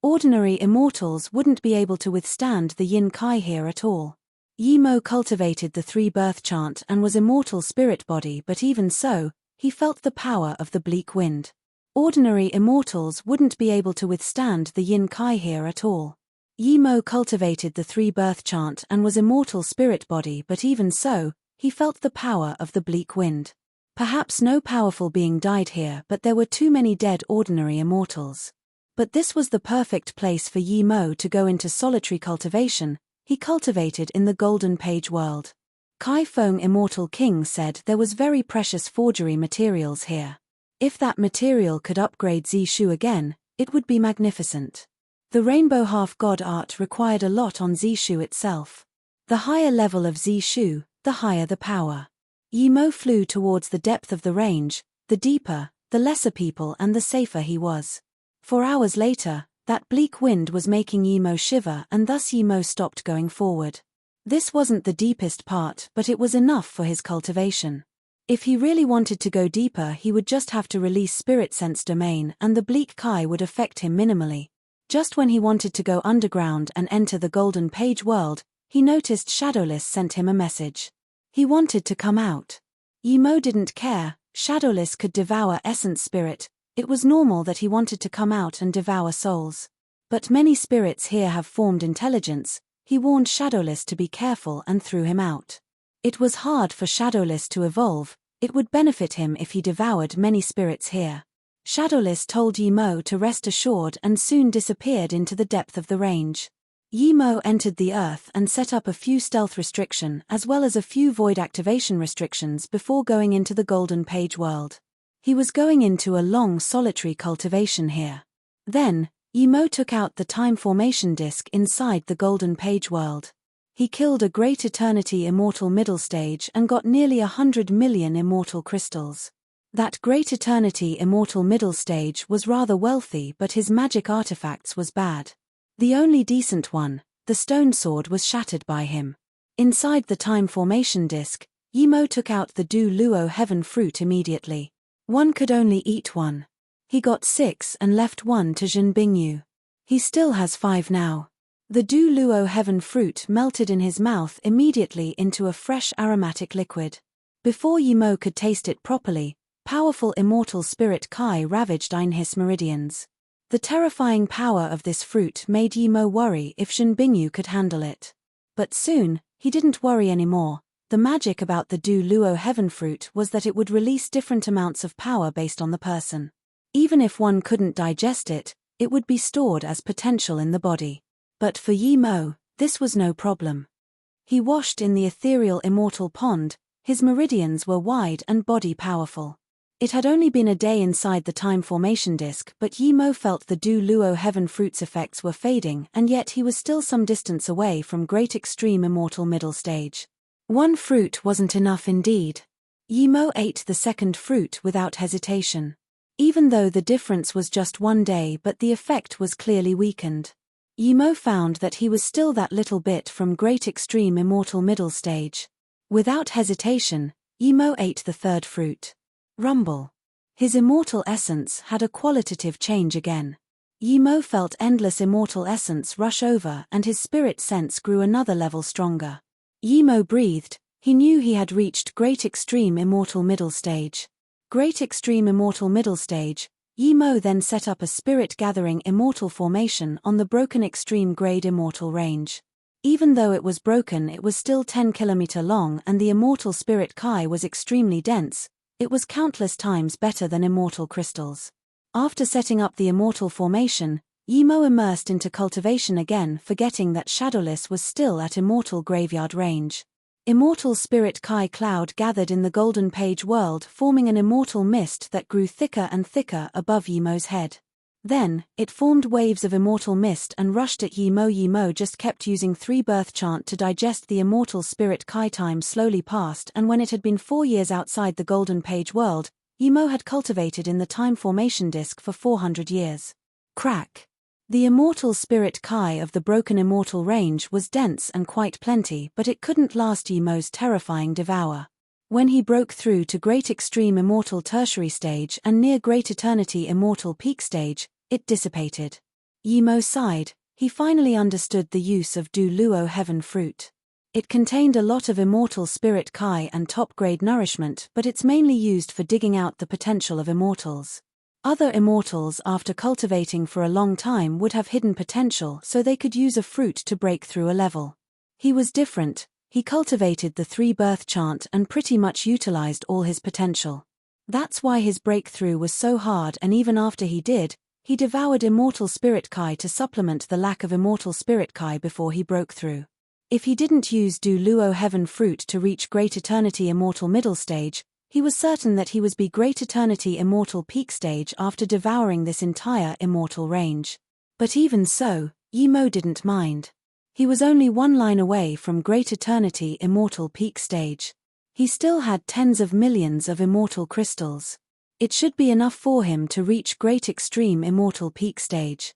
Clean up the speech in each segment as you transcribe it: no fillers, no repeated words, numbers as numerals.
Ordinary immortals wouldn't be able to withstand the yin kai here at all. Yi Mo cultivated the three-birth chant and was immortal spirit body, but even so, he felt the power of the bleak wind. Ordinary immortals wouldn't be able to withstand the yin kai here at all. Yi Mo cultivated the three-birth chant and was immortal spirit body, but even so, he felt the power of the bleak wind. Perhaps no powerful being died here, but there were too many dead ordinary immortals. But this was the perfect place for Yi Mo to go into solitary cultivation. He cultivated in the Golden Page world. Kai Feng Immortal King said there was very precious forgery materials here. If that material could upgrade Zishu again, it would be magnificent. The rainbow half-god art required a lot on Zishu itself. The higher level of Zishu, the higher the power. Yi Mo flew towards the depth of the range. The deeper, the lesser people and the safer he was. 4 hours later, that bleak wind was making Yi Mo shiver, and thus Yi Mo stopped going forward. This wasn't the deepest part, but it was enough for his cultivation. If he really wanted to go deeper, he would just have to release Spirit Sense Domain, and the bleak kai would affect him minimally. Just when he wanted to go underground and enter the Golden Page world, he noticed Shadowless sent him a message. He wanted to come out. Yi Mo didn't care. Shadowless could devour essence spirit. It was normal that he wanted to come out and devour souls. But many spirits here have formed intelligence. He warned Shadowless to be careful and threw him out. It was hard for Shadowless to evolve. It would benefit him if he devoured many spirits here. Shadowless told Yi Mo to rest assured and soon disappeared into the depth of the range. Yi Mo entered the earth and set up a few stealth restriction as well as a few void activation restrictions before going into the Golden Page world. He was going into a long solitary cultivation here. Then, Yi Mo took out the time formation disk inside the Golden Page world. He killed a Great Eternity Immortal Middle Stage and got nearly 100 million Immortal Crystals. That Great Eternity Immortal Middle Stage was rather wealthy, but his magic artifacts was bad. The only decent one, the stone sword, was shattered by him. Inside the time formation disk, Yi Mo took out the Du Luo Heaven fruit immediately. One could only eat one. He got 6 and left 1 to Zhen Bingyu. He still has 5 now. The Du Luo Heaven fruit melted in his mouth immediately into a fresh aromatic liquid. Before Yi Mo could taste it properly, powerful immortal spirit kai ravaged his meridians. The terrifying power of this fruit made Yi Mo worry if Zhen Bingyu could handle it. But soon, he didn't worry anymore. The magic about the Du Luo Heaven fruit was that it would release different amounts of power based on the person. Even if one couldn't digest it, it would be stored as potential in the body. But for Yi Mo, this was no problem. He washed in the ethereal immortal pond. His meridians were wide and body powerful. It had only been a day inside the time formation disk, but Yi Mo felt the Du Luo Heaven fruit's effects were fading, and yet he was still some distance away from Great Extreme Immortal Middle Stage. One fruit wasn't enough indeed. Yi Mo ate the second fruit without hesitation. Even though the difference was just 1 day, but the effect was clearly weakened. Yi Mo found that he was still that little bit from Great Extreme Immortal Middle Stage. Without hesitation, Yi Mo ate the third fruit. Rumble. His immortal essence had a qualitative change again. Yi Mo felt endless immortal essence rush over and his spirit sense grew another level stronger. Yi Mo breathed. He knew he had reached Great Extreme Immortal Middle Stage. Great Extreme Immortal Middle Stage. Yi Mo then set up a spirit-gathering immortal formation on the broken extreme grade immortal range. Even though it was broken, it was still 10 km long and the immortal spirit kai was extremely dense. It was countless times better than immortal crystals. After setting up the immortal formation, Yi Mo immersed into cultivation again, forgetting that Shadowless was still at immortal graveyard range. Immortal spirit kai cloud gathered in the Golden Page world, forming an immortal mist that grew thicker and thicker above Yi Mo's head. Then, it formed waves of immortal mist and rushed at Yi Mo. Yi Mo just kept using three-birth chant to digest the immortal spirit kai. Time slowly passed, and when it had been 4 years outside the Golden Page world, Yi Mo had cultivated in the time formation disk for 400 years. Crack. The immortal spirit kai of the broken immortal range was dense and quite plenty, but it couldn't last Yi Mo's terrifying devour. When he broke through to Great Extreme Immortal Tertiary Stage and near Great Eternity Immortal Peak Stage, it dissipated. Yimo sighed. He finally understood the use of Du Luo heaven fruit. It contained a lot of immortal spirit kai and top-grade nourishment, but it's mainly used for digging out the potential of immortals. Other immortals, after cultivating for a long time, would have hidden potential, so they could use a fruit to break through a level. He was different. He cultivated the 3-birth chant and pretty much utilized all his potential. That's why his breakthrough was so hard, and even after he did, he devoured immortal spirit kai to supplement the lack of immortal spirit kai before he broke through. If he didn't use Du Luo heaven fruit to reach Great Eternity Immortal middle stage, he was certain that he was be Great Eternity Immortal peak stage after devouring this entire immortal range. But even so, Yimo didn't mind. He was only one line away from Great Eternity Immortal peak stage. He still had tens of millions of immortal crystals. It should be enough for him to reach Great Extreme Immortal peak stage.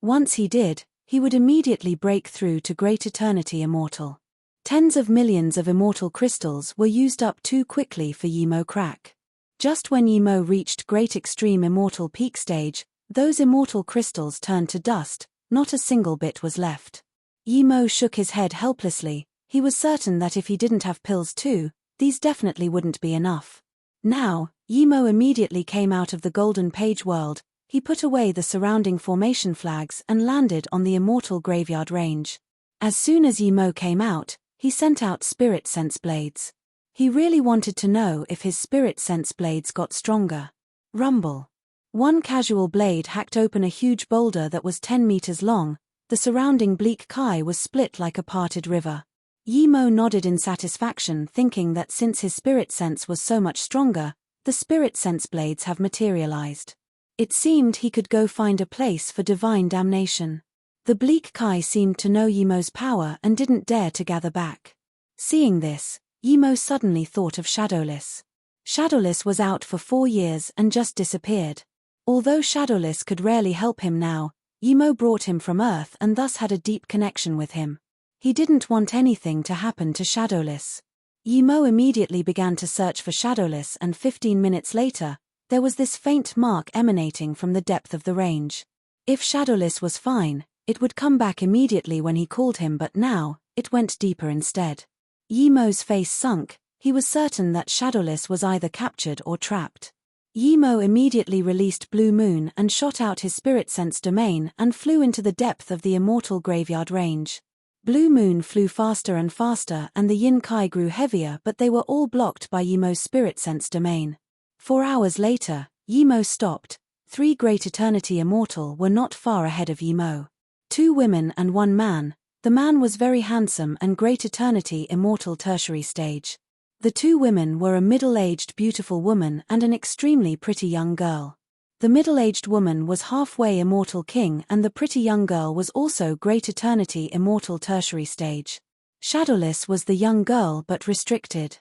Once he did, he would immediately break through to Great Eternity Immortal. Tens of millions of immortal crystals were used up too quickly for Yimo crack. Just when Yimo reached Great Extreme Immortal peak stage, those immortal crystals turned to dust, not a single bit was left. Yimo shook his head helplessly. He was certain that if he didn't have pills too, these definitely wouldn't be enough. Now, Yimo immediately came out of the Golden Page world. He put away the surrounding formation flags and landed on the immortal graveyard range. As soon as Yimo came out, he sent out spirit sense blades. He really wanted to know if his spirit sense blades got stronger. Rumble. One casual blade hacked open a huge boulder that was 10 meters long. The surrounding bleak kai was split like a parted river. Yimo nodded in satisfaction, thinking that since his spirit sense was so much stronger, the spirit sense blades have materialized. It seemed he could go find a place for divine damnation. The bleak kai seemed to know Yimo's power and didn't dare to gather back. Seeing this, Yimo suddenly thought of Shadowless. Shadowless was out for 4 years and just disappeared. Although Shadowless could rarely help him now, Yimo brought him from Earth and thus had a deep connection with him. He didn't want anything to happen to Shadowless. Yimo immediately began to search for Shadowless, and 15 minutes later, there was this faint mark emanating from the depth of the range. If Shadowless was fine, it would come back immediately when he called him, but now, it went deeper instead. Yimo's face sunk. He was certain that Shadowless was either captured or trapped. Yimo immediately released Blue Moon and shot out his spirit sense domain and flew into the depth of the immortal graveyard range. Blue Moon flew faster and faster, and the yin kai grew heavier, but they were all blocked by Yimo's spirit sense domain. 4 hours later, Yimo stopped. 3 Great Eternity Immortal were not far ahead of Yimo. 2 women and 1 man. The man was very handsome and Great Eternity Immortal tertiary stage. The 2 women were a middle-aged beautiful woman and an extremely pretty young girl. The middle-aged woman was halfway Immortal King, and the pretty young girl was also Great Eternity Immortal tertiary stage. Shadowless was the young girl but restricted.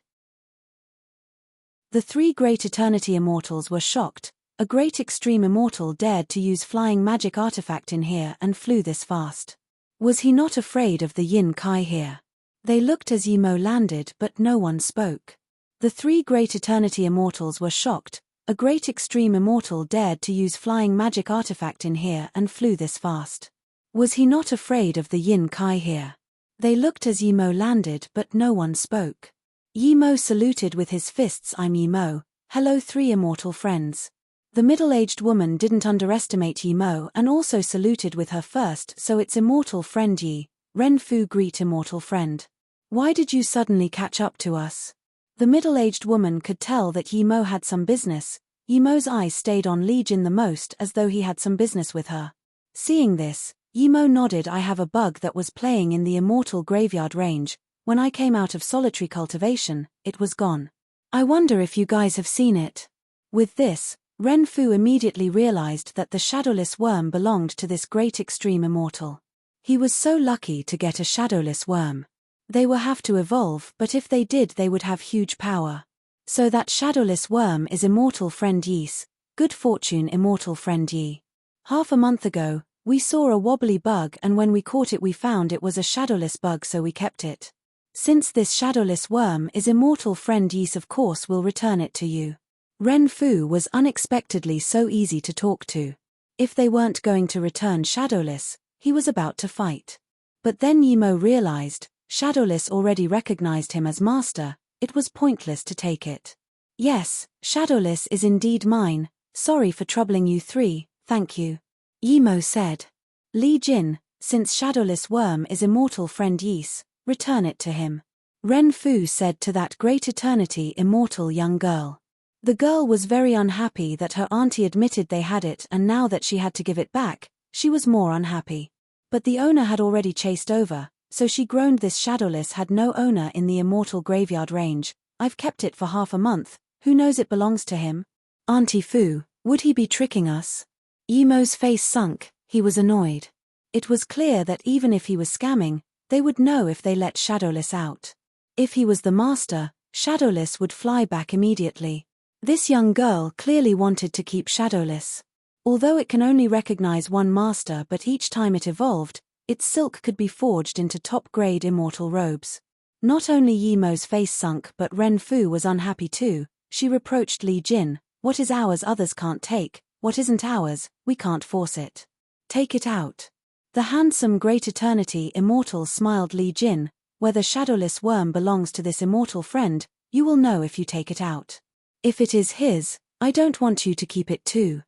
The 3 Great Eternity Immortals were shocked. A Great Extreme Immortal dared to use flying magic artifact in here and flew this fast. Was he not afraid of the yin kai here? They looked as Yimo landed, but no one spoke. The 3 Great Eternity Immortals were shocked. A Great Extreme Immortal dared to use flying magic artifact in here and flew this fast. Was he not afraid of the yin kai here? They looked as Yimo landed, but no one spoke. Yimo saluted with his fists. I'm Yimo. Hello 3 immortal friends. The middle-aged woman didn't underestimate Yimo and also saluted with her first, so it's immortal friend Yi. Renfu greet immortal friend. Why did you suddenly catch up to us? The middle-aged woman could tell that Yimo had some business. Yimo's eyes stayed on Li Jin the most, as though he had some business with her. Seeing this, Yimo nodded. I have a bug that was playing in the immortal graveyard range. When I came out of solitary cultivation, it was gone. I wonder if you guys have seen it. With this, Renfu immediately realized that the shadowless worm belonged to this Great Extreme Immortal. He was so lucky to get a shadowless worm. They will have to evolve, but if they did they would have huge power. So that shadowless worm is immortal friend Yi's. Good fortune immortal friend Yi. Half a month ago, we saw a wobbly bug, and when we caught it we found it was a shadowless bug, so we kept it. Since this shadowless worm is immortal friend Yi's, of course we'll return it to you. Renfu was unexpectedly so easy to talk to. If they weren't going to return Shadowless, he was about to fight. But then Yimo realized, Shadowless already recognized him as master, it was pointless to take it. Yes, Shadowless is indeed mine, sorry for troubling you three, thank you. Yimo said. Li Jin, since Shadowless Worm is immortal friend Ys, return it to him. Ren Fu said to that great eternity immortal young girl. The girl was very unhappy that her auntie admitted they had it, and now that she had to give it back, she was more unhappy. But the owner had already chased over, so she groaned this Shadowless had no owner in the immortal graveyard range. I've kept it for half a month, who knows it belongs to him? Auntie Fu, would he be tricking us? Yimo's face sunk, he was annoyed. It was clear that even if he was scamming, they would know if they let Shadowless out. If he was the master, Shadowless would fly back immediately. This young girl clearly wanted to keep Shadowless. Although it can only recognize one master, but each time it evolved, its silk could be forged into top-grade immortal robes. Not only Yimo's face sunk, but Ren Fu was unhappy too. She reproached Li Jin, what is ours others can't take, what isn't ours, we can't force it. Take it out. The handsome great eternity immortal smiled. Li Jin, whether Shadowless Worm belongs to this immortal friend, you will know if you take it out. If it is his, I don't want you to keep it too.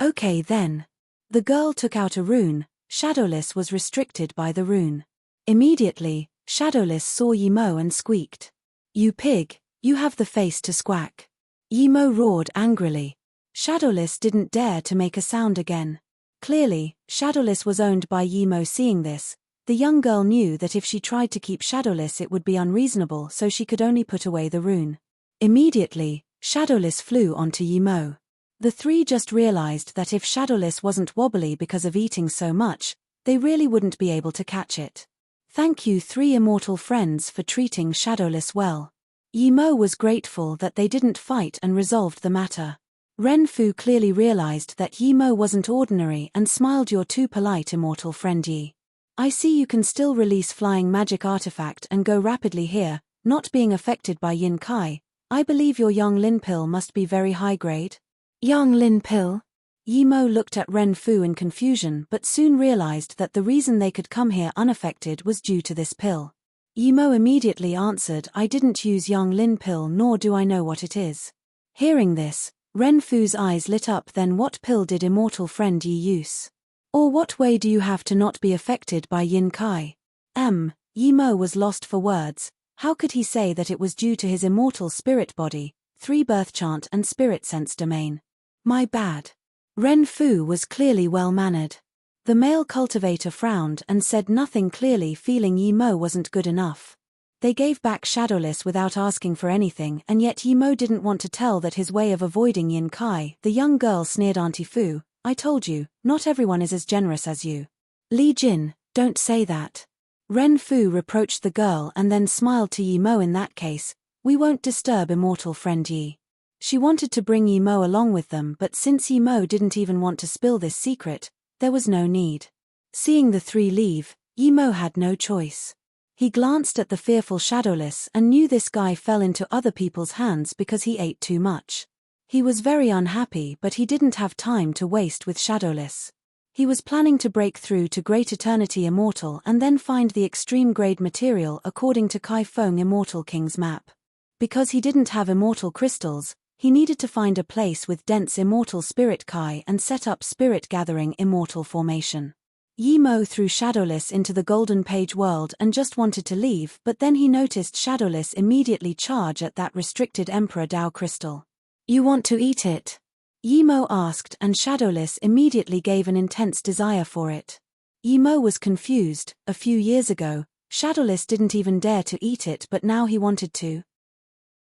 Okay then. The girl took out a rune. Shadowless was restricted by the rune. Immediately, Shadowless saw Yimo and squeaked. You pig, you have the face to squawk. Yimo roared angrily. Shadowless didn't dare to make a sound again. Clearly, Shadowless was owned by Yimo. Seeing this, the young girl knew that if she tried to keep Shadowless it would be unreasonable, so she could only put away the rune. Immediately, Shadowless flew onto Yimo. The three just realized that if Shadowless wasn't wobbly because of eating so much, they really wouldn't be able to catch it. Thank you three immortal friends for treating Shadowless well. Yimo was grateful that they didn't fight and resolved the matter. Ren Fu clearly realized that Yimo wasn't ordinary and smiled. You're too polite, immortal friend Yi. I see you can still release flying magic artifact and go rapidly here, not being affected by Yin Kai. I believe your Yang Lin pill must be very high grade. Yang Lin pill? Yimo looked at Ren Fu in confusion but soon realized that the reason they could come here unaffected was due to this pill. Yimo immediately answered, I didn't use Yang Lin pill, nor do I know what it is. Hearing this, Ren Fu's eyes lit up. Then what pill did immortal friend Yi use? Or what way do you have to not be affected by Yin Kai? Yimo was lost for words. How could he say that it was due to his immortal spirit body, 3 birth chant and spirit sense domain? My bad. Ren Fu was clearly well-mannered. The male cultivator frowned and said nothing, clearly feeling Yimo wasn't good enough. They gave back Shadowless without asking for anything, and yet Yimo didn't want to tell that his way of avoiding Yin Kai. The young girl sneered, Auntie Fu, I told you, not everyone is as generous as you. Li Jin, don't say that. Ren Fu reproached the girl and then smiled to Yimo. In that case, we won't disturb immortal friend Yi. She wanted to bring Yimo along with them, but since Yimo didn't even want to spill this secret, there was no need. Seeing the three leave, Yimo had no choice. He glanced at the fearful Shadowless and knew this guy fell into other people's hands because he ate too much. He was very unhappy, but he didn't have time to waste with Shadowless. He was planning to break through to Great Eternity Immortal and then find the extreme grade material according to Kai Feng Immortal King's map. Because he didn't have immortal crystals, he needed to find a place with dense immortal spirit Kai and set up spirit gathering immortal formation. Yimo threw Shadowless into the Golden Page world and just wanted to leave, but then he noticed Shadowless immediately charge at that restricted Emperor Dao crystal. You want to eat it? Yimo asked, and Shadowless immediately gave an intense desire for it. Yimo was confused. A few years ago, Shadowless didn't even dare to eat it, but now he wanted to.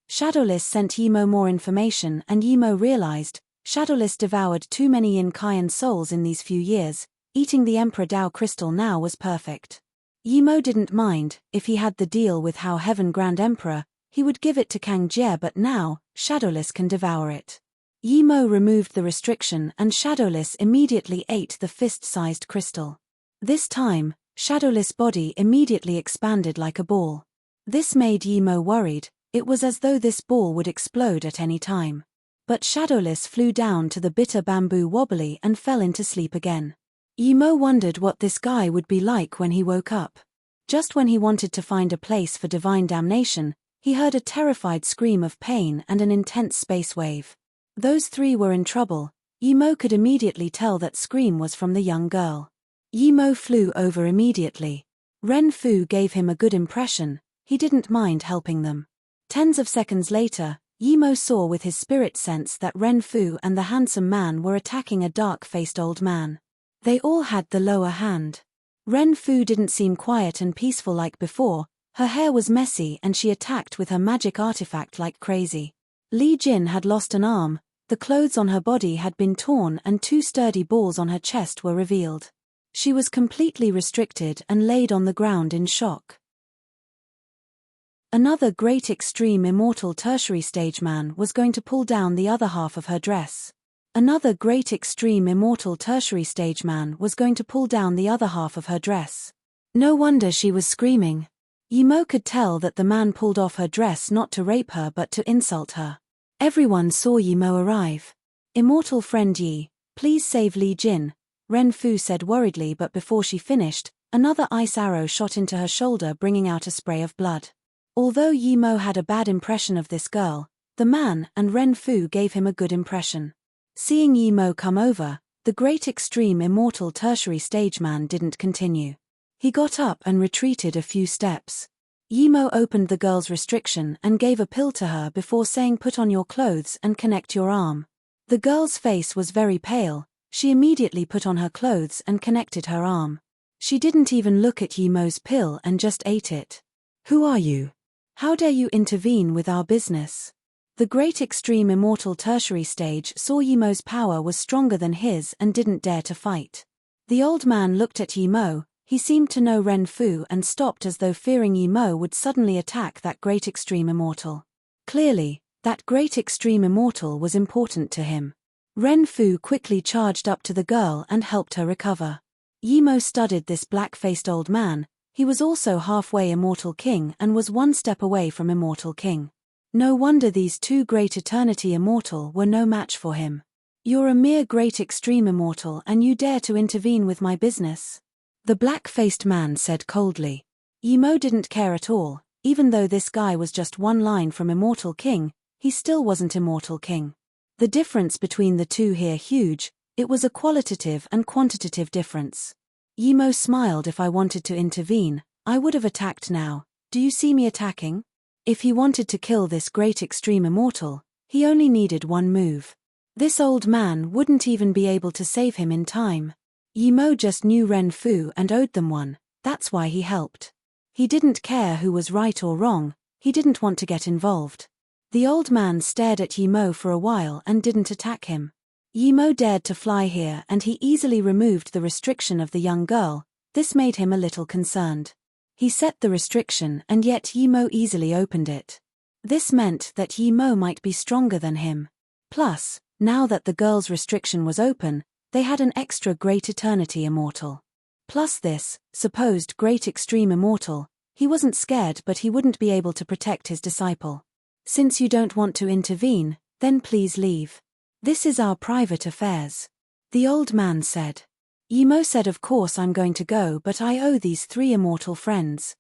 Shadowless sent Yimo more information, and Yimo realized, Shadowless devoured too many Yin Kai and souls in these few years. Eating the Emperor Dao crystal now was perfect. Yimo didn't mind. If he had the deal with Hao Heaven Grand Emperor, he would give it to Kang Jie, but now, Shadowless can devour it. Yimo removed the restriction and Shadowless immediately ate the fist-sized crystal. This time, Shadowless' body immediately expanded like a ball. This made Yimo worried. It was as though this ball would explode at any time. But Shadowless flew down to the bitter bamboo wobbly and fell into sleep again. Yimo wondered what this guy would be like when he woke up. Just when he wanted to find a place for divine damnation, he heard a terrified scream of pain and an intense space wave. Those three were in trouble. Yimo could immediately tell that scream was from the young girl. Yimo flew over immediately. Ren Fu gave him a good impression. He didn't mind helping them. Tens of seconds later, Yimo saw with his spirit sense that Ren Fu and the handsome man were attacking a dark-faced old man. They all had the lower hand. Ren Fu didn't seem quiet and peaceful like before. Her hair was messy and she attacked with her magic artifact like crazy. Li Jin had lost an arm, the clothes on her body had been torn and two sturdy balls on her chest were revealed. She was completely restricted and laid on the ground in shock. Another great extreme immortal tertiary stage man was going to pull down the other half of her dress. Another great extreme immortal tertiary stage man was going to pull down the other half of her dress. No wonder she was screaming. Yimo could tell that the man pulled off her dress not to rape her but to insult her. Everyone saw Yimo arrive. Immortal friend Yi, please save Li Jin, Ren Fu said worriedly, but before she finished, another ice arrow shot into her shoulder bringing out a spray of blood. Although Yimo had a bad impression of this girl, the man and Ren Fu gave him a good impression. Seeing Yimo come over, the great extreme immortal tertiary stage man didn't continue. He got up and retreated a few steps. Yimo opened the girl's restriction and gave a pill to her before saying, "Put on your clothes and connect your arm." The girl's face was very pale. She immediately put on her clothes and connected her arm. She didn't even look at Yimo's pill and just ate it. "Who are you? How dare you intervene with our business?" The great extreme immortal tertiary stage saw Yimo's power was stronger than his and didn't dare to fight. The old man looked at Yimo. He seemed to know Ren Fu and stopped as though fearing Yimo would suddenly attack that great extreme immortal. Clearly, that great extreme immortal was important to him. Ren Fu quickly charged up to the girl and helped her recover. Yimo studied this black-faced old man. He was also halfway immortal king and was one step away from immortal king. No wonder these two great eternity immortal were no match for him. "You're a mere great extreme immortal and you dare to intervene with my business?" the black-faced man said coldly. Yimo didn't care at all. Even though this guy was just one line from immortal king, he still wasn't immortal king. The difference between the two here huge. It was a qualitative and quantitative difference. Yimo smiled. "If I wanted to intervene, I would have attacked now. Do you see me attacking?" If he wanted to kill this great extreme immortal, he only needed one move. This old man wouldn't even be able to save him in time. Yimo just knew Ren Fu and owed them one, that's why he helped. He didn't care who was right or wrong, he didn't want to get involved. The old man stared at Yimo for a while and didn't attack him. Yimo dared to fly here and he easily removed the restriction of the young girl. This made him a little concerned. He set the restriction and yet Yimo easily opened it. This meant that Yimo might be stronger than him. Plus, now that the girl's restriction was open, they had an extra great eternity immortal. Plus this, supposed great extreme immortal, he wasn't scared but he wouldn't be able to protect his disciple. "Since you don't want to intervene, then please leave. This is our private affairs," the old man said. Yimo said, "Of course I'm going to go, but I owe these three immortal friends.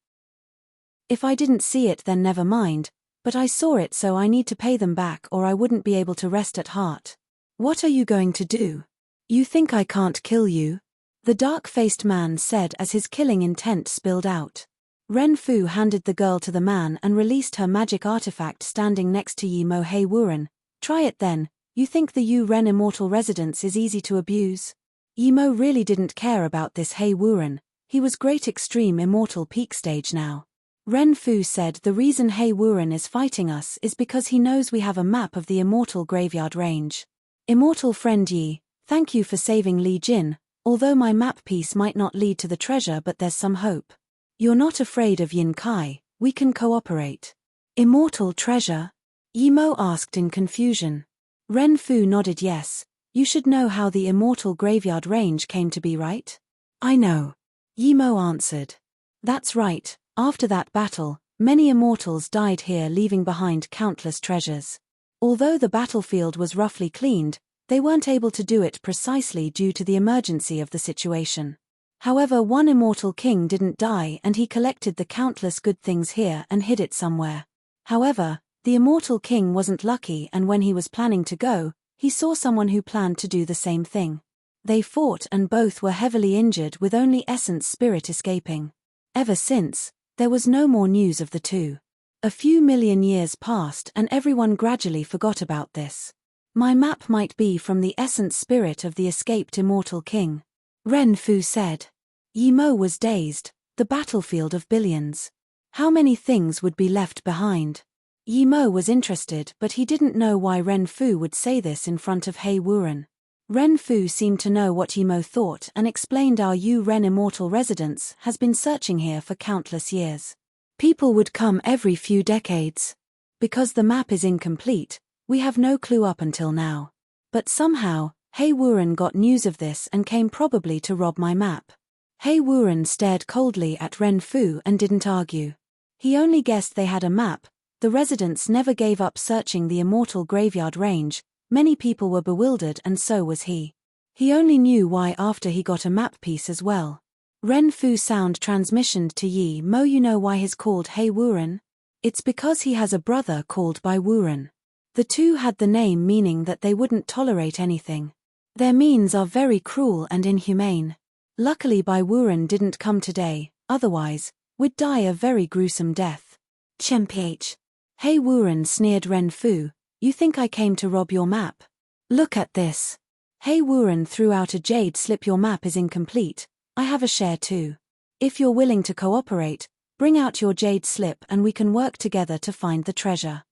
If I didn't see it then never mind, but I saw it so I need to pay them back or I wouldn't be able to rest at heart." "What are you going to do? You think I can't kill you?" the dark-faced man said as his killing intent spilled out. Ren Fu handed the girl to the man and released her magic artifact standing next to Yimo. "Hey Wuren, try it then. You think the Yu Ren immortal residence is easy to abuse?" Yimo really didn't care about this Hei Wuren. He was great extreme immortal peak stage now. Ren Fu said, "The reason Hei Wuren is fighting us is because he knows we have a map of the immortal graveyard range. Immortal friend Yi, thank you for saving Li Jin, although my map piece might not lead to the treasure but there's some hope. You're not afraid of Yin Kai, we can cooperate." "Immortal treasure?" Yimo asked in confusion. Ren Fu nodded yes. "You should know how the immortal graveyard range came to be, right?" "I know," Yimo answered. "That's right, after that battle, many immortals died here leaving behind countless treasures. Although the battlefield was roughly cleaned, they weren't able to do it precisely due to the emergency of the situation. However, one immortal king didn't die and he collected the countless good things here and hid it somewhere. However, the immortal king wasn't lucky, and when he was planning to go, he saw someone who planned to do the same thing. They fought and both were heavily injured, with only Essence Spirit escaping. Ever since, there was no more news of the two. A few million years passed and everyone gradually forgot about this. My map might be from the Essence Spirit of the escaped immortal king, Ren Fu said. Yi Mo was dazed. The battlefield of billions. How many things would be left behind? Yi Mo was interested, but he didn't know why Ren Fu would say this in front of Hei Wuren. Ren Fu seemed to know what Yi Mo thought and explained, our Yu Ren immortal residence has been searching here for countless years. People would come every few decades. Because the map is incomplete, we have no clue up until now. But somehow, Hei Wuren got news of this and came probably to rob my map. Hei Wuren stared coldly at Ren Fu and didn't argue. He only guessed they had a map. The residents never gave up searching the immortal graveyard range. Many people were bewildered, and so was he. He only knew why after he got a map piece as well. Ren Fu sound transmissioned to Yi Mo. You know why he's called Hei Wuren? It's because he has a brother called Bai Wuren. The two had the name meaning that they wouldn't tolerate anything. Their means are very cruel and inhumane. Luckily Bai Wuren didn't come today, otherwise, we'd die a very gruesome death. Chmph. Hei Wuren sneered Ren Fu, you think I came to rob your map? Look at this. Hei Wuren threw out a jade slip. Your map is incomplete, I have a share too. If you're willing to cooperate, bring out your jade slip and we can work together to find the treasure.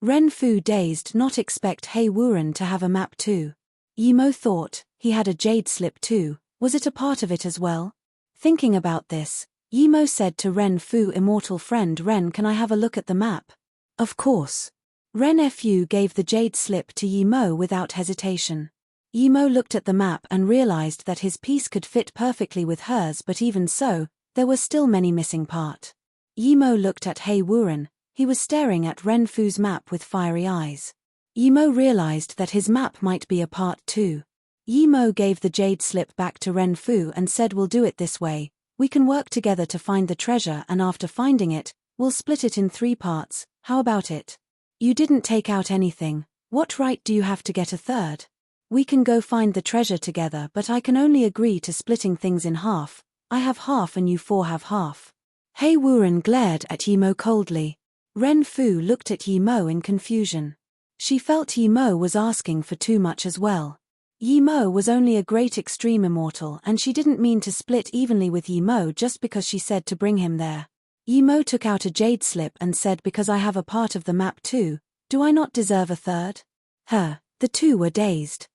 Ren Fu dazed, not expect Hei Wuren to have a map too. Yi Mo thought, he had a jade slip too, was it a part of it as well? Thinking about this, Yi Mo said to Ren Fu, immortal friend Ren, can I have a look at the map? Of course. Ren Fu gave the jade slip to Yi Mo without hesitation. Yi Mo looked at the map and realized that his piece could fit perfectly with hers, but even so, there were still many missing parts. Yi Mo looked at Hei Wuren. He was staring at Ren Fu's map with fiery eyes. Yi Mo realized that his map might be a part too. Yi Mo gave the jade slip back to Ren Fu and said, we'll do it this way. We can work together to find the treasure, and after finding it, we'll split it in 3 parts, how about it? You didn't take out anything, what right do you have to get a third? We can go find the treasure together, but I can only agree to splitting things in half. I have half and you 4 have half. Hei Wuren glared at Yi Mo coldly. Ren Fu looked at Yi Mo in confusion. She felt Yi Mo was asking for too much as well. Yi Mo was only a great extreme immortal, and she didn't mean to split evenly with Yi Mo just because she said to bring him there. Yi Mo took out a jade slip and said, because I have a part of the map too, do I not deserve a third? The two were dazed.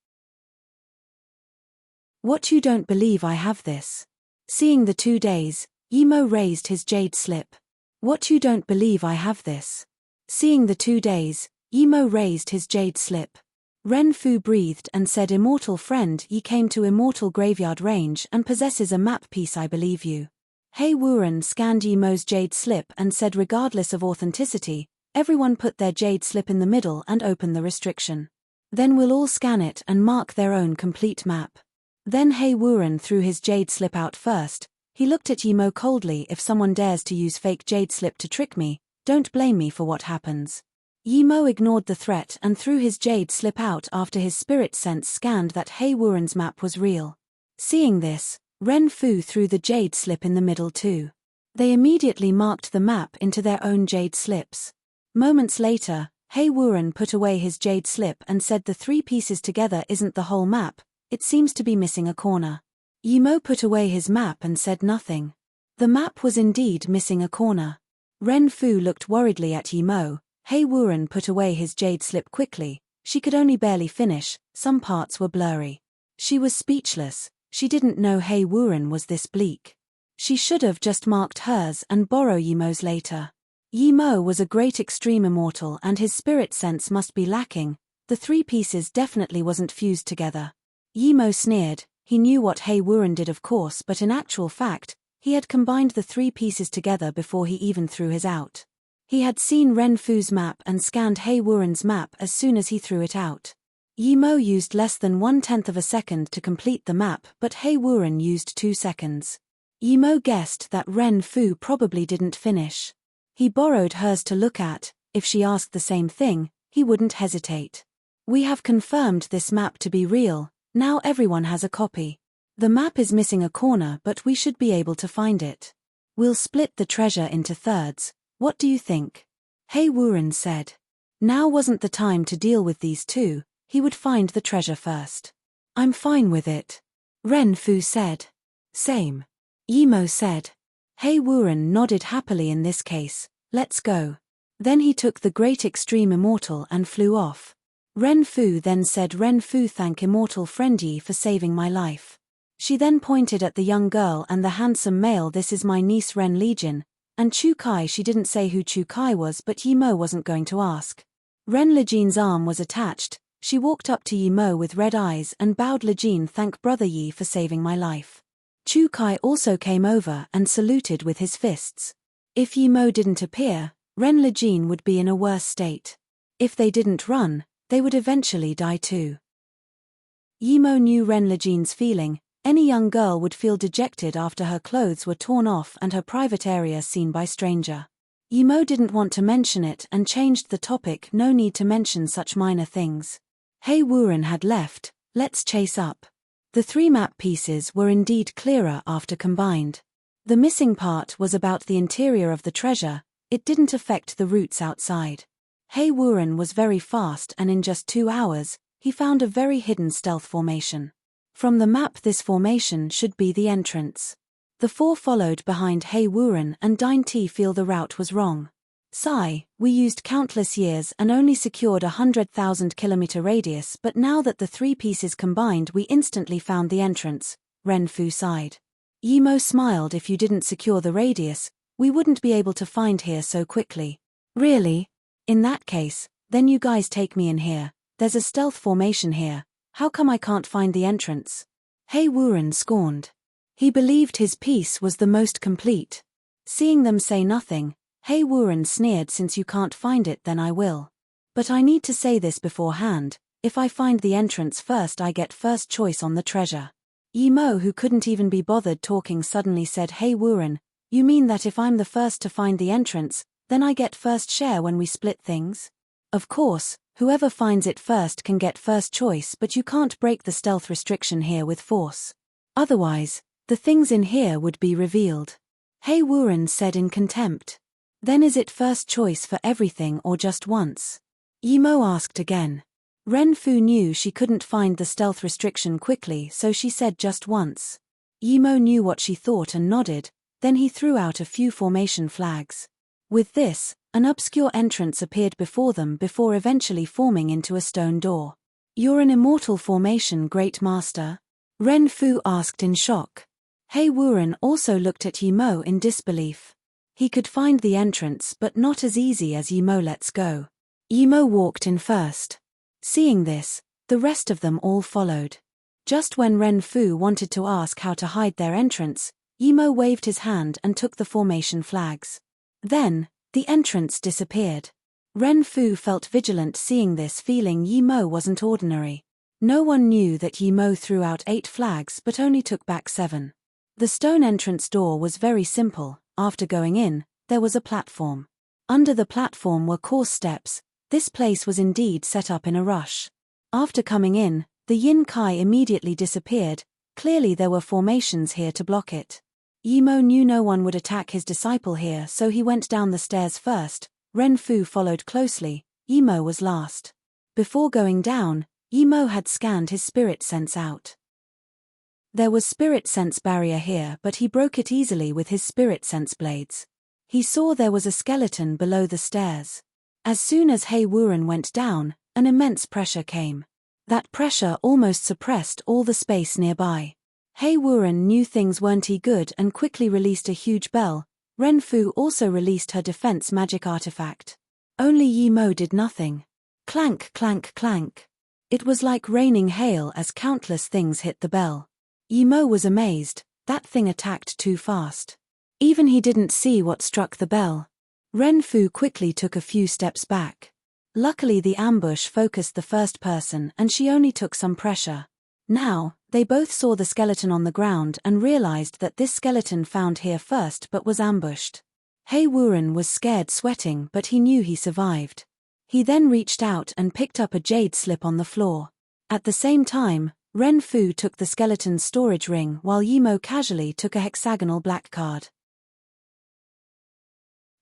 What, you don't believe I have this? Seeing the 2 days, Yi Mo raised his jade slip. What, you don't believe I have this? Seeing the 2 days, Yi Mo raised his jade slip. Ren Fu breathed and said, immortal friend, ye came to immortal graveyard range and possesses a map piece, I believe you. Hei Wuren scanned Yi Mo's jade slip and said, regardless of authenticity, everyone put their jade slip in the middle and open the restriction. Then we'll all scan it and mark their own complete map. Then Hei Wuren threw his jade slip out first. He looked at Yi Mo coldly, if someone dares to use fake jade slip to trick me, don't blame me for what happens. Yi Mo ignored the threat and threw his jade slip out after his spirit sense scanned that Hei Wuren's map was real. Seeing this, Ren Fu threw the jade slip in the middle too. They immediately marked the map into their own jade slips. Moments later, Hei Wuren put away his jade slip and said, the 3 pieces together isn't the whole map, it seems to be missing a corner. Yi Mo put away his map and said nothing. The map was indeed missing a corner. Ren Fu looked worriedly at Yi Mo. Hei Wuren put away his jade slip quickly. She could only barely finish, some parts were blurry. She was speechless, she didn't know Hei Wuren was this bleak. She should have just marked hers and borrow Yi Mo's later. Yi Mo was a great extreme immortal and his spirit sense must be lacking, the 3 pieces definitely wasn't fused together. Yi Mo sneered, he knew what Hei Wuren did of course, but in actual fact, he had combined the 3 pieces together before he even threw his out. He had seen Ren Fu's map and scanned He Wuren's map as soon as he threw it out. Yi Mo used less than 1/10 of a second to complete the map, but He Wuren used 2 seconds. Yi Mo guessed that Ren Fu probably didn't finish. He borrowed hers to look at. If she asked the same thing, he wouldn't hesitate. We have confirmed this map to be real, now everyone has a copy. The map is missing a corner, but we should be able to find it. We'll split the treasure into thirds, what do you think? He Wuren said. Now wasn't the time to deal with these two, he would find the treasure first. I'm fine with it. Ren Fu said. Same. Yi Mo said. He Wuren nodded happily in this case, let's go. Then he took the great extreme immortal and flew off. Ren Fu then said, Ren Fu, thank immortal friend Yi for saving my life. She then pointed at the young girl and the handsome male, this is my niece Ren Legion, and Chu Kai. She didn't say who Chu Kai was, but Yi Mo wasn't going to ask. Ren Legian's arm was attached. She walked up to Yi Mo with red eyes and bowed. Legian, thank brother Yi for saving my life. Chu Kai also came over and saluted with his fists. If Yi Mo didn't appear, Ren Legian would be in a worse state. If they didn't run, they would eventually die too. Yi Mo knew Ren Legian's feeling. Any young girl would feel dejected after her clothes were torn off and her private area seen by stranger. Yi Mo didn't want to mention it and changed the topic. No need to mention such minor things. He Wuren had left, let's chase up. The 3 map pieces were indeed clearer after combined. The missing part was about the interior of the treasure, it didn't affect the routes outside. He Wuren was very fast and in just 2 hours, he found a very hidden stealth formation. From the map this formation should be the entrance. The 4 followed behind He Wuren and didn't feel the route was wrong. Sigh, we used countless years and only secured 100,000 kilometer radius, but now that the 3 pieces combined we instantly found the entrance, Ren Fu sighed. Yi Mo smiled, if you didn't secure the radius, we wouldn't be able to find here so quickly. Really? In that case, then you guys take me in here, there's a stealth formation here, how come I can't find the entrance? He Wuren scorned. He believed his piece was the most complete. Seeing them say nothing, He Wuren sneered, since you can't find it then I will. But I need to say this beforehand, if I find the entrance first I get first choice on the treasure. Yi Mo, who couldn't even be bothered talking, suddenly said, He Wuren, you mean that if I'm the first to find the entrance, then I get first share when we split things? Of course, whoever finds it first can get first choice, but you can't break the stealth restriction here with force. Otherwise, the things in here would be revealed. He Wuren said in contempt. Then is it first choice for everything or just once? Yi Mo asked again. Ren Fu knew she couldn't find the stealth restriction quickly, so she said just once. Yi Mo knew what she thought and nodded, then he threw out a few formation flags. With this, an obscure entrance appeared before them before eventually forming into a stone door. You're an immortal formation, Great Master? Ren Fu asked in shock. He Wuren also looked at Yi Mo in disbelief. He could find the entrance, but not as easy as Yi Mo. Let's go. Yi Mo walked in first. Seeing this, the rest of them all followed. Just when Ren Fu wanted to ask how to hide their entrance, Yi Mo waved his hand and took the formation flags. Then, the entrance disappeared. Ren Fu felt vigilant seeing this, feeling Yi Mo wasn't ordinary. No one knew that Yi Mo threw out 8 flags but only took back 7. The stone entrance door was very simple. After going in, there was a platform. Under the platform were course steps. This place was indeed set up in a rush. After coming in, the Yin Kai immediately disappeared. Clearly there were formations here to block it. Yi Mo knew no one would attack his disciple here, so he went down the stairs first. Ren Fu followed closely. Yi Mo was last. Before going down, Yi Mo had scanned his spirit sense out. There was spirit sense barrier here, but he broke it easily with his spirit sense blades. He saw there was a skeleton below the stairs. As soon as He Wuren went down, an immense pressure came. That pressure almost suppressed all the space nearby. He Wuren knew things weren't good and quickly released a huge bell. Ren Fu also released her defense magic artifact. Only Yi Mo did nothing. Clank, clank, clank. It was like raining hail as countless things hit the bell. Yi Mo was amazed, that thing attacked too fast. Even he didn't see what struck the bell. Ren Fu quickly took a few steps back. Luckily the ambush focused the first person and she only took some pressure. Now, they both saw the skeleton on the ground and realized that this skeleton found here first but was ambushed. Hei Wuren was scared sweating but he knew he survived. He then reached out and picked up a jade slip on the floor. At the same time, Ren Fu took the skeleton's storage ring while Yimo casually took a hexagonal black card.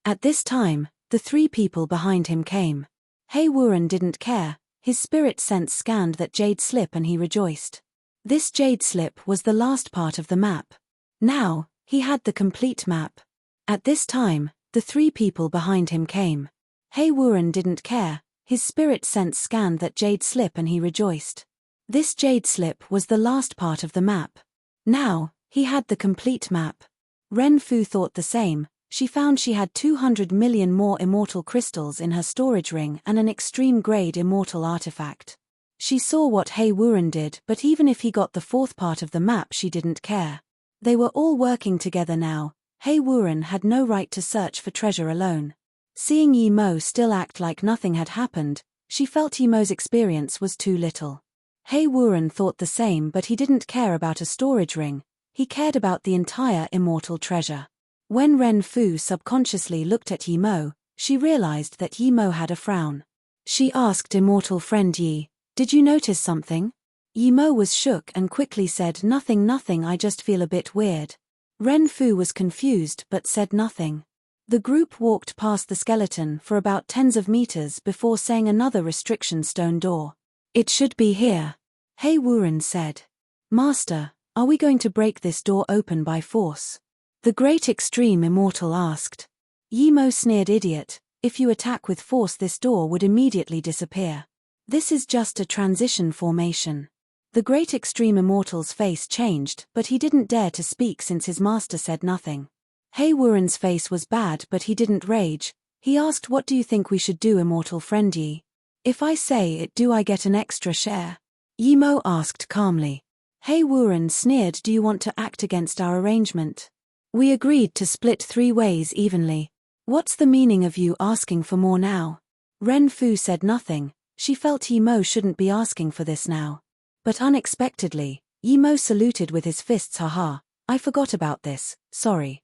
At this time, the three people behind him came. Hei Wuren didn't care, his spirit sense scanned that jade slip and he rejoiced. This jade slip was the last part of the map. Now, he had the complete map. At this time, the three people behind him came. Hei Wuren didn't care, his spirit sense scanned that jade slip and he rejoiced. This jade slip was the last part of the map. Now, he had the complete map. Ren Fu thought the same. She found she had 200 million more immortal crystals in her storage ring and an extreme-grade immortal artifact. She saw what Hei Wuren did, but even if he got the fourth part of the map she didn't care. They were all working together now. Hei Wuren had no right to search for treasure alone. Seeing Yimo still act like nothing had happened, she felt Yimo's experience was too little. Hei Wuren thought the same, but he didn't care about a storage ring. He cared about the entire immortal treasure. When Ren Fu subconsciously looked at Yimo, she realized that Yimo had a frown. She asked immortal friend Yi, "Did you notice something?" Yimo was shook and quickly said, nothing, I just feel a bit weird." Ren Fu was confused but said nothing. The group walked past the skeleton for about tens of meters before saying another restriction stone door. "It should be here," Hei Wuren said. "Master, are we going to break this door open by force?" The Great Extreme Immortal asked. Yimo sneered, "Idiot, if you attack with force this door would immediately disappear. This is just a transition formation." The Great Extreme Immortal's face changed, but he didn't dare to speak since his master said nothing. Hei Wuren's face was bad but he didn't rage. He asked, "What do you think we should do, immortal friend Yi? If I say it, do I get an extra share?" Yimo asked calmly. Hei Wuren sneered, "Do you want to act against our arrangement? We agreed to split 3 ways evenly. What's the meaning of you asking for more now?" Ren Fu said nothing. She felt Yimo shouldn't be asking for this now. But unexpectedly, Yimo saluted with his fists. "Haha, I forgot about this, sorry.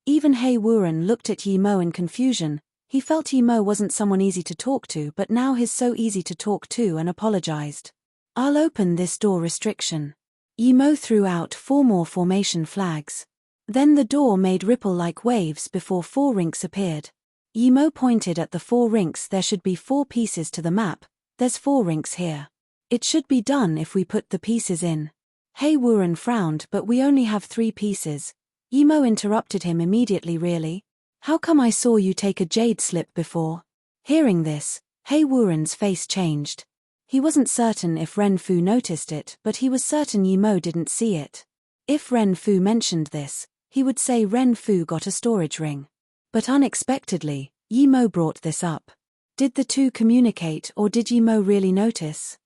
Even Hei Wuren looked at Yimo in confusion. He felt Yimo wasn't someone easy to talk to, but now he's so easy to talk to, and apologized. "I'll open this door restriction." Yimo threw out 4 more formation flags. Then the door made ripple like waves before 4 rinks appeared. Yimo pointed at the 4 rinks. "There should be 4 pieces to the map. There's 4 rinks here. It should be done if we put the pieces in." Hei Wuren frowned, "But we only have 3 pieces. Yimo interrupted him immediately. "Really? How come I saw you take a jade slip before?" Hearing this, Hei Wuren's face changed. He wasn't certain if Ren Fu noticed it, but he was certain Yimo didn't see it. If Ren Fu mentioned this, he would say Ren Fu got a storage ring. But unexpectedly, Yimo brought this up. Did the two communicate, or did Yimo really notice?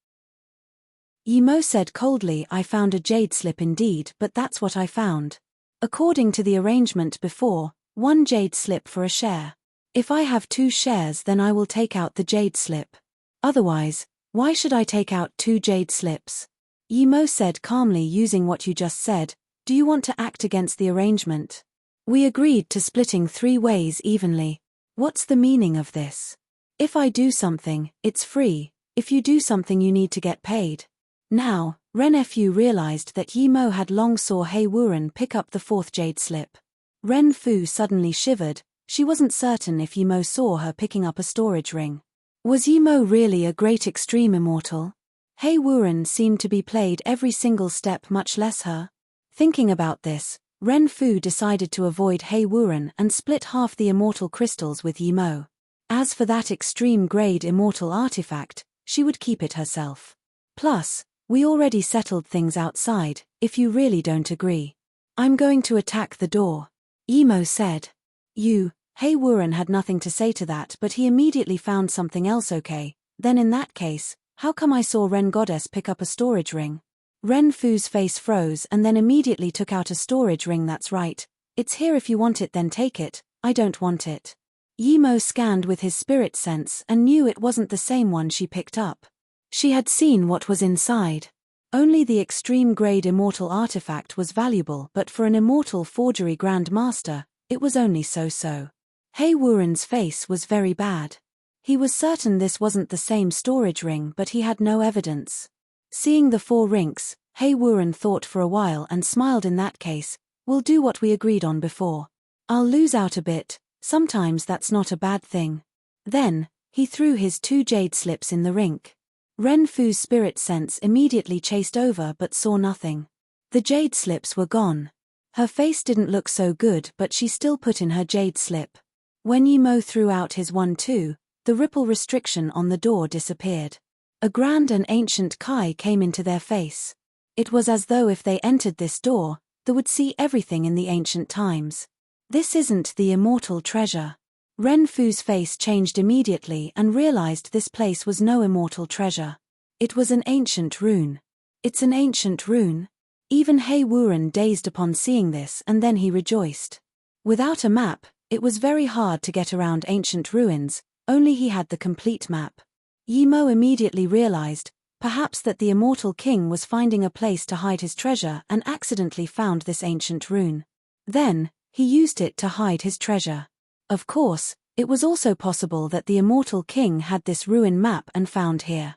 Yimo said coldly, "I found a jade slip indeed, but that's what I found. According to the arrangement before, 1 jade slip for a share. If I have 2 shares, then I will take out the jade slip. Otherwise, why should I take out 2 jade slips?" Yimo said calmly, "Using what you just said, do you want to act against the arrangement? We agreed to splitting 3 ways evenly. What's the meaning of this? If I do something, it's free. If you do something, you need to get paid." Now, Ren Fu realized that Yimo had long saw Hei Wuren pick up the 4th jade slip. Ren Fu suddenly shivered. She wasn't certain if Yimo saw her picking up a storage ring. Was Yimo really a Great Extreme Immortal? Hei Wuren seemed to be played every single step, much less her. Thinking about this, Ren Fu decided to avoid Hei Wuren and split half the immortal crystals with Yimo. As for that extreme-grade immortal artifact, she would keep it herself. Plus, we already settled things outside. If you really don't agree, I'm going to attack the door," Yimo said. Hei Wuren had nothing to say to that, but he immediately found something else. "Okay, then in that case, how come I saw Ren Goddess pick up a storage ring?" Ren Fu's face froze and then immediately took out a storage ring. "That's right. It's here. If you want it, then take it. I don't want it." Yimo scanned with his spirit sense and knew it wasn't the same one she picked up. She had seen what was inside. Only the extreme-grade immortal artifact was valuable, but for an immortal forgery grandmaster, it was only so-so. Hei Wuren's face was very bad. He was certain this wasn't the same storage ring, but he had no evidence. Seeing the 4 rings, Hei Wuren thought for a while and smiled. In that case, we'll do what we agreed on before. I'll lose out a bit, sometimes that's not a bad thing. Then, he threw his 2 jade slips in the rink. Ren Fu's spirit sense immediately chased over but saw nothing. The jade slips were gone. Her face didn't look so good, but she still put in her jade slip. When Yimo threw out his 1-2, the ripple restriction on the door disappeared. A grand and ancient Kai came into their face. It was as though if they entered this door, they would see everything in the ancient times. This isn't the immortal treasure. Ren Fu's face changed immediately and realized this place was no immortal treasure. It was an ancient rune. It's an ancient rune? Even Hei Wuren dazed upon seeing this, and then he rejoiced. Without a map, it was very hard to get around ancient ruins, only he had the complete map. Yimo immediately realized, perhaps that the immortal king was finding a place to hide his treasure and accidentally found this ancient rune. Then, he used it to hide his treasure. Of course, it was also possible that the immortal king had this ruin map and found here.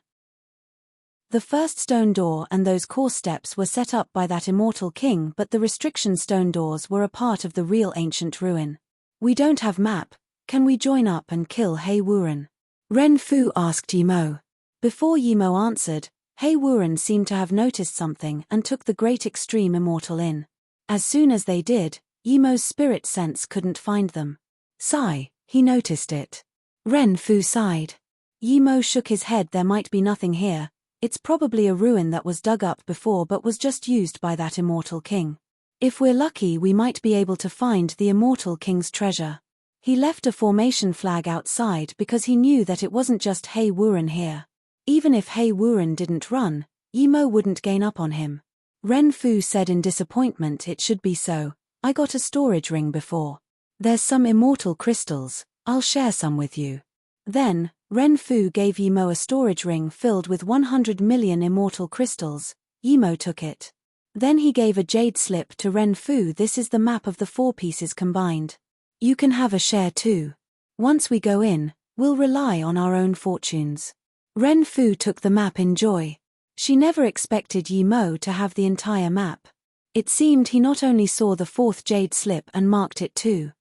The first stone door and those core steps were set up by that immortal king, but the restriction stone doors were a part of the real ancient ruin. We don't have map, can we join up and kill Hei Wuren? Ren Fu asked Yimo. Before Yimo answered, Hei Wuren seemed to have noticed something and took the great extreme immortal in. As soon as they did, Yimo's spirit sense couldn't find them. Sigh, he noticed it. Ren Fu sighed. Yimo shook his head. There might be nothing here. It's probably a ruin that was dug up before but was just used by that immortal king. If we're lucky, we might be able to find the immortal king's treasure. He left a formation flag outside because he knew that it wasn't just Hei Wuren here. Even if Hei Wuren didn't run, Yimo wouldn't gain up on him. Ren Fu said in disappointment, it should be so. I got a storage ring before. There's some immortal crystals, I'll share some with you. Then, Ren Fu gave Yimo a storage ring filled with 100 million immortal crystals. Yimo took it. Then he gave a jade slip to Ren Fu. This is the map of the 4 pieces combined. You can have a share too. Once we go in, we'll rely on our own fortunes. Ren Fu took the map in joy. She never expected Yimo to have the entire map. It seemed he not only saw the 4th jade slip and marked it too.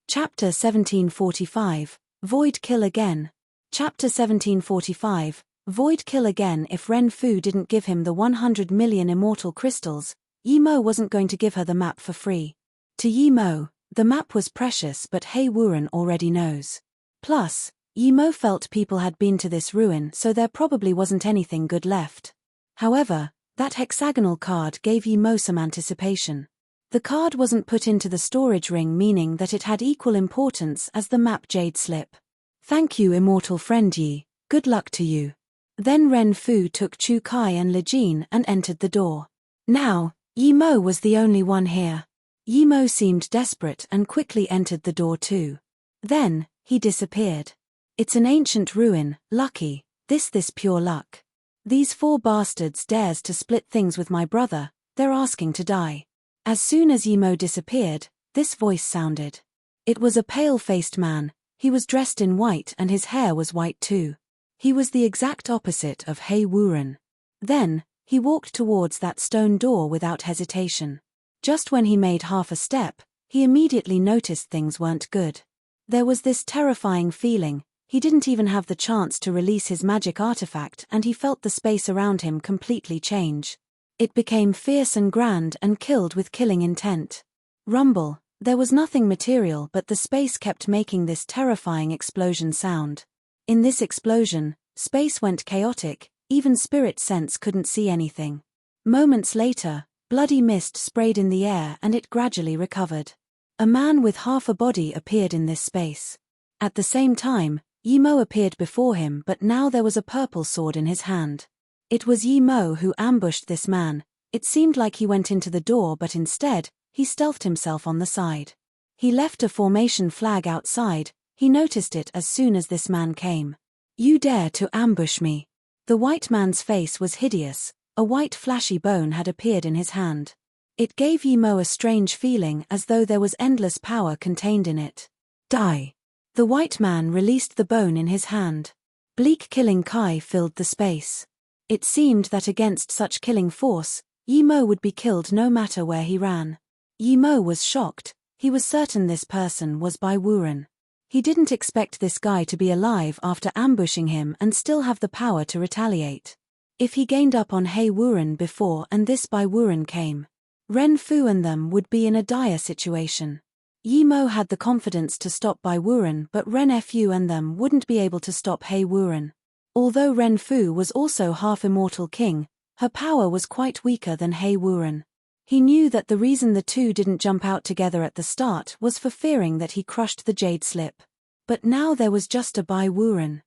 Chapter 1745, Void Kill Again. Chapter 1745, Void Kill Again. If Ren Fu didn't give him the 100 million immortal crystals, Yimo wasn't going to give her the map for free. To Yimo, the map was precious, but Hei Wuren already knows. Plus, Yimo felt people had been to this ruin, so there probably wasn't anything good left. However, that hexagonal card gave Yimo some anticipation. The card wasn't put into the storage ring, meaning that it had equal importance as the map jade slip. Thank you, immortal friend Yi, good luck to you. Then Ren Fu took Chu Kai and Le Jin and entered the door. Now, Yimo was the only one here. Yimo seemed desperate and quickly entered the door too. Then, he disappeared. It's an ancient ruin, lucky, this pure luck. These 4 bastards dares to split things with my brother, they're asking to die. As soon as Yimo disappeared, this voice sounded. It was a pale-faced man, he was dressed in white and his hair was white too. He was the exact opposite of Hei Wuren. Then, he walked towards that stone door without hesitation. Just when he made half a step, he immediately noticed things weren't good. There was this terrifying feeling, he didn't even have the chance to release his magic artifact and he felt the space around him completely change. It became fierce and grand and killed with killing intent. Rumble, there was nothing material but the space kept making this terrifying explosion sound. In this explosion, space went chaotic, even spirit sense couldn't see anything. Moments later, bloody mist sprayed in the air and it gradually recovered. A man with half a body appeared in this space. At the same time, Yimo appeared before him, but now there was a purple sword in his hand. It was Yimo who ambushed this man. It seemed like he went into the door, but instead, he stealthed himself on the side. He left a formation flag outside. He noticed it as soon as this man came. "You dare to ambush me." The white man's face was hideous. A white flashy bone had appeared in his hand. It gave Yimo a strange feeling as though there was endless power contained in it. "Die." The white man released the bone in his hand. Bleak killing Kai filled the space. It seemed that against such killing force, Yimo would be killed no matter where he ran. Yimo was shocked. He was certain this person was Bai Wuren. He didn't expect this guy to be alive after ambushing him and still have the power to retaliate. If he gained up on Hei Wuren before and this Bai Wuren came, Ren Fu and them would be in a dire situation. Yimo had the confidence to stop Bai Wuren, but Ren Fu and them wouldn't be able to stop Hei Wuren. Although Ren Fu was also half immortal king, her power was quite weaker than Hei Wuren. He knew that the reason the two didn't jump out together at the start was for fearing that he crushed the jade slip. But now there was just a Bai Wuren.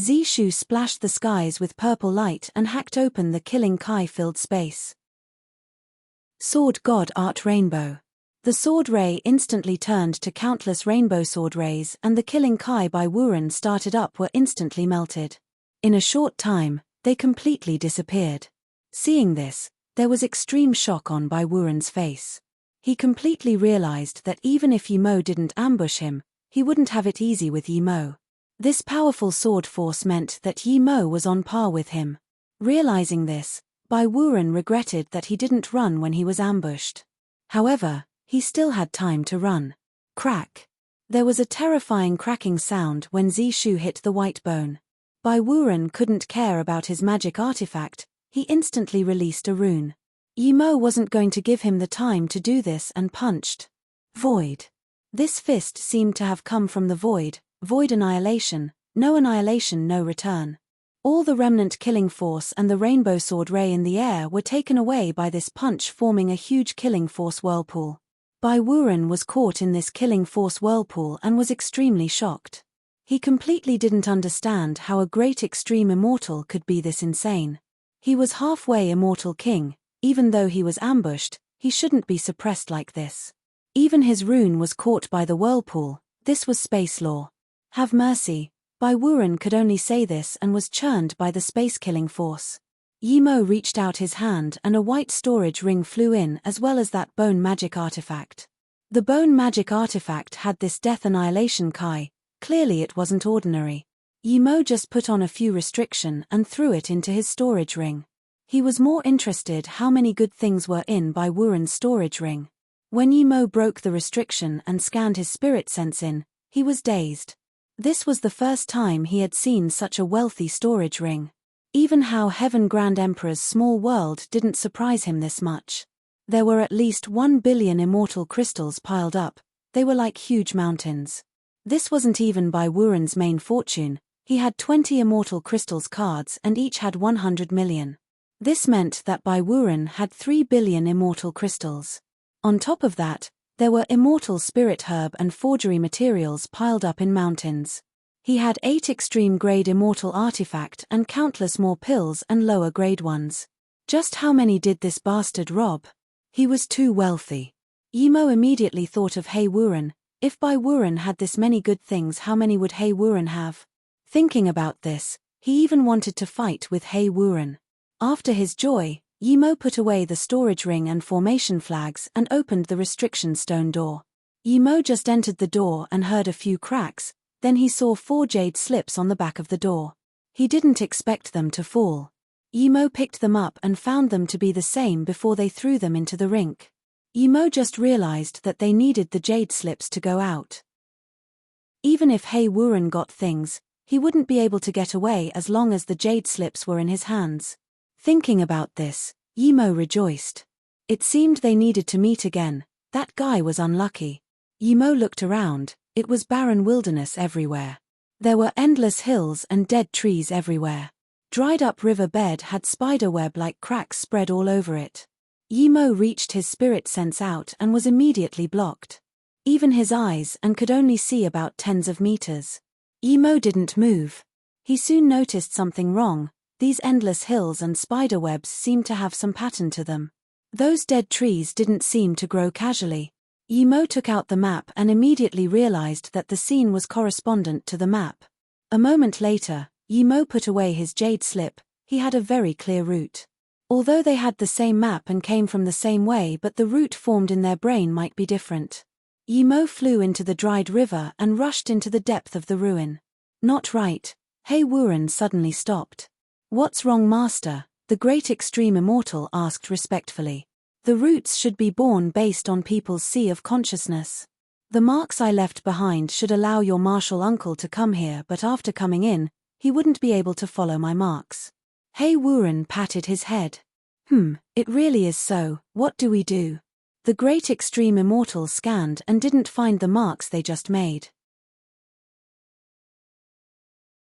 Zishu splashed the skies with purple light and hacked open the killing Kai-filled space. Sword God Art Rainbow. The sword ray instantly turned to countless rainbow sword rays and the killing Kai Bai Wuren started up were instantly melted. In a short time, they completely disappeared. Seeing this, there was extreme shock on Bai Wuren's face. He completely realized that even if Yimo didn't ambush him, he wouldn't have it easy with Yimo. This powerful sword force meant that Yimo was on par with him. Realizing this, Bai Wuren regretted that he didn't run when he was ambushed. However, he still had time to run. Crack! There was a terrifying cracking sound when Zishu hit the white bone. Bai Wuren couldn't care about his magic artifact. He instantly released a rune. Yimo wasn't going to give him the time to do this and punched. Void. This fist seemed to have come from the void. Void annihilation, no return. All the remnant killing force and the rainbow sword ray in the air were taken away by this punch, forming a huge killing force whirlpool. Bai Wuren was caught in this killing force whirlpool and was extremely shocked. He completely didn't understand how a great extreme immortal could be this insane. He was halfway immortal king. Even though he was ambushed, he shouldn't be suppressed like this. Even his rune was caught by the whirlpool. This was space law. Have mercy. Bai Wuren could only say this and was churned by the space killing force. Yimo reached out his hand and a white storage ring flew in as well as that bone magic artifact. The bone magic artifact had this death annihilation Kai. Clearly it wasn't ordinary. Yimo just put on a few restriction and threw it into his storage ring. He was more interested how many good things were in Bai Wuren's storage ring. When Yimo broke the restriction and scanned his spirit sense in, he was dazed. This was the first time he had seen such a wealthy storage ring. Even how Heaven Grand Emperor's small world didn't surprise him this much. There were at least 1 billion immortal crystals piled up. They were like huge mountains. This wasn't even Bai Wuren's main fortune. He had 20 immortal crystals cards and each had 100 million. This meant that Bai Wuren had 3 billion immortal crystals. On top of that, there were immortal spirit herb and forgery materials piled up in mountains. He had 8 extreme-grade immortal artifact and countless more pills and lower-grade ones. Just how many did this bastard rob? He was too wealthy. Yimo immediately thought of Hei Wuren. If Bai Wuren had this many good things, how many would Hei Wuren have? Thinking about this, he even wanted to fight with Hei Wuren. After his joy, Yimo put away the storage ring and formation flags and opened the restriction stone door. Yimo just entered the door and heard a few cracks, then he saw 4 jade slips on the back of the door. He didn't expect them to fall. Yimo picked them up and found them to be the same before they threw them into the rink. Yimo just realized that they needed the jade slips to go out. Even if Hei Wuren got things, he wouldn't be able to get away as long as the jade slips were in his hands. Thinking about this, Yimo rejoiced. It seemed they needed to meet again. That guy was unlucky. Yimo looked around. It was barren wilderness everywhere. There were endless hills and dead trees everywhere. Dried-up river bed had spiderweb-like cracks spread all over it. Yimo reached his spirit sense out and was immediately blocked. Even his eyes and could only see about tens of meters. Yimo didn't move. He soon noticed something wrong. These endless hills and spiderwebs seemed to have some pattern to them. Those dead trees didn't seem to grow casually. Yimo took out the map and immediately realized that the scene was correspondent to the map. A moment later, Yimo put away his jade slip. He had a very clear route. Although they had the same map and came from the same way, but the route formed in their brain might be different. Yimo flew into the dried river and rushed into the depth of the ruin. Not right. Hei Wuren suddenly stopped. What's wrong, master? The great extreme immortal asked respectfully. The roots should be born based on people's sea of consciousness. The marks I left behind should allow your martial uncle to come here, but after coming in, he wouldn't be able to follow my marks. Hei Wuren patted his head. It really is so. What do we do? The great extreme immortal scanned and didn't find the marks they just made.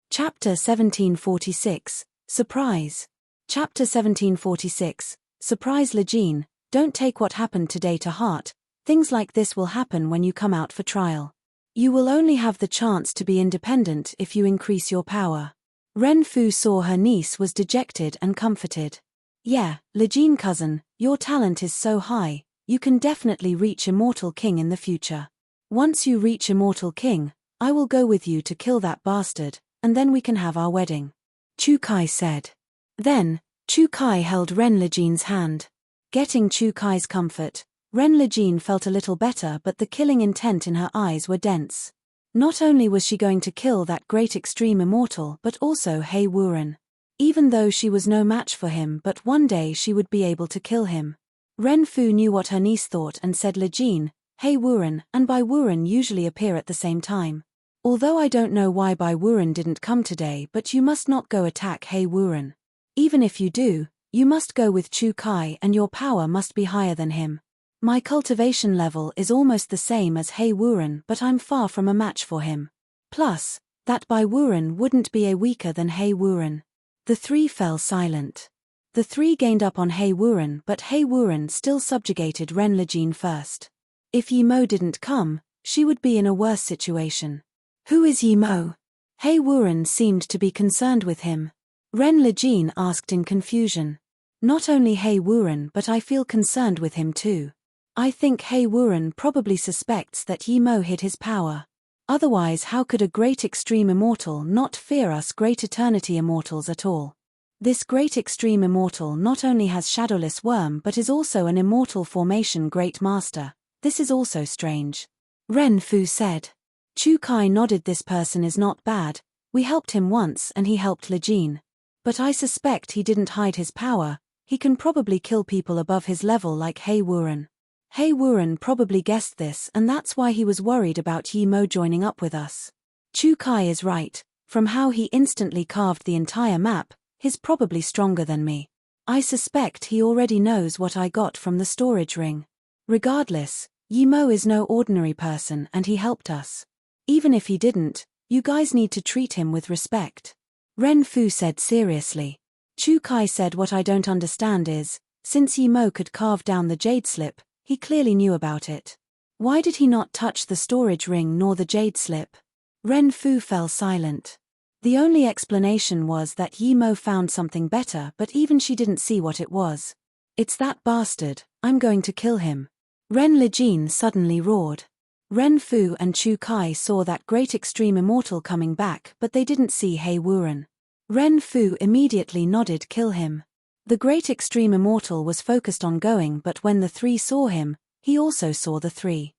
Chapter 1746, Surprise. Chapter 1746, Surprise. Lejean, don't take what happened today to heart. Things like this will happen when you come out for trial. You will only have the chance to be independent if you increase your power. Ren Fu saw her niece was dejected and comforted. Yeah, Lejean cousin, your talent is so high, you can definitely reach Immortal King in the future. Once you reach Immortal King, I will go with you to kill that bastard, and then we can have our wedding. Chu Kai said. Then, Chu Kai held Ren Lejean's hand. Getting Chu Kai's comfort, Ren Lejean felt a little better, but the killing intent in her eyes were dense. Not only was she going to kill that great extreme immortal, but also Hei Wuren. Even though she was no match for him, but one day she would be able to kill him. Ren Fu knew what her niece thought and said, Lejean, Hei Wuren and Bai Wuren usually appear at the same time. Although I don't know why Bai Wuren didn't come today, but you must not go attack Hei Wuren. Even if you do, you must go with Chu Kai and your power must be higher than him. My cultivation level is almost the same as Hei Wuren, but I'm far from a match for him. Plus, that Bai Wuren wouldn't be a weaker than Hei Wuren. The three fell silent. The three gained up on Hei Wuren, but Hei Wuren still subjugated Ren Lejean first. If Yimo didn't come, she would be in a worse situation. Who is Yimo? Hei Wuren seemed to be concerned with him. Ren Lejean asked in confusion. Not only Hei Wuren, but I feel concerned with him too. I think Hei Wuren probably suspects that Yimo hid his power. Otherwise, how could a great extreme immortal not fear us great eternity immortals at all? This great extreme immortal not only has shadowless worm but is also an immortal formation great master. This is also strange. Ren Fu said. Chu Kai nodded. This person is not bad. We helped him once and he helped Lejean. But I suspect he didn't hide his power. He can probably kill people above his level like Hei Wuren. Hei Wuren probably guessed this and that's why he was worried about Yimo joining up with us. Chu Kai is right. From how he instantly carved the entire map, he's probably stronger than me. I suspect he already knows what I got from the storage ring. Regardless, Yimo is no ordinary person and he helped us. Even if he didn't, you guys need to treat him with respect. Ren Fu said seriously. Chu Kai said, what I don't understand is, since Yimo could carve down the jade slip, he clearly knew about it. Why did he not touch the storage ring nor the jade slip? Ren Fu fell silent. The only explanation was that Yimo found something better, but even she didn't see what it was. It's that bastard, I'm going to kill him. Ren Lejean suddenly roared. Ren Fu and Chu Kai saw that great extreme immortal coming back, but they didn't see Hei Wuren. Ren Fu immediately nodded, kill him. The great extreme immortal was focused on going, but when the three saw him, he also saw the three.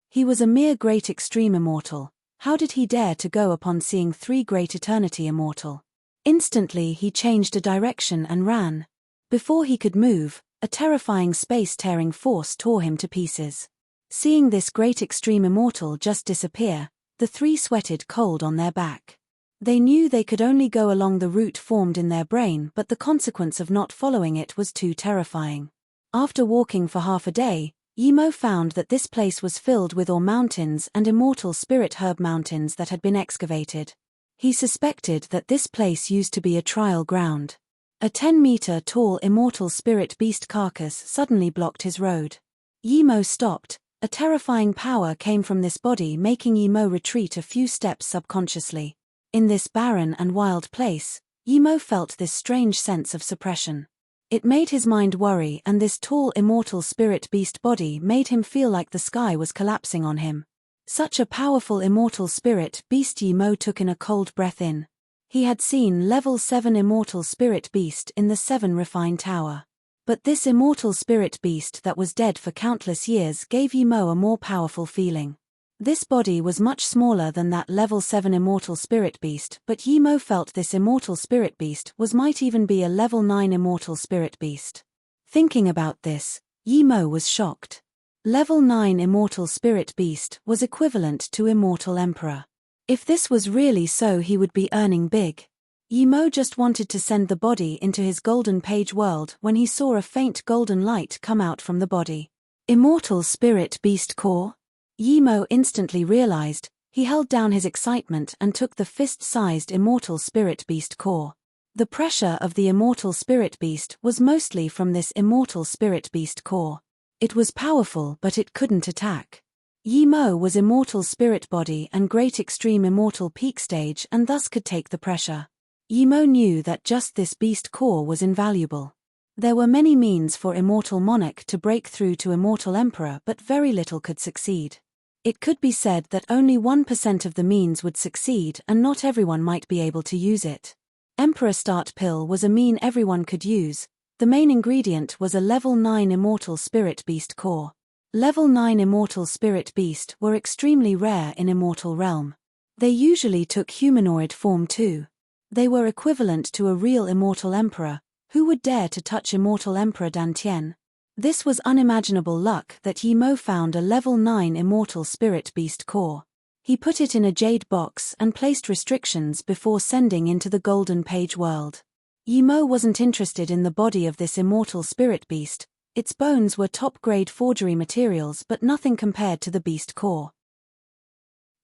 He was a mere great extreme immortal. How did he dare to go upon seeing three great eternity immortal? Instantly he changed a direction and ran. Before he could move, a terrifying space-tearing force tore him to pieces. Seeing this great extreme immortal just disappear, the three sweated cold on their back. They knew they could only go along the route formed in their brain, but the consequence of not following it was too terrifying. After walking for half a day, Yimo found that this place was filled with ore mountains and immortal spirit herb mountains that had been excavated. He suspected that this place used to be a trial ground. A 10-meter-tall immortal spirit beast carcass suddenly blocked his road. Yimo stopped. A terrifying power came from this body, making Yimo retreat a few steps subconsciously. In this barren and wild place, Yimo felt this strange sense of suppression. It made his mind worry, and this tall immortal spirit beast body made him feel like the sky was collapsing on him. Such a powerful immortal spirit beast. Yimo took in a cold breath in. He had seen level 7 immortal spirit beast in the 7 refined tower. But this immortal spirit beast that was dead for countless years gave Yimo a more powerful feeling. This body was much smaller than that level 7 immortal spirit beast, but Yimo felt this immortal spirit beast might even be a level 9 immortal spirit beast. Thinking about this, Yimo was shocked. Level 9 immortal spirit beast was equivalent to immortal emperor. If this was really so, he would be earning big. Yimo just wanted to send the body into his golden page world when he saw a faint golden light come out from the body. Immortal spirit beast core? Yimo instantly realized. He held down his excitement and took the fist-sized immortal spirit beast core. The pressure of the immortal spirit beast was mostly from this immortal spirit beast core. It was powerful, but it couldn't attack. Yimo was immortal spirit body and great extreme immortal peak stage and thus could take the pressure. Yimo knew that just this beast core was invaluable. There were many means for immortal monarch to break through to immortal emperor, but very little could succeed. It could be said that only 1% of the means would succeed and not everyone might be able to use it. Emperor Start Pill was a mean everyone could use. The main ingredient was a level 9 immortal spirit beast core. Level 9 immortal spirit beast were extremely rare in immortal realm. They usually took humanoid form too. They were equivalent to a real immortal emperor. Who would dare to touch immortal Emperor Dantian? This was unimaginable luck that Yimo found a level 9 immortal spirit beast core. He put it in a jade box and placed restrictions before sending into the golden page world. Yimo wasn't interested in the body of this immortal spirit beast. Its bones were top-grade forgery materials, but nothing compared to the beast core.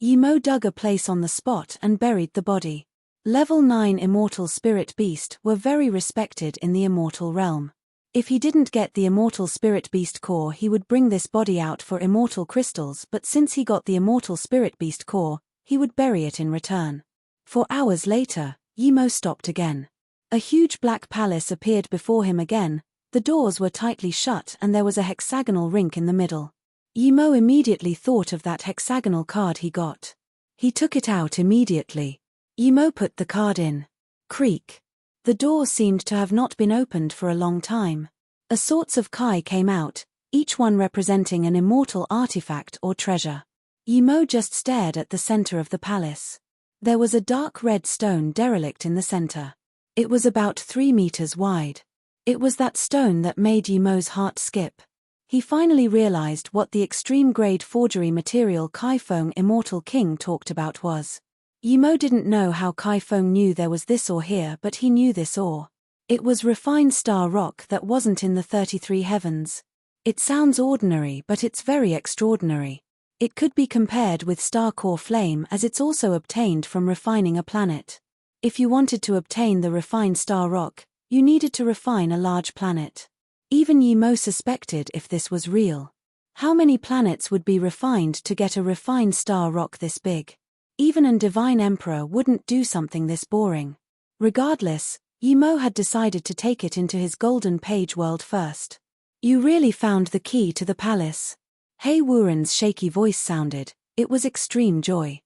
Yimo dug a place on the spot and buried the body. Level 9 immortal spirit beast were very respected in the immortal realm. If he didn't get the immortal spirit beast core, he would bring this body out for immortal crystals, but since he got the immortal spirit beast core, he would bury it in return. 4 hours later, Yimo stopped again. A huge black palace appeared before him again. The doors were tightly shut and there was a hexagonal rink in the middle. Yimo immediately thought of that hexagonal card he got. He took it out immediately. Yimo put the card in. Creak. The door seemed to have not been opened for a long time. Assorts of kai came out, each one representing an immortal artifact or treasure. Yimo just stared at the center of the palace. There was a dark red stone derelict in the center. It was about 3 meters wide. It was that stone that made Yimo's heart skip. He finally realized what the extreme-grade forgery material Kai Feng Immortal King talked about was. Yimo didn't know how Kai Feng knew there was this ore here, but he knew this ore. It was refined star rock that wasn't in the 33 heavens. It sounds ordinary, but it's very extraordinary. It could be compared with star core flame, as it's also obtained from refining a planet. If you wanted to obtain the refined star rock, you needed to refine a large planet. Even Yimo suspected if this was real. How many planets would be refined to get a refined star rock this big? Even a divine emperor wouldn't do something this boring. Regardless, Yimo had decided to take it into his golden page world first. You really found the key to the palace. Hei Wuren's shaky voice sounded. It was extreme joy.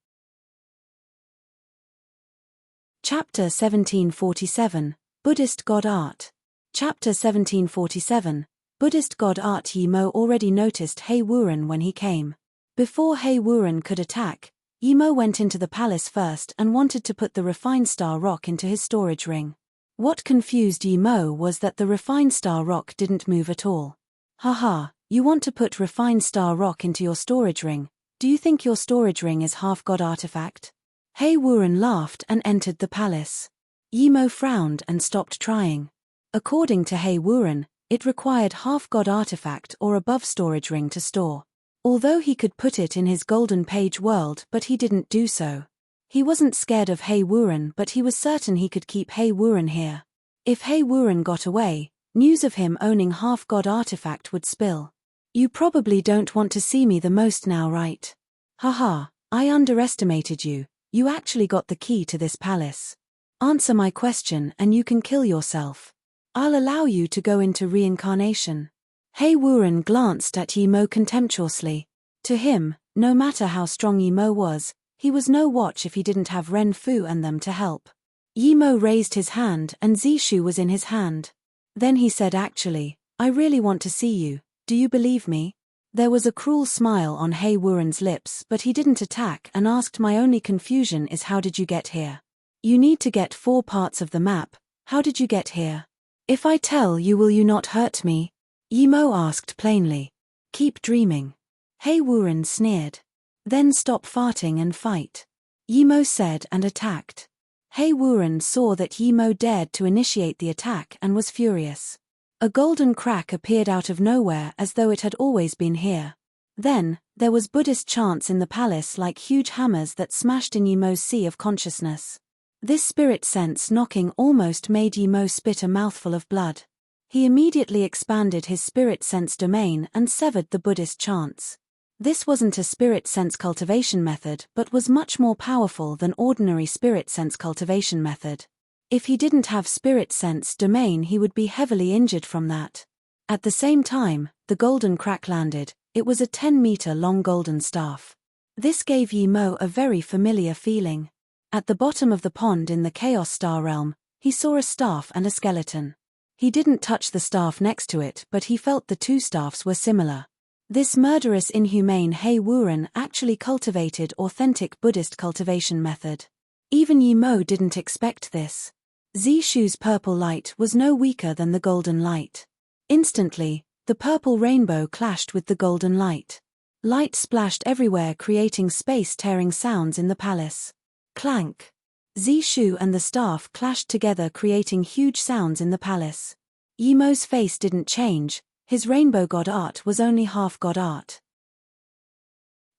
Chapter 1747, Buddhist God Art. Chapter 1747, Buddhist God Art. Yimo already noticed Hei Wuren when he came. Before Hei Wuren could attack, Yimo went into the palace first and wanted to put the refined star rock into his storage ring. What confused Yimo was that the refined star rock didn't move at all. Haha, you want to put refined star rock into your storage ring? Do you think your storage ring is half god artifact? Hei Wuren laughed and entered the palace. Yimo frowned and stopped trying. According to Hei Wuren, it required half god artifact or above storage ring to store. Although he could put it in his golden page world, but he didn't do so. He wasn't scared of Hei Wuren, but he was certain he could keep Hei Wuren here. If Hei Wuren got away, news of him owning half god artifact would spill. You probably don't want to see me the most now, right? Haha, I underestimated you. You actually got the key to this palace. Answer my question and you can kill yourself. I'll allow you to go into reincarnation. Hei Wuren glanced at Yi Mo contemptuously. To him, no matter how strong Yi Mo was, he was no watch if he didn't have Ren Fu and them to help. Yi Mo raised his hand and Zishu was in his hand. Then he said, actually, I really want to see you, do you believe me? There was a cruel smile on Hei Wuren's lips, but he didn't attack and asked, my only confusion is how did you get here? You need to get 4 parts of the map, how did you get here? If I tell you, will you not hurt me? Yi Mo asked plainly. Keep dreaming. Hei Wuren sneered. Then stop farting and fight. Yi Mo said and attacked. Hei Wuren saw that Yi Mo dared to initiate the attack and was furious. A golden crack appeared out of nowhere as though it had always been here. Then, there was Buddhist chants in the palace like huge hammers that smashed in Yi Mo's sea of consciousness. This spirit sense knocking almost made Yi Mo spit a mouthful of blood. He immediately expanded his spirit sense domain and severed the Buddhist chants. This wasn't a spirit sense cultivation method but was much more powerful than ordinary spirit sense cultivation method. If he didn't have spirit sense domain, he would be heavily injured from that. At the same time, the golden crack landed. It was a 10-meter-long golden staff. This gave Yi Mo a very familiar feeling. At the bottom of the pond in the Chaos Star realm, he saw a staff and a skeleton. He didn't touch the staff next to it, but he felt the 2 staffs were similar. This murderous, inhumane Hei Wuren actually cultivated authentic Buddhist cultivation method. Even Yi Mo didn't expect this. Zishu's purple light was no weaker than the golden light. Instantly, the purple rainbow clashed with the golden light. Light splashed everywhere, creating space-tearing sounds in the palace. Clank. Zishu and the staff clashed together, creating huge sounds in the palace. Yi Mo's face didn't change, his rainbow god art was only half god art.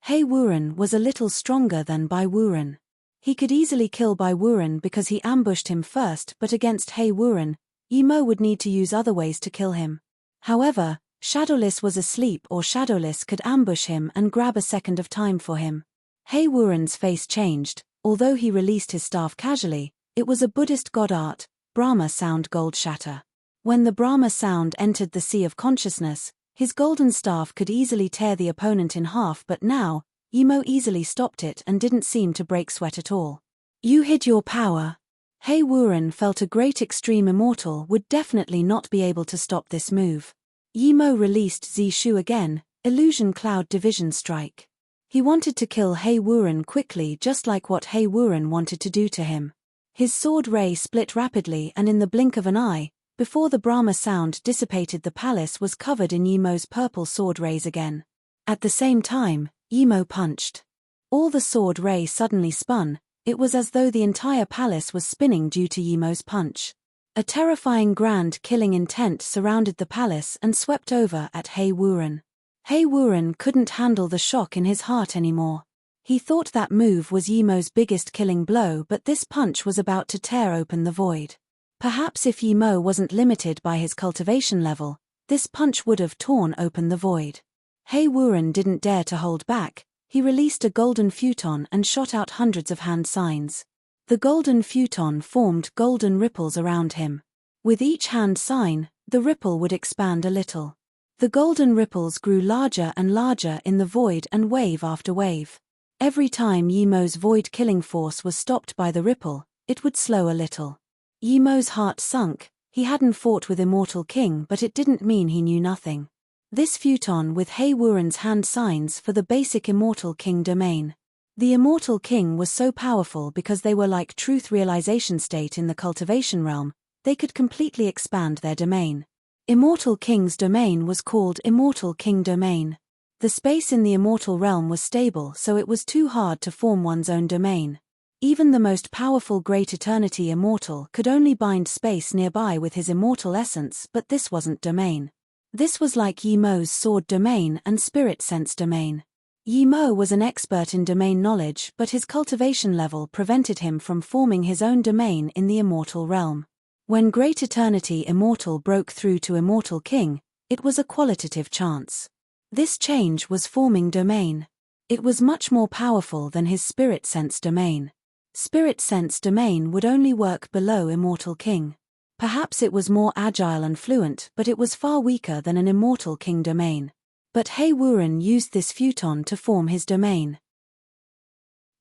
Hei Wuren was a little stronger than Bai Wuren. He could easily kill Bai Wuren because he ambushed him first, but against Hei Wuren, Yi Mo would need to use other ways to kill him. However, Shadowless was asleep, or Shadowless could ambush him and grab a second of time for him. Hei Wuren's face changed. Although he released his staff casually, it was a Buddhist god art, Brahma sound gold shatter. When the Brahma sound entered the sea of consciousness, his golden staff could easily tear the opponent in half, but now, Yi Mo easily stopped it and didn't seem to break sweat at all. You hid your power. Hei Wuren felt a great extreme immortal would definitely not be able to stop this move. Yi Mo released Zishu again, Illusion Cloud Division Strike. He wanted to kill Hei Wuren quickly, just like what Hei Wuren wanted to do to him. His sword ray split rapidly and in the blink of an eye, before the Brahma sound dissipated, the palace was covered in Yi Mo's purple sword rays again. At the same time, Yi Mo punched. All the sword ray suddenly spun. It was as though the entire palace was spinning due to Yi Mo's punch. A terrifying grand killing intent surrounded the palace and swept over at Hei Wuren. Hei Wuren couldn't handle the shock in his heart anymore. He thought that move was Yi Mo's biggest killing blow, but this punch was about to tear open the void. Perhaps if Yi Mo wasn't limited by his cultivation level, this punch would have torn open the void. Hei Wuren didn't dare to hold back. He released a golden futon and shot out hundreds of hand signs. The golden futon formed golden ripples around him. With each hand sign, the ripple would expand a little. The golden ripples grew larger and larger in the void, and wave after wave. Every time Yi Mo's void killing force was stopped by the ripple, it would slow a little. Yi Mo's heart sunk. He hadn't fought with Immortal King, but it didn't mean he knew nothing. This futon with Hei Wuren's hand signs for the basic Immortal King domain. The Immortal King was so powerful because they were like truth realization state in the cultivation realm, they could completely expand their domain. Immortal King's domain was called Immortal King domain. The space in the immortal realm was stable, so it was too hard to form one's own domain. Even the most powerful Great Eternity Immortal could only bind space nearby with his immortal essence, but this wasn't domain. This was like Yi Mo's sword domain and spirit sense domain. Yi Mo was an expert in domain knowledge, but his cultivation level prevented him from forming his own domain in the immortal realm. When Great Eternity Immortal broke through to Immortal King, it was a qualitative chance. This change was forming domain. It was much more powerful than his spirit sense domain. Spirit sense domain would only work below Immortal King. Perhaps it was more agile and fluent, but it was far weaker than an immortal king domain. But Hei Wuren used this futon to form his domain.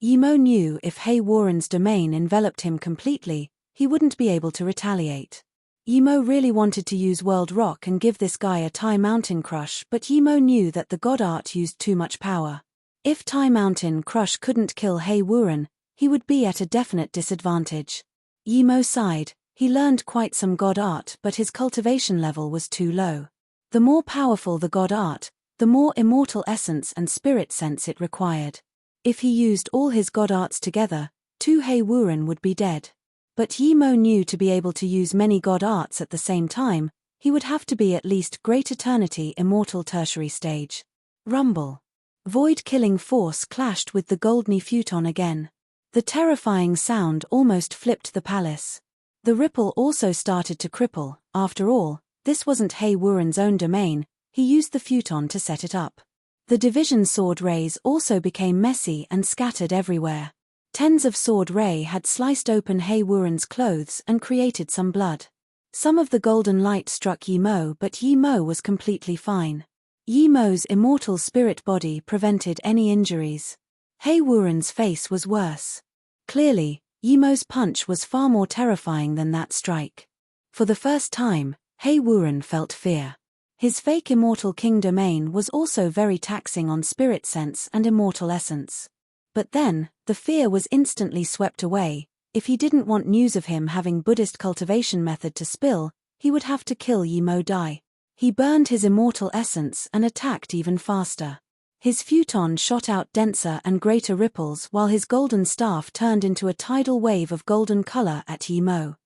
Yimo knew if Hei Wuren's domain enveloped him completely, he wouldn't be able to retaliate. Yimo really wanted to use World Rock and give this guy a Tai Mountain Crush, but Yimo knew that the god art used too much power. If Tai Mountain Crush couldn't kill Hei Wuren, he would be at a definite disadvantage. Yimo sighed. He learned quite some god art, but his cultivation level was too low. The more powerful the god art, the more immortal essence and spirit sense it required. If he used all his god arts together, 2 Hei Wuren would be dead. But Yimo knew to be able to use many god arts at the same time, he would have to be at least Great Eternity Immortal Tertiary Stage. Rumble. Void-killing force clashed with the Goldny futon again. The terrifying sound almost flipped the palace. The ripple also started to cripple. After all, this wasn't Hei Wuren's own domain, he used the futon to set it up. The division sword rays also became messy and scattered everywhere. Tens of sword ray had sliced open Hei Wuren's clothes and created some blood. Some of the golden light struck Yimo, but Yimo was completely fine. Yimo's immortal spirit body prevented any injuries. Hei Wuren's face was worse. Clearly, Yimo's punch was far more terrifying than that strike. For the first time, Hei Wuren felt fear. His fake immortal king domain was also very taxing on spirit sense and immortal essence. But then, the fear was instantly swept away. If he didn't want news of him having Buddhist cultivation method to spill, he would have to kill Yimo Dai. He burned his immortal essence and attacked even faster. His futon shot out denser and greater ripples while his golden staff turned into a tidal wave of golden color at Yimo.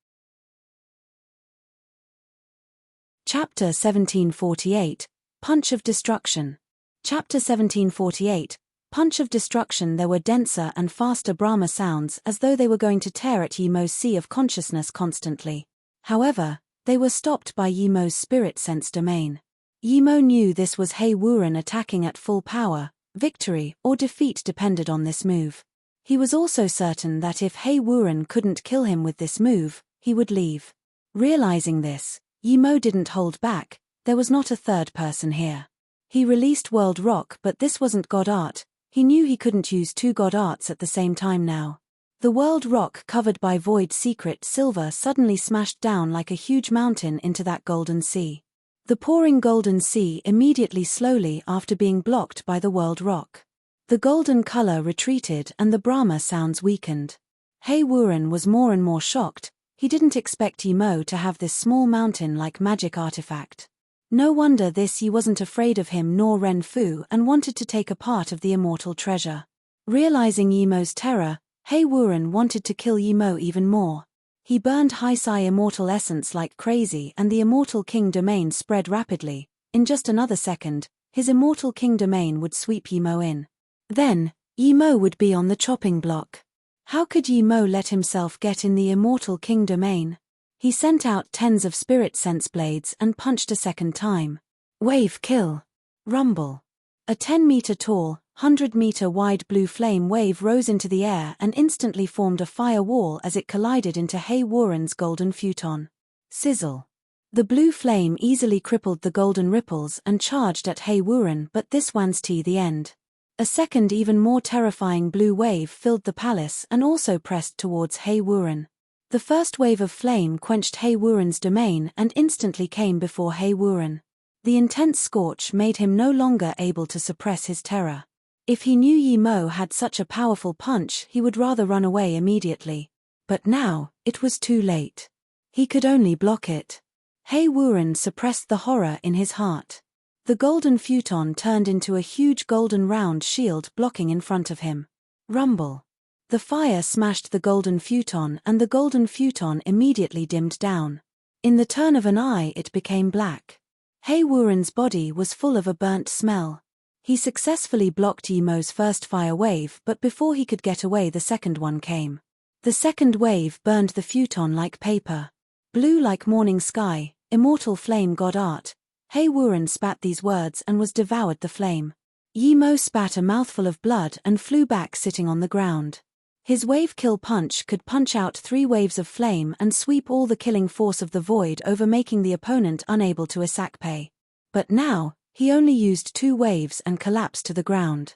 Chapter 1748, Punch of Destruction. Chapter 1748, Punch of Destruction. There were denser and faster Brahma sounds as though they were going to tear at Yimo's sea of consciousness constantly. However, they were stopped by Yimo's spirit sense domain. Yimo knew this was Hei Wuren attacking at full power. Victory or defeat depended on this move. He was also certain that if Hei Wuren couldn't kill him with this move, he would leave. Realizing this, Yimo didn't hold back. There was not a third person here. He released World Rock, but this wasn't God Art. He knew he couldn't use 2 God Arts at the same time now. The World Rock covered by void secret silver suddenly smashed down like a huge mountain into that golden sea. The pouring golden sea immediately slowly after being blocked by the World Rock. The golden color retreated and the Brahma sounds weakened. Hei Wuren was more and more shocked. He didn't expect Yimo to have this small mountain-like magic artifact. No wonder this Yi wasn't afraid of him nor Ren Fu and wanted to take a part of the immortal treasure. Realizing Yimo's terror, Hei Wuren wanted to kill Yimo even more. He burned Heisai immortal essence like crazy and the immortal king domain spread rapidly. In just another second, his immortal king domain would sweep Yimo in. Then, Yimo would be on the chopping block. How could Yimo let himself get in the immortal king domain? He sent out tens of spirit sense blades and punched a second time. Wave kill. Rumble. A 10-meter tall, 100-meter wide blue flame wave rose into the air and instantly formed a fire wall as it collided into Hei Wuren's golden futon. Sizzle. The blue flame easily crippled the golden ripples and charged at Hei Wuren, but this was the end. A second even more terrifying blue wave filled the palace and also pressed towards Hei Wuren. The first wave of flame quenched Hei Wuren's domain and instantly came before Hei Wuren. The intense scorch made him no longer able to suppress his terror. If he knew Yimo had such a powerful punch, he would rather run away immediately. But now, it was too late. He could only block it. Hei Wuren suppressed the horror in his heart. The golden futon turned into a huge golden round shield blocking in front of him. Rumble. The fire smashed the golden futon and the golden futon immediately dimmed down. In the turn of an eye it became black. Hei Wuren's body was full of a burnt smell. He successfully blocked Yimo's first fire wave, but before he could get away the second one came. The second wave burned the futon like paper. Blue like morning sky, immortal flame god art. Hei Wuren spat these words and was devoured the flame. Yimo spat a mouthful of blood and flew back sitting on the ground. His wave kill punch could punch out 3 waves of flame and sweep all the killing force of the void over, making the opponent unable to escape. But now, he only used 2 waves and collapsed to the ground.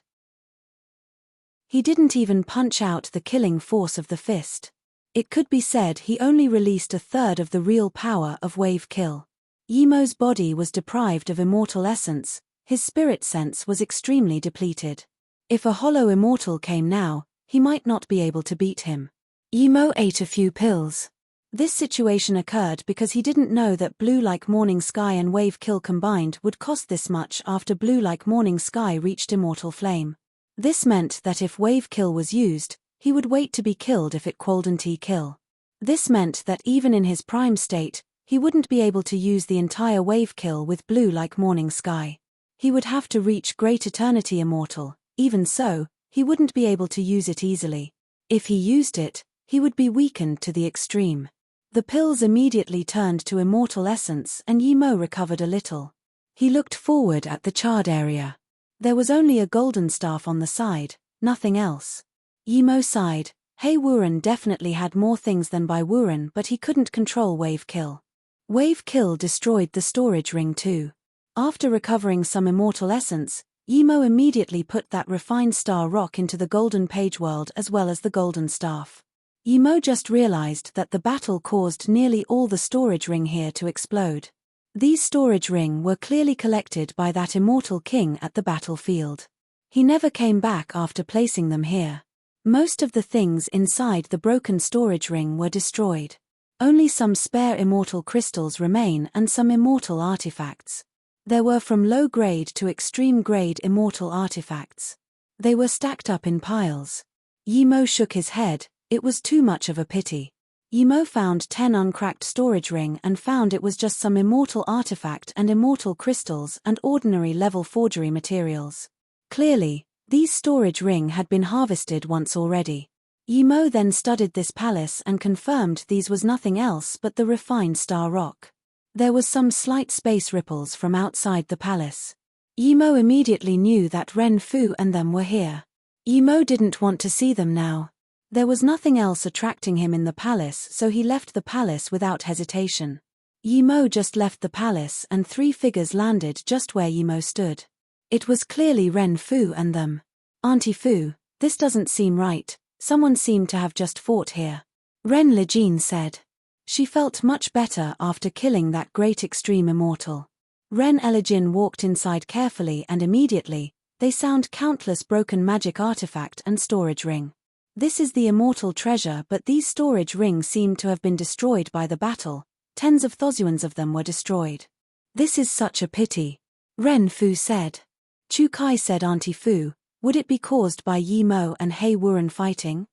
He didn't even punch out the killing force of the fist. It could be said he only released 1/3 of the real power of wave kill. Yemo's body was deprived of immortal essence, his spirit sense was extremely depleted. If a hollow immortal came now, he might not be able to beat him. Yemo ate a few pills. This situation occurred because he didn't know that Blue Like Morning Sky and Wave Kill combined would cost this much after Blue Like Morning Sky reached Immortal Flame. This meant that if Wave Kill was used, he would wait to be killed if it couldn't kill. This meant that even in his prime state, he wouldn't be able to use the entire Wave Kill with Blue Like Morning Sky. He would have to reach Great Eternity Immortal. Even so, he wouldn't be able to use it easily. If he used it, he would be weakened to the extreme. The pills immediately turned to immortal essence and Yemo recovered a little. He looked forward at the charred area. There was only a golden staff on the side, nothing else. Yemo sighed. Hei Wuren definitely had more things than Bai Wuren, but he couldn't control Wave Kill. Wave Kill destroyed the storage ring too. After recovering some immortal essence, Yemo immediately put that refined star rock into the golden page world as well as the golden staff. Yemo just realized that the battle caused nearly all the storage ring here to explode. These storage ring were clearly collected by that immortal king at the battlefield. He never came back after placing them here. Most of the things inside the broken storage ring were destroyed. Only some spare immortal crystals remain and some immortal artifacts. There were from low-grade to extreme-grade immortal artifacts. They were stacked up in piles. Yemo shook his head, it was too much of a pity. Yemo found 10 uncracked storage ring and found it was just some immortal artifact and immortal crystals and ordinary level forgery materials. Clearly, these storage ring had been harvested once already. Yemo then studied this palace and confirmed these was nothing else but the refined star rock. There was some slight space ripples from outside the palace. Yemo immediately knew that Ren Fu and them were here. Yemo didn't want to see them now. There was nothing else attracting him in the palace, so he left the palace without hesitation. Yemo just left the palace and 3 figures landed just where Yemo stood. It was clearly Ren Fu and them. Auntie Fu, this doesn't seem right, someone seemed to have just fought here. Ren Lijin said. She felt much better after killing that great extreme immortal. Ren Elijin walked inside carefully and immediately, they found countless broken magic artifact and storage ring. This is the immortal treasure, but these storage rings seem to have been destroyed by the battle, tens of thousands of them were destroyed. This is such a pity. Ren Fu said. Chu Kai said Auntie Fu, would it be caused by Yemo and Hei Wuren fighting?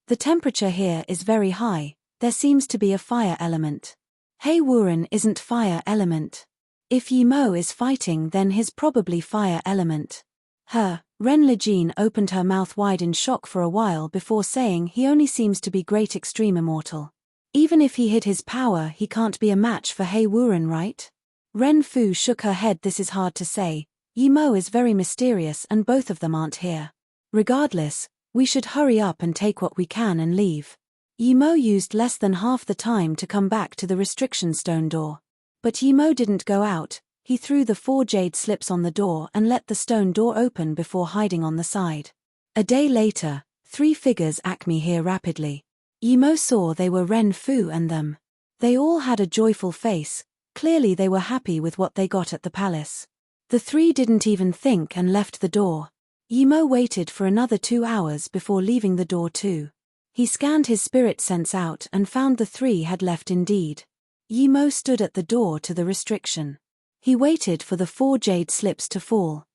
The temperature here is very high. There seems to be a fire element. Hei Wuren isn't fire element. If Yemo is fighting, then he's probably fire element. Ren Lijin opened her mouth wide in shock for a while before saying he only seems to be great extreme immortal. Even if he hid his power, he can't be a match for Hei Wuren, right? Ren Fu shook her head. This is hard to say. Yemo is very mysterious and both of them aren't here. Regardless, we should hurry up and take what we can and leave. Yemo used less than half the time to come back to the restriction stone door. But Yemo didn't go out, he threw the 4 jade slips on the door and let the stone door open before hiding on the side. A day later, 3 figures acme here rapidly. Yemo saw they were Ren Fu and them. They all had a joyful face, clearly they were happy with what they got at the palace. The 3 didn't even think and left the door. Yemo waited for another 2 hours before leaving the door too. He scanned his spirit sense out and found the 3 had left indeed. Yemo stood at the door to the restriction. He waited for the 4 jade slips to fall.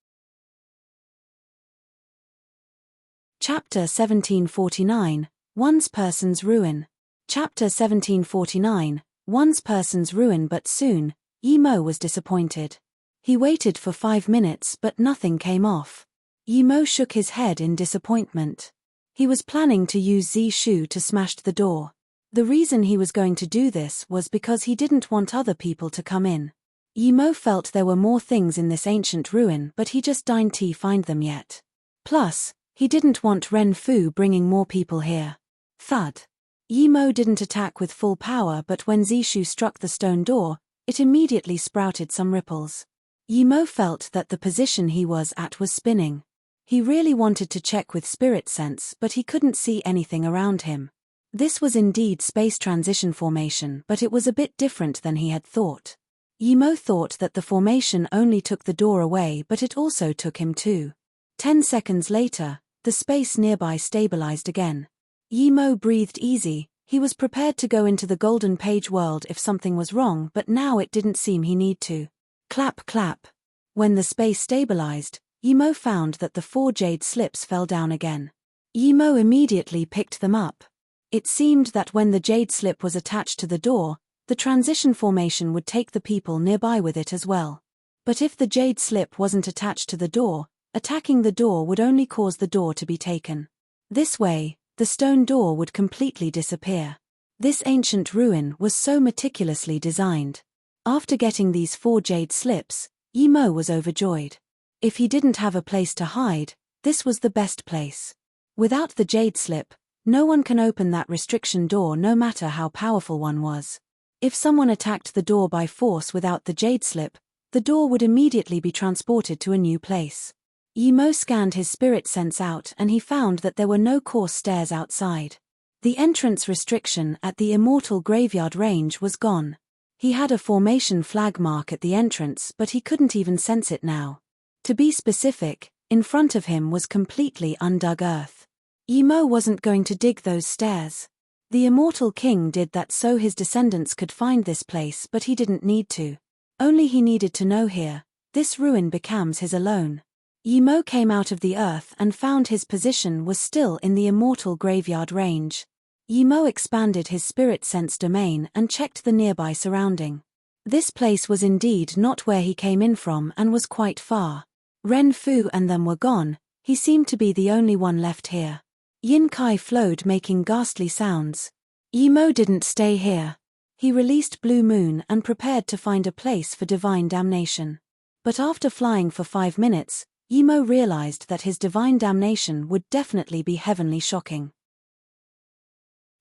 Chapter 1749, One's Person's Ruin. Chapter 1749, One's Person's Ruin. But soon, Yemo was disappointed. He waited for 5 minutes but nothing came off. Yemo shook his head in disappointment. He was planning to use Zishu to smash the door. The reason he was going to do this was because he didn't want other people to come in. Yemo felt there were more things in this ancient ruin, but he just didn't find them yet. Plus, He didn't want Ren Fu bringing more people here. Thud. Yimo didn't attack with full power, but when Zishu struck the stone door, it immediately sprouted some ripples. Yimo felt that the position he was at was spinning. He really wanted to check with spirit sense, but he couldn't see anything around him. This was indeed space transition formation, but it was a bit different than he had thought. Yimo thought that the formation only took the door away, but it also took him too. 10 seconds later, the space nearby stabilized again. Yimo breathed easy. He was prepared to go into the golden page world if something was wrong, but now it didn't seem he need to. Clap clap. When the space stabilized, Yimo found that the 4 jade slips fell down again. Yimo immediately picked them up. It seemed that when the jade slip was attached to the door, the transition formation would take the people nearby with it as well. But if the jade slip wasn't attached to the door, attacking the door would only cause the door to be taken. This way, the stone door would completely disappear. This ancient ruin was so meticulously designed. After getting these 4 jade slips, Yimo was overjoyed. If he didn't have a place to hide, this was the best place. Without the jade slip, no one can open that restriction door, no matter how powerful one was. If someone attacked the door by force without the jade slip, the door would immediately be transported to a new place. Yimo scanned his spirit sense out and he found that there were no course stairs outside. The entrance restriction at the Immortal Graveyard range was gone. He had a formation flag mark at the entrance, but he couldn't even sense it now. To be specific, in front of him was completely undug earth. Yimo wasn't going to dig those stairs. The Immortal King did that so his descendants could find this place, but he didn't need to. Only he needed to know here, this ruin becomes his alone. Yimo came out of the earth and found his position was still in the Immortal Graveyard range. Yimo expanded his spirit sense domain and checked the nearby surrounding. This place was indeed not where he came in from and was quite far. Ren Fu and them were gone. He seemed to be the only one left here. Yin Kai flowed, making ghastly sounds. Yimo didn't stay here. He released Blue Moon and prepared to find a place for divine damnation. But after flying for 5 minutes, Yimo realized that his divine damnation would definitely be heavenly shocking.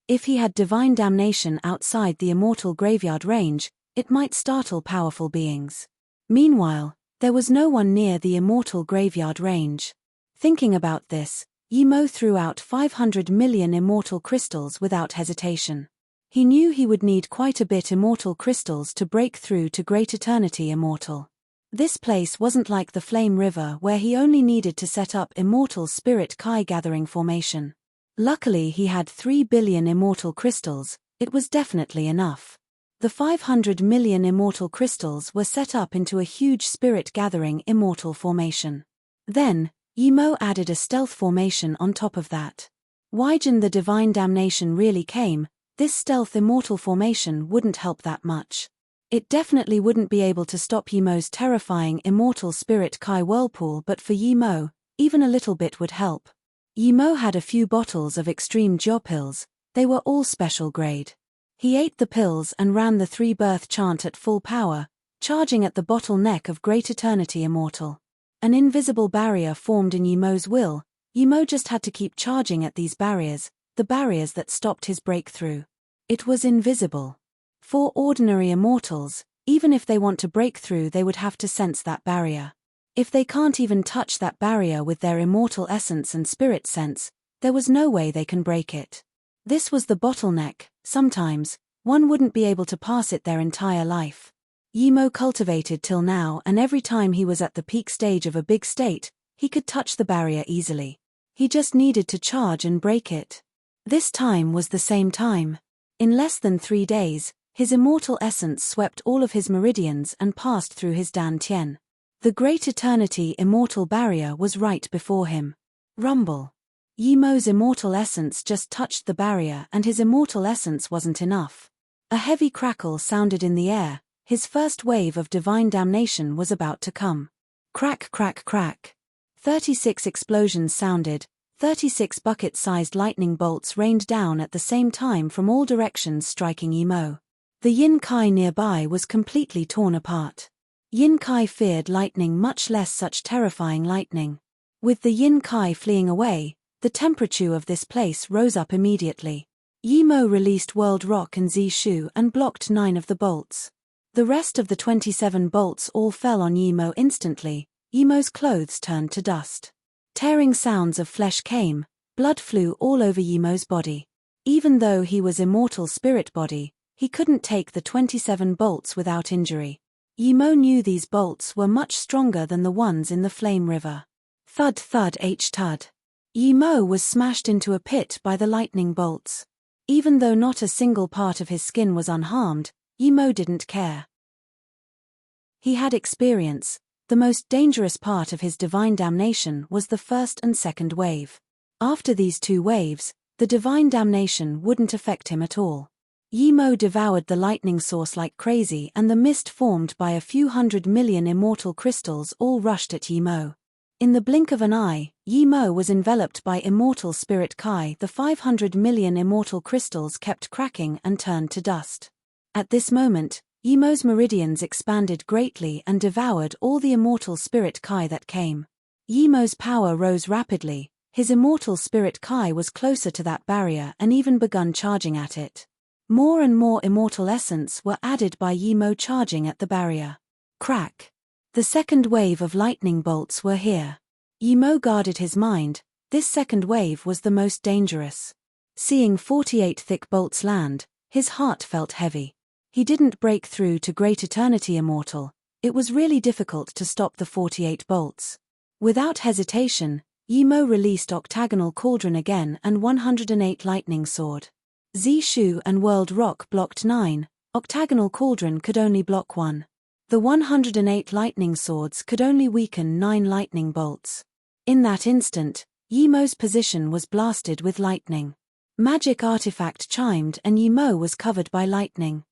If he had divine damnation outside the Immortal Graveyard range, it might startle powerful beings. Meanwhile, there was no one near the Immortal Graveyard range. Thinking about this, Yimo threw out 500 million immortal crystals without hesitation. He knew he would need quite a bit immortal crystals to break through to Great Eternity Immortal. This place wasn't like the Flame River where he only needed to set up Immortal Spirit Kai gathering formation. Luckily he had 3 billion immortal crystals. It was definitely enough. The 500 million immortal crystals were set up into a huge spirit gathering immortal formation. Then, Yimo added a stealth formation on top of that. When the divine damnation really came, this stealth immortal formation wouldn't help that much. It definitely wouldn't be able to stop Yimo's terrifying immortal spirit Kai whirlpool, but for Yimo, even a little bit would help. Yimo had a few bottles of extreme Jio pills. They were all special grade. He ate the pills and ran the 3-birth chant at full power, charging at the bottleneck of Great Eternity Immortal. An invisible barrier formed in Yimo's will. Yimo just had to keep charging at these barriers, the barriers that stopped his breakthrough. It was invisible. For ordinary immortals, even if they want to break through, they would have to sense that barrier. If they can't even touch that barrier with their immortal essence and spirit sense, there was no way they can break it. This was the bottleneck. Sometimes, one wouldn't be able to pass it their entire life. Yimo cultivated till now, and every time he was at the peak stage of a big state, he could touch the barrier easily. He just needed to charge and break it. This time was the same time. In less than 3 days, his immortal essence swept all of his meridians and passed through his dantian. The Great Eternity Immortal barrier was right before him. Rumble. Yimo's immortal essence just touched the barrier and his immortal essence wasn't enough. A heavy crackle sounded in the air. His first wave of divine damnation was about to come. Crack crack crack. 36 explosions sounded. 36 bucket-sized lightning bolts rained down at the same time from all directions, striking Yimo. The Yin Kai nearby was completely torn apart. Yin Kai feared lightning, much less such terrifying lightning. With the yin kai fleeing away, the temperature of this place rose up immediately. Yimo released World Rock and Zishu and blocked 9 of the bolts. The rest of the 27 bolts all fell on Yimo instantly. Yimo's clothes turned to dust. Tearing sounds of flesh came, blood flew all over Yimo's body. Even though he was immortal spirit body, he couldn't take the 27 bolts without injury. Yimo knew these bolts were much stronger than the ones in the Flame River. Thud thud thud. Yimo was smashed into a pit by the lightning bolts. Even though not a single part of his skin was unharmed, Yimo didn't care. He had experience. The most dangerous part of his divine damnation was the first and second wave. After these 2 waves, the divine damnation wouldn't affect him at all. Yimo devoured the lightning source like crazy, and the mist formed by a few 100 million immortal crystals all rushed at Yimo. In the blink of an eye, Yimo was enveloped by immortal spirit Kai. The 500 million immortal crystals kept cracking and turned to dust. At this moment, Yimo's meridians expanded greatly and devoured all the immortal spirit Kai that came. Yimo's power rose rapidly. His immortal spirit Kai was closer to that barrier and even begun charging at it. More and more immortal essence were added by Yimo charging at the barrier. Crack! The second wave of lightning bolts were here. Yimo guarded his mind. This second wave was the most dangerous. Seeing 48 thick bolts land, his heart felt heavy. He didn't break through to Great Eternity Immortal. It was really difficult to stop the 48 bolts. Without hesitation, Yimo released Octagonal Cauldron again and 108 Lightning Sword. Zishu and World Rock blocked 9, Octagonal Cauldron could only block 1. The 108 lightning swords could only weaken 9 lightning bolts. In that instant, Yimo's position was blasted with lightning. Magic artifact chimed and Yimo was covered by lightning.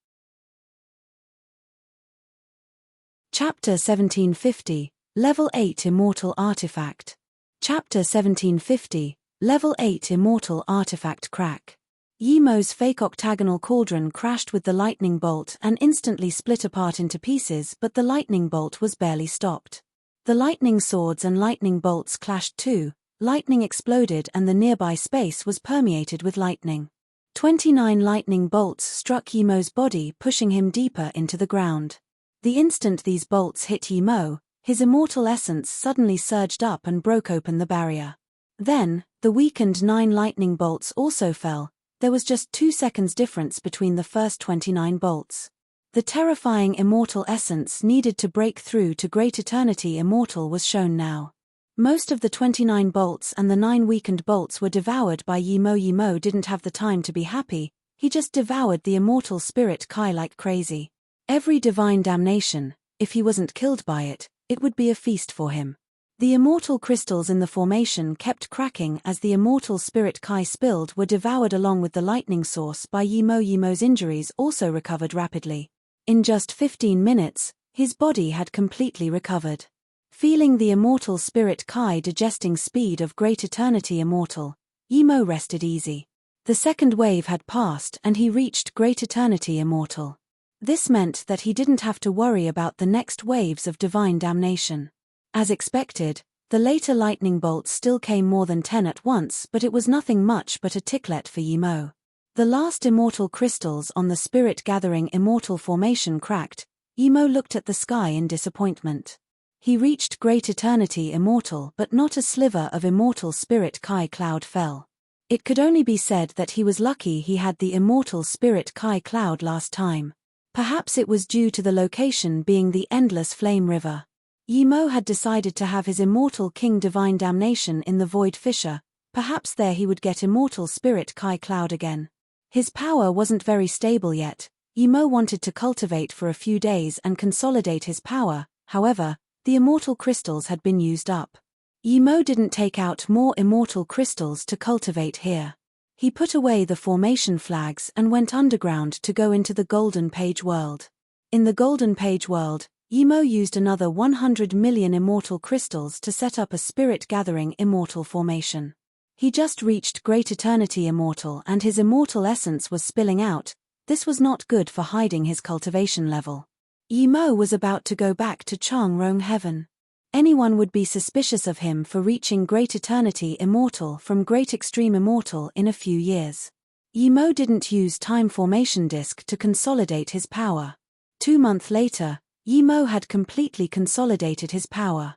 Chapter 1750, Level 8 Immortal Artifact. Chapter 1750, Level 8 Immortal Artifact Crack. Yimo's fake octagonal cauldron crashed with the lightning bolt and instantly split apart into pieces, but the lightning bolt was barely stopped. The lightning swords and lightning bolts clashed too, lightning exploded and the nearby space was permeated with lightning. 29 lightning bolts struck Yimo's body, pushing him deeper into the ground. The instant these bolts hit Yimo, his immortal essence suddenly surged up and broke open the barrier. Then, the weakened 9 lightning bolts also fell. There was just 2 seconds difference between the first 29 bolts. The terrifying immortal essence needed to break through to Great Eternity Immortal was shown now. Most of the 29 bolts and the 9 weakened bolts were devoured by Yimo. Yimo didn't have the time to be happy, he just devoured the immortal spirit Kai like crazy. Every divine damnation, if he wasn't killed by it, it would be a feast for him. The immortal crystals in the formation kept cracking as the immortal spirit Kai spilled were devoured along with the lightning source by Yimo. Yimo's injuries also recovered rapidly. In just 15 minutes, his body had completely recovered. Feeling the immortal spirit Kai digesting speed of Great Eternity Immortal, Yimo rested easy. The second wave had passed and he reached Great Eternity Immortal. This meant that he didn't have to worry about the next waves of divine damnation. As expected, the later lightning bolts still came more than 10 at once, but it was nothing much but a ticklet for Yimo. The last immortal crystals on the spirit gathering immortal formation cracked. Yimo looked at the sky in disappointment. He reached Great Eternity Immortal, but not a sliver of immortal spirit Kai cloud fell. It could only be said that he was lucky he had the immortal spirit Kai cloud last time. Perhaps it was due to the location being the endless Flame River. Yimo had decided to have his immortal king divine damnation in the void fissure. Perhaps there he would get immortal spirit Kai cloud again. His power wasn't very stable yet. Yimo wanted to cultivate for a few days and consolidate his power. However, the immortal crystals had been used up. Yimo didn't take out more immortal crystals to cultivate here. He put away the formation flags and went underground to go into the Golden Page world. In the Golden Page world, Yimo used another 100 million immortal crystals to set up a spirit-gathering immortal formation. He just reached Great Eternity Immortal and his immortal essence was spilling out. This was not good for hiding his cultivation level. Yimo was about to go back to Changrong Heaven. Anyone would be suspicious of him for reaching great eternity immortal from great extreme immortal in a few years. Yimo didn't use time formation disk to consolidate his power. 2 months later, Yimo had completely consolidated his power.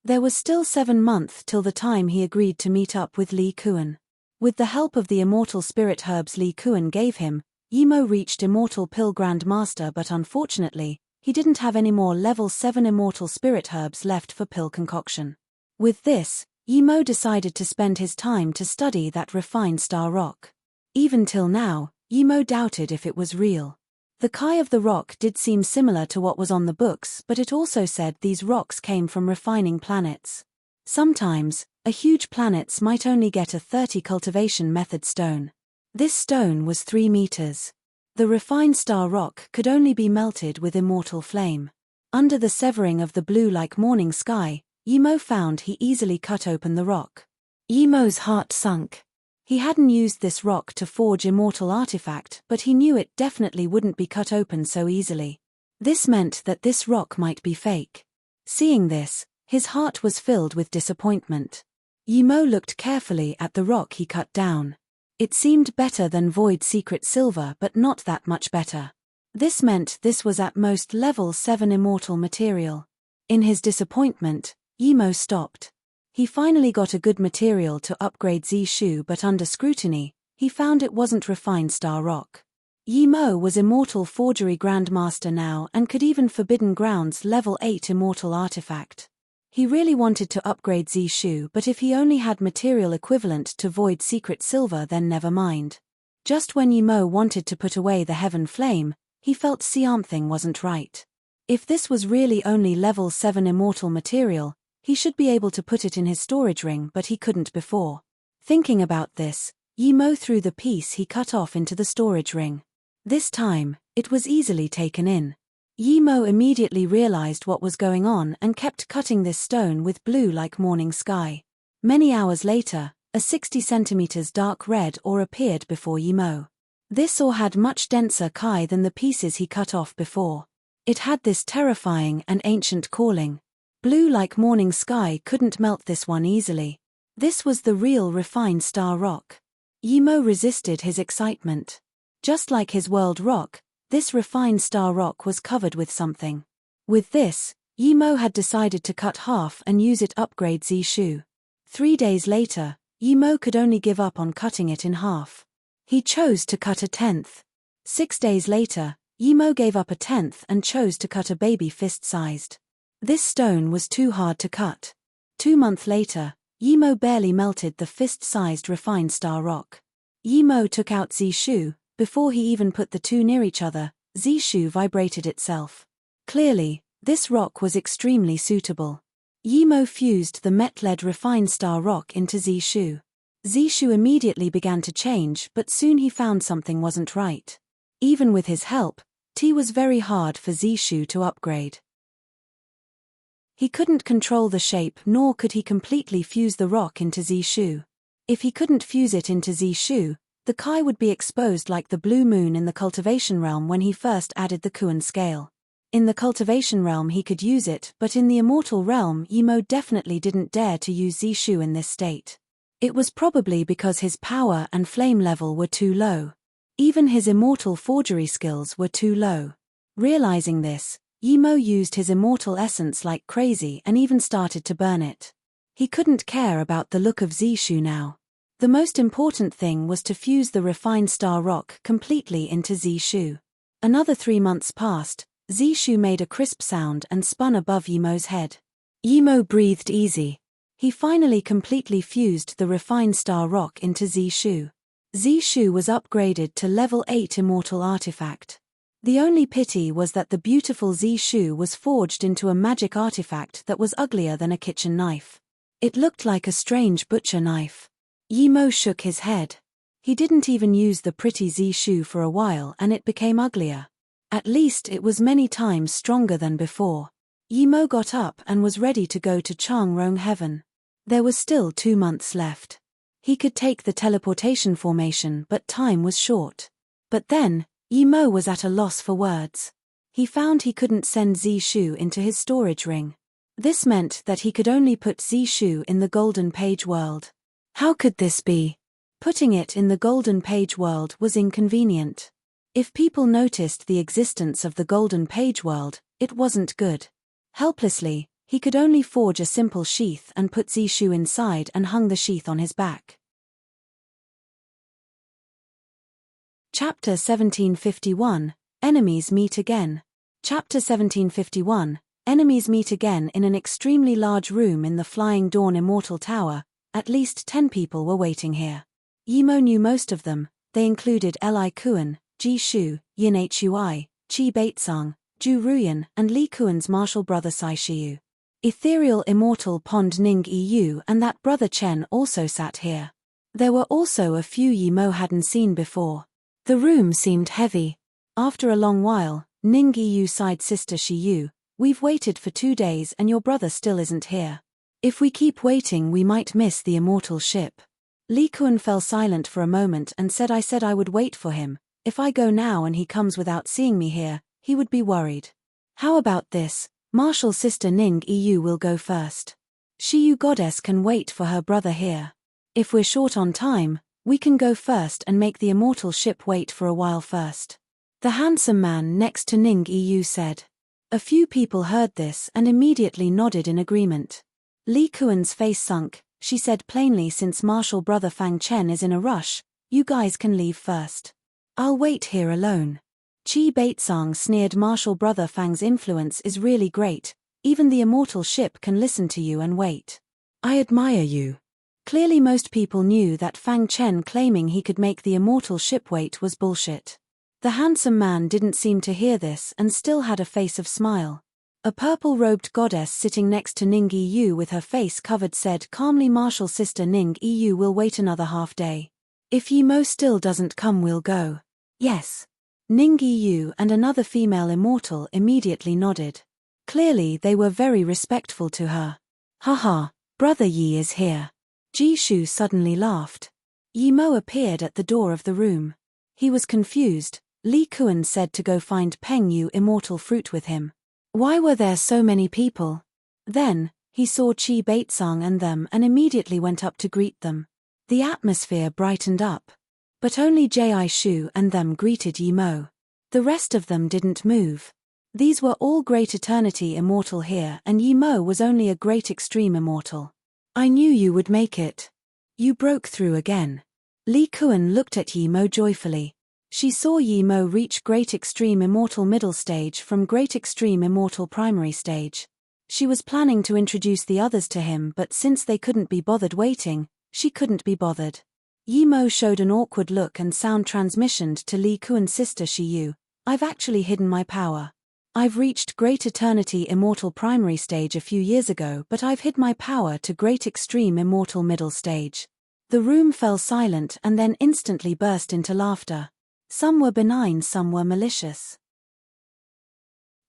There was still 7 months till the time he agreed to meet up with Li Kuan. With the help of the immortal spirit herbs Li Kuan gave him, Yimo reached Immortal Pill Grandmaster, but unfortunately, he didn't have any more level 7 immortal spirit herbs left for pill concoction. With this, Yimo decided to spend his time to study that refined star rock. Even till now, Yimo doubted if it was real. The Kai of the rock did seem similar to what was on the books, but it also said these rocks came from refining planets. Sometimes, a huge planets might only get a 30 cultivation method stone. This stone was 3 meters. The refined star rock could only be melted with immortal flame. Under the severing of the blue like morning sky, Yimo found he easily cut open the rock. Yimo's heart sunk. He hadn't used this rock to forge immortal artifact, but he knew it definitely wouldn't be cut open so easily. This meant that this rock might be fake. Seeing this, his heart was filled with disappointment. Yimo looked carefully at the rock he cut down. It seemed better than void secret silver, but not that much better. This meant this was at most level 7 immortal material. In his disappointment, Yimo stopped. He finally got a good material to upgrade Zishu, but under scrutiny, he found it wasn't refined star rock. Yimo was Immortal Forgery Grandmaster now and could even Forbidden Grounds level 8 immortal artifact. He really wanted to upgrade Zishu, but if he only had material equivalent to void secret silver, then never mind. Just when Yimo wanted to put away the heaven flame, he felt something wasn't right. If this was really only level 7 immortal material, he should be able to put it in his storage ring, but he couldn't before. Thinking about this, Yimo threw the piece he cut off into the storage ring. This time, it was easily taken in. Yimo immediately realized what was going on and kept cutting this stone with blue like morning sky. Many hours later, a 60 centimeters dark red ore appeared before Yimo. This ore had much denser Kai than the pieces he cut off before. It had this terrifying and ancient calling. Blue like morning sky couldn't melt this one easily. This was the real refined star rock. Yimo resisted his excitement. Just like his world rock, this refined star rock was covered with something. With this, Yimo had decided to cut half and use it upgrade Zishu. 3 days later, Yimo could only give up on cutting it in half. He chose to cut a 1/10. 6 days later, Yimo gave up a 1/10 and chose to cut a baby fist-sized. This stone was too hard to cut. 2 months later, Yimo barely melted the fist-sized refined star rock. Yimo took out Zishu. Before he even put the two near each other, Zishu vibrated itself. Clearly, this rock was extremely suitable. Yimo fused the met-lead refined star rock into Zishu. Zishu immediately began to change, but soon he found something wasn't right. Even with his help, it was very hard for Zishu to upgrade. He couldn't control the shape, nor could he completely fuse the rock into Zishu. If he couldn't fuse it into Zishu, the Kai would be exposed like the blue moon in the cultivation realm when he first added the Kuan scale. In the cultivation realm he could use it, but in the immortal realm Yimo definitely didn't dare to use Zishu in this state. It was probably because his power and flame level were too low. Even his immortal forgery skills were too low. Realizing this, Yimo used his immortal essence like crazy and even started to burn it. He couldn't care about the look of Zishu now. The most important thing was to fuse the refined star rock completely into Zishu. Another 3 months passed. Zishu made a crisp sound and spun above Yimo's head. Yimo breathed easy. He finally completely fused the refined star rock into Zishu. Zishu was upgraded to level 8 immortal artifact. The only pity was that the beautiful Zishu was forged into a magic artifact that was uglier than a kitchen knife. It looked like a strange butcher knife. Yimo shook his head. He didn't even use the pretty Zishu for a while and it became uglier. At least it was many times stronger than before. Yimo got up and was ready to go to Changrong Heaven. There was still 2 months left. He could take the teleportation formation, but time was short. But then, Yimo was at a loss for words. He found he couldn't send Zishu into his storage ring. This meant that he could only put Zishu in the Golden Page world. How could this be? Putting it in the Golden Page world was inconvenient. If people noticed the existence of the Golden Page world, it wasn't good. Helplessly, he could only forge a simple sheath and put Zishu inside and hung the sheath on his back. Chapter 1751, Enemies Meet Again. Chapter 1751, Enemies meet again in an extremely large room in the Flying Dawn Immortal Tower. At least 10 people were waiting here. Yimo knew most of them. They included Li Kuan, Ji Shu, Yin Hui, Qi Baitsang, Ju Ruyan, and Li Kuan's martial brother Sai Shiyu. Ethereal Immortal Pond Ning Eu and that brother Chen also sat here. There were also a few Yimo hadn't seen before. The room seemed heavy. After a long while, Ning Eu sighed, "Sister Shiyu, we've waited for 2 days and your brother still isn't here. If we keep waiting we might miss the immortal ship." Li Kuan fell silent for a moment and said, "I said I would wait for him. If I go now and he comes without seeing me here, he would be worried. How about this? Martial sister Ning Eu will go first. Shiyu goddess can wait for her brother here. If we're short on time, we can go first and make the immortal ship wait for a while first." The handsome man next to Ning Eu said. A few people heard this and immediately nodded in agreement. Li Kuan's face sunk. She said plainly, "Since martial brother Fang Chen is in a rush, you guys can leave first. I'll wait here alone." Qi Baitsang sneered, "Martial brother Fang's influence is really great, even the immortal ship can listen to you and wait. I admire you." Clearly most people knew that Fang Chen claiming he could make the immortal ship wait was bullshit. The handsome man didn't seem to hear this and still had a face of smile. A purple-robed goddess sitting next to Ning Eu with her face covered said calmly, "Martial sister Ning Eu will wait another half day. If Yimo still doesn't come we'll go." "Yes." Ning Eu and another female immortal immediately nodded. Clearly they were very respectful to her. "Haha, brother Yi is here." Ji Shu suddenly laughed. Yimo appeared at the door of the room. He was confused. Li Kuan said to go find Peng Yu immortal fruit with him. Why were there so many people? Then, he saw Qi Baitsang and them and immediately went up to greet them. The atmosphere brightened up. But only Ji Shu and them greeted Yimo. The rest of them didn't move. These were all great eternity immortal here and Yimo was only a great extreme immortal. "I knew you would make it. You broke through again." Li Kuan looked at Yimo joyfully. She saw Yimo reach Great Extreme Immortal Middle Stage from Great Extreme Immortal Primary Stage. She was planning to introduce the others to him, but since they couldn't be bothered waiting, she couldn't be bothered. Yimo showed an awkward look and sound transmissioned to Li Kuan's sister Shiyu. "I've actually hidden my power. I've reached Great Eternity Immortal Primary Stage a few years ago, but I've hid my power to Great Extreme Immortal Middle Stage." The room fell silent and then instantly burst into laughter. Some were benign, some were malicious.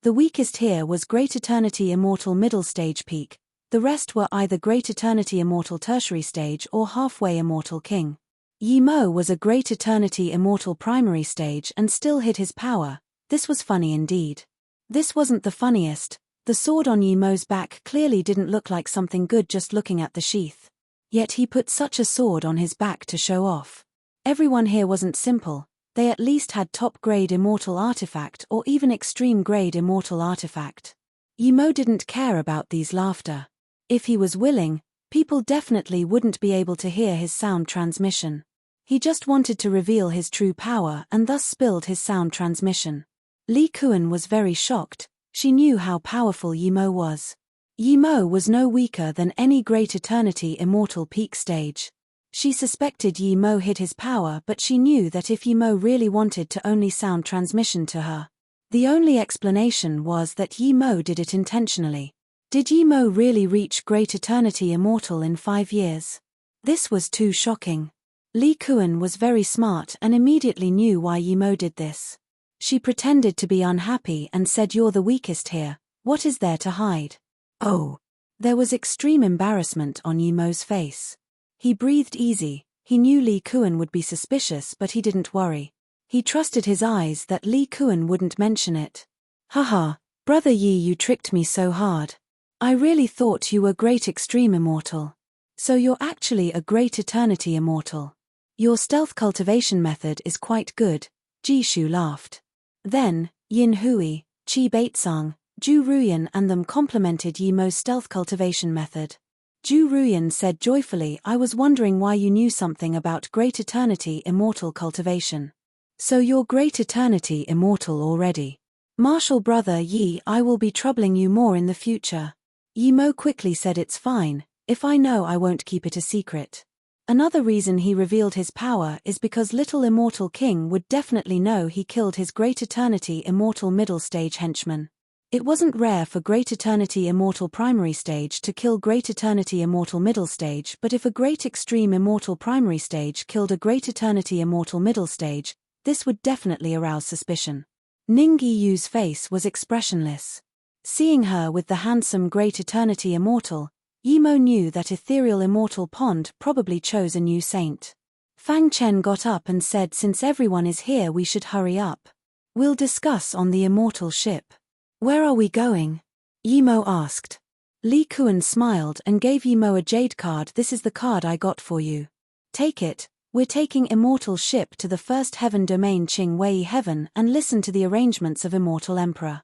The weakest here was Great Eternity Immortal Middle Stage Peak. The rest were either Great Eternity Immortal Tertiary Stage or Halfway Immortal King. Yimo was a Great Eternity Immortal Primary Stage and still hid his power. This was funny indeed. This wasn't the funniest. The sword on Yimo's back clearly didn't look like something good just looking at the sheath. Yet he put such a sword on his back to show off. Everyone here wasn't simple. They at least had top-grade immortal artifact or even extreme-grade immortal artifact. Yimo didn't care about these laughter. If he was willing, people definitely wouldn't be able to hear his sound transmission. He just wanted to reveal his true power and thus spilled his sound transmission. Li Kuan was very shocked. She knew how powerful Yimo was. Yimo was no weaker than any Great Eternity Immortal Peak Stage. She suspected Yimo hid his power, but she knew that if Yimo really wanted to only sound transmission to her, the only explanation was that Yimo did it intentionally. Did Yimo really reach Great Eternity Immortal in 5 years? This was too shocking. Li Kuan was very smart and immediately knew why Yimo did this. She pretended to be unhappy and said, "You're the weakest here. What is there to hide?" Oh. There was extreme embarrassment on Yimo's face. He breathed easy. He knew Li Kuan would be suspicious, but he didn't worry. He trusted his eyes that Li Kuan wouldn't mention it. "Haha, brother Yi, you tricked me so hard. I really thought you were great extreme immortal. So you're actually a great eternity immortal. Your stealth cultivation method is quite good, Jishu laughed. Then, Yin Hui, Qi Baitsang, Zhu Ruyan and them complimented Yi Mo's stealth cultivation method. Zhu Ruyan said joyfully, I was wondering why you knew something about great eternity immortal cultivation. So you're great eternity immortal already. Martial brother Yi, I will be troubling you more in the future. Yi Mo quickly said it's fine, if I know I won't keep it a secret. Another reason he revealed his power is because little immortal king would definitely know he killed his great eternity immortal middle stage henchman. It wasn't rare for great eternity immortal primary stage to kill great eternity immortal middle stage, but if a great extreme immortal primary stage killed a great eternity immortal middle stage, this would definitely arouse suspicion. Ning Yiyu's face was expressionless. Seeing her with the handsome great eternity immortal, Yi Mo knew that ethereal immortal pond probably chose a new saint. Fang Chen got up and said, since everyone is here we should hurry up. We'll discuss on the immortal ship. Where are we going? Yi Mo asked. Li Kuan smiled and gave Yi Mo a jade card. This is the card I got for you. Take it, we're taking immortal ship to the first heaven domain Qing Wei Heaven and listen to the arrangements of immortal emperor.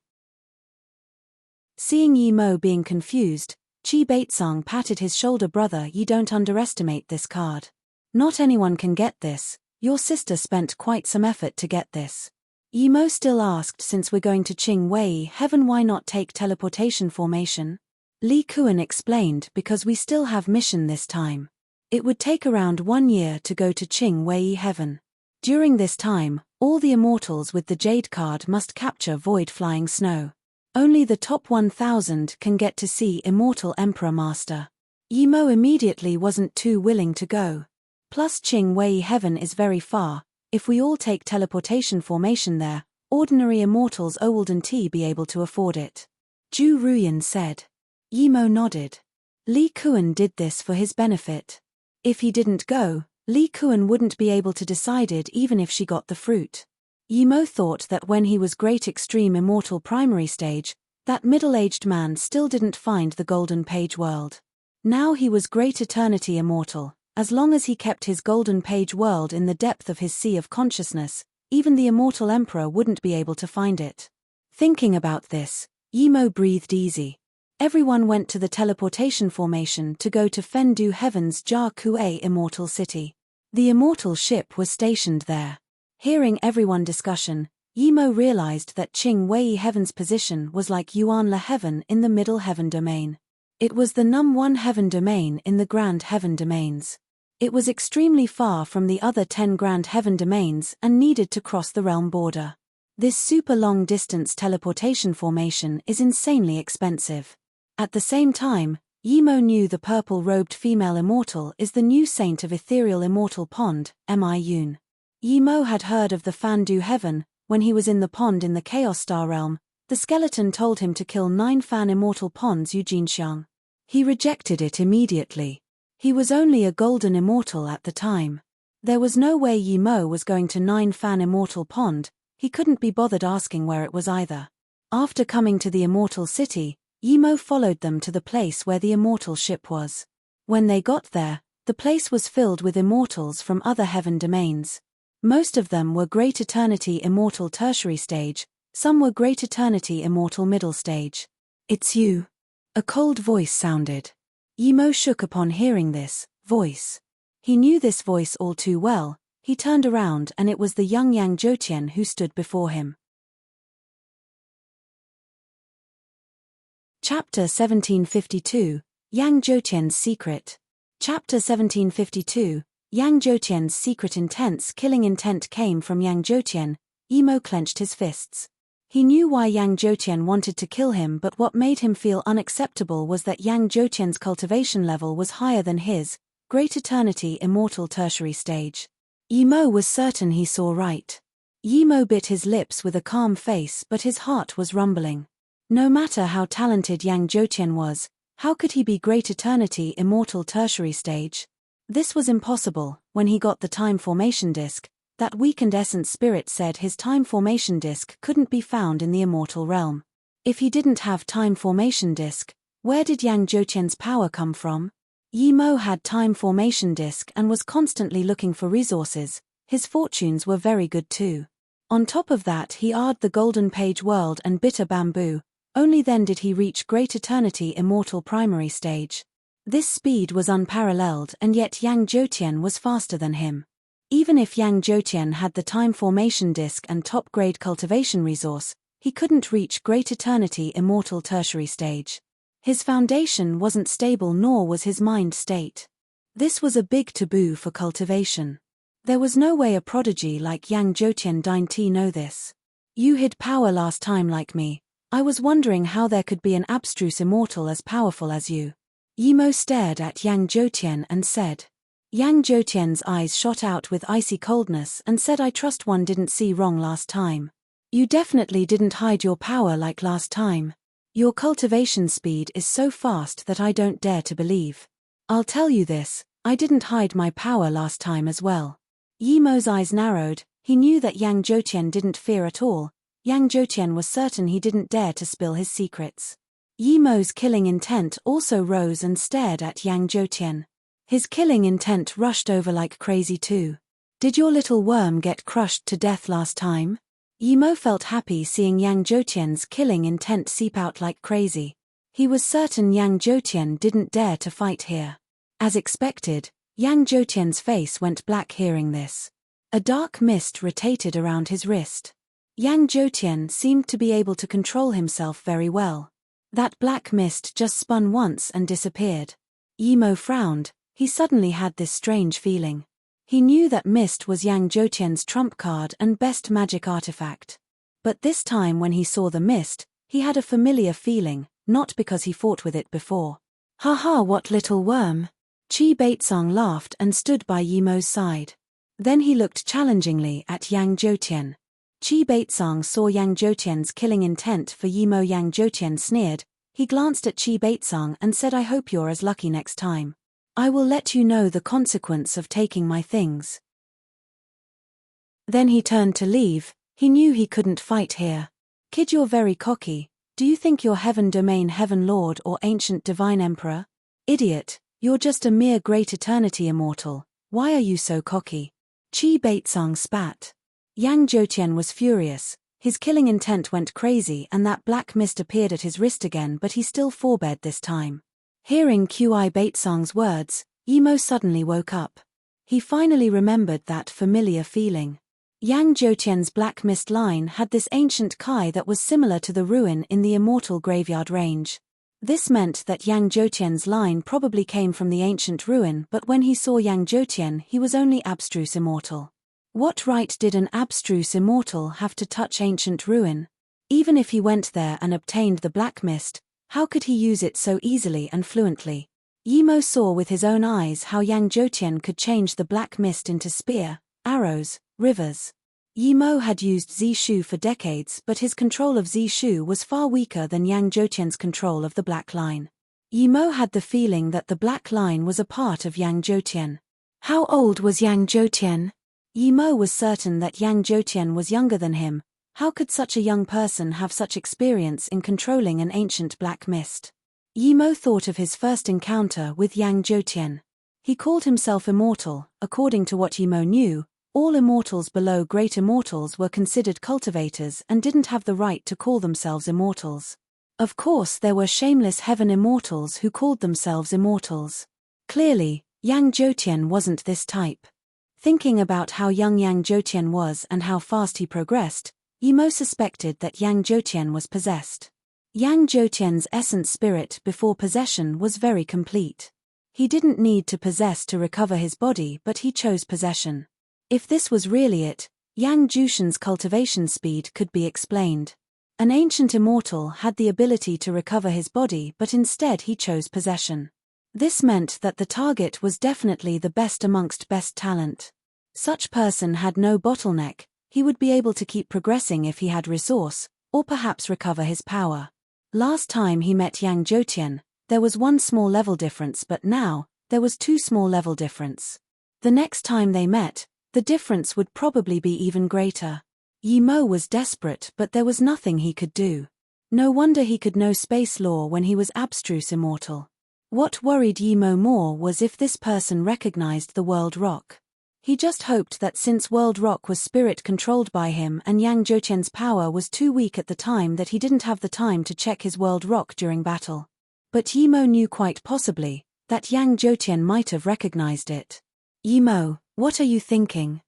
Seeing Yi Mo being confused, Qi Baitsang patted his shoulder. Brother, you don't underestimate this card. Not anyone can get this, your sister spent quite some effort to get this. Yi Mo still asked, since we're going to Qing Wei Heaven why not take teleportation formation? Li Kuan explained, because we still have mission this time. It would take around 1 year to go to Qing Wei Heaven. During this time, all the immortals with the jade card must capture void flying snow. Only the top 1,000 can get to see Immortal Emperor Master. Yi Mo immediately wasn't too willing to go. Plus Qing Wei Heaven is very far, if we all take teleportation formation there, ordinary immortals wouldn't be able to afford it. Zhu Ruyan said. Yi Mo nodded. Li Kuan did this for his benefit. If he didn't go, Li Kuan wouldn't be able to decide it even if she got the fruit. Yi Mo thought that when he was great extreme immortal primary stage, that middle-aged man still didn't find the golden page world. Now he was great eternity immortal, as long as he kept his golden page world in the depth of his sea of consciousness, even the immortal emperor wouldn't be able to find it. Thinking about this, Yi Mo breathed easy. Everyone went to the teleportation formation to go to Fendu Heaven's Jia Kuei immortal city. The immortal ship was stationed there. Hearing everyone discussion, Yi Mo realized that Qing Wei Heaven's position was like Yuanla Heaven in the middle heaven domain. It was the Num-1 heaven domain in the grand heaven domains. It was extremely far from the other 10 grand heaven domains and needed to cross the realm border. This super long distance teleportation formation is insanely expensive. At the same time, Yi Mo knew the purple-robed female immortal is the new saint of ethereal immortal pond, Mi Yun. Yi Mo had heard of the Fandu Heaven. When he was in the pond in the Chaos Star realm, the skeleton told him to kill 9 fan immortal ponds Eugene Xiang. He rejected it immediately. He was only a golden immortal at the time. There was no way Yi Mo was going to 9 fan immortal pond, he couldn't be bothered asking where it was either. After coming to the immortal city, Yi Mo followed them to the place where the immortal ship was. When they got there, the place was filled with immortals from other heaven domains. Most of them were Great Eternity Immortal Tertiary Stage, some were Great Eternity Immortal Middle Stage. It's you. A cold voice sounded. Yi Mo shook upon hearing this voice. He knew this voice all too well. He turned around and it was the young Yang Zhoutian who stood before him. Chapter 1752, Yang Zhoutian's Secret. Chapter 1752, Yang Zhoutian's secret. Intense killing intent came from Yang Zhoutian. Yi Mo clenched his fists. He knew why Yang Zhoutian wanted to kill him, but what made him feel unacceptable was that Yang Zhoutian's cultivation level was higher than his, Great Eternity Immortal Tertiary Stage. Yi Mo was certain he saw right. Yi Mo bit his lips with a calm face, but his heart was rumbling. No matter how talented Yang Zhoutian was, how could he be Great Eternity Immortal Tertiary Stage? This was impossible. When he got the time formation disc, that weakened essence spirit said his time formation disc couldn't be found in the immortal realm. If he didn't have time formation disc, Where did Yang Jotian's power come from? Yi Mo had time formation disk and was constantly looking for resources. His fortunes were very good too. On top of that, he eyed the Golden Page world and bitter bamboo. Only then did he reach Great Eternity Immortal Primary Stage. This speed was unparalleled, and yet Yang Jotian was faster than him. Even if Yang Jotian had the time formation disk and top-grade cultivation resource, he couldn't reach Great Eternity Immortal Tertiary Stage. His foundation wasn't stable, nor was his mind state. This was a big taboo for cultivation. There was no way a prodigy like Yang Jotian didn't know this. You hid power last time like me. I was wondering how there could be an abstruse immortal as powerful as you. Yi Mo stared at Yang Jotian and said. Yang Jotian's eyes shot out with icy coldness and said, I trust one didn't see wrong last time. You definitely didn't hide your power like last time. Your cultivation speed is so fast that I don't dare to believe. I'll tell you this, I didn't hide my power last time as well. Yi Mo's eyes narrowed. He knew that Yang Jotian didn't fear at all. Yang Jotian was certain he didn't dare to spill his secrets. Yi Mo's killing intent also rose and stared at Yang Jotian. His killing intent rushed over like crazy too. Did your little worm get crushed to death last time? Yi Mo felt happy seeing Yang Jotian's killing intent seep out like crazy. He was certain Yang Jotian didn't dare to fight here. As expected, Yang Jotian's face went black hearing this. A dark mist rotated around his wrist. Yang Jotian seemed to be able to control himself very well. That black mist just spun once and disappeared. Yi Mo frowned. He suddenly had this strange feeling. He knew that mist was Yang Jotian's trump card and best magic artifact. But this time when he saw the mist, he had a familiar feeling, not because he fought with it before. Haha, what little worm! Chi Baitsong laughed and stood by Yi Mo's side. Then he looked challengingly at Yang Jotian. Chi Baitsong saw Yang Jotian's killing intent for Yi Mo. Yang Jotian sneered. He glanced at Chi Baitsong and said, I hope you're as lucky next time. I will let you know the consequence of taking my things. Then he turned to leave. He knew he couldn't fight here. Kid, you're very cocky. Do you think you're Heaven Domain Heaven Lord or Ancient Divine Emperor? Idiot, you're just a mere Great Eternity Immortal. Why are you so cocky? Chi Baitsong spat. Yang Jotian was furious. His killing intent went crazy and that black mist appeared at his wrist again, but he still forbade this time. Hearing Chi Baitsong's words, Yi Mo suddenly woke up. He finally remembered that familiar feeling. Yang Jotian's black mist line had this ancient kai that was similar to the ruin in the Immortal Graveyard range. This meant that Yang Jotian's line probably came from the ancient ruin, but when he saw Yang Jotian, he was only abstruse immortal. What right did an abstruse immortal have to touch ancient ruin? Even if he went there and obtained the black mist, how could he use it so easily and fluently? Yi Mo saw with his own eyes how Yang Jotian could change the black mist into spear, arrows, rivers. Yi Mo had used Zishu for decades, but his control of Zishu was far weaker than Yang Jotian's control of the black line. Yi Mo had the feeling that the black line was a part of Yang Jotian. How old was Yang Jotian? Yi Mo was certain that Yang Jotian was younger than him. How could such a young person have such experience in controlling an ancient black mist? Yi Mo thought of his first encounter with Yang Jotian. He called himself immortal. According to what Yi Mo knew, all immortals below great immortals were considered cultivators and didn't have the right to call themselves immortals. Of course, there were shameless heaven immortals who called themselves immortals. Clearly, Yang Jotian wasn't this type. Thinking about how young Yang Jotian was and how fast he progressed, Yi Mo suspected that Yang Jotian was possessed. Yang Jotian's essence spirit before possession was very complete. He didn't need to possess to recover his body, but he chose possession. If this was really it, Yang Jotian's cultivation speed could be explained. An ancient immortal had the ability to recover his body, but instead he chose possession. This meant that the target was definitely the best amongst best talent. Such person had no bottleneck. He would be able to keep progressing if he had resource, or perhaps recover his power. Last time he met Yang Jotian, there was one small level difference, but now, there was two small level difference. The next time they met, the difference would probably be even greater. Yi Mo was desperate, but there was nothing he could do. No wonder he could know space law when he was abstruse immortal. What worried Yimo more was if this person recognized the world rock. He just hoped that since world rock was spirit controlled by him and Yang Jotian's power was too weak at the time that he didn't have the time to check his world rock during battle. But Yimo knew quite possibly that Yang Jotian might have recognized it. Yimo, what are you thinking?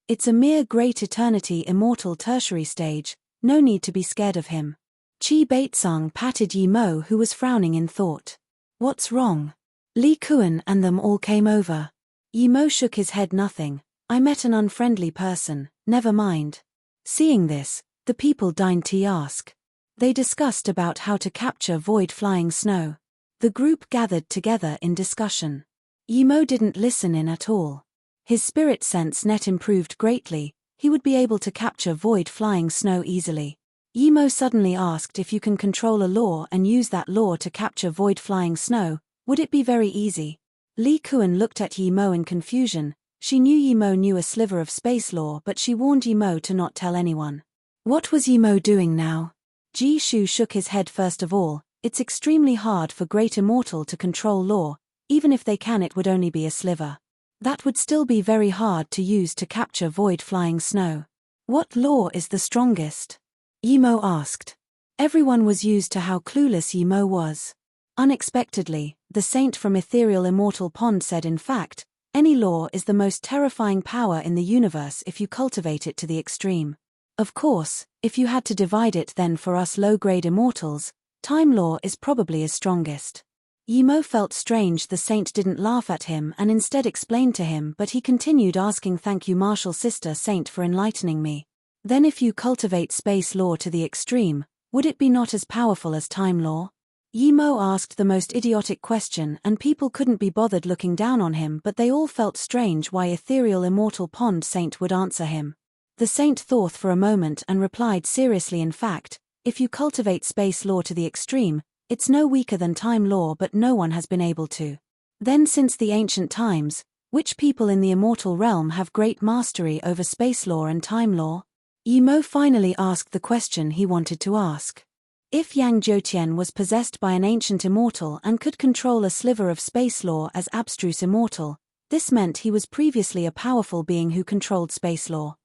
It's a mere great eternity immortal tertiary stage, no need to be scared of him. Chi Baitsang patted Yimo, who was frowning in thought. What's wrong? Li Kuan and them all came over. Yimo shook his head. Nothing. I met an unfriendly person, never mind. Seeing this, the people dined tea ask. They discussed about how to capture void flying snow. The group gathered together in discussion. Yimo didn't listen in at all. His spirit sense net improved greatly, he would be able to capture void flying snow easily. Yimo suddenly asked if you can control a law and use that law to capture void flying snow, would it be very easy? Li Kuan looked at Yimo in confusion. She knew Yimo knew a sliver of space law, but she warned Yimo to not tell anyone. What was Yimo doing now? Ji Shu shook his head. First of all, it's extremely hard for great immortal to control law, even if they can it would only be a sliver. That would still be very hard to use to capture void flying snow. What law is the strongest? Yimo asked. Everyone was used to how clueless Yimo was. Unexpectedly, the saint from Ethereal Immortal Pond said, in fact, any law is the most terrifying power in the universe if you cultivate it to the extreme. Of course, if you had to divide it, then for us low-grade immortals, time law is probably his strongest. Yimo felt strange the saint didn't laugh at him and instead explained to him, but he continued asking, thank you Martial Sister Saint for enlightening me. Then if you cultivate space law to the extreme, would it be not as powerful as time law? Yimo asked the most idiotic question and people couldn't be bothered looking down on him, but they all felt strange why Ethereal Immortal Pond Saint would answer him. The saint thought for a moment and replied seriously, in fact, if you cultivate space law to the extreme, it's no weaker than time law, but no one has been able to. Then since the ancient times, which people in the immortal realm have great mastery over space law and time law? Yimo finally asked the question he wanted to ask. If Yang Jotian was possessed by an ancient immortal and could control a sliver of space law as abstruse immortal, this meant he was previously a powerful being who controlled space law.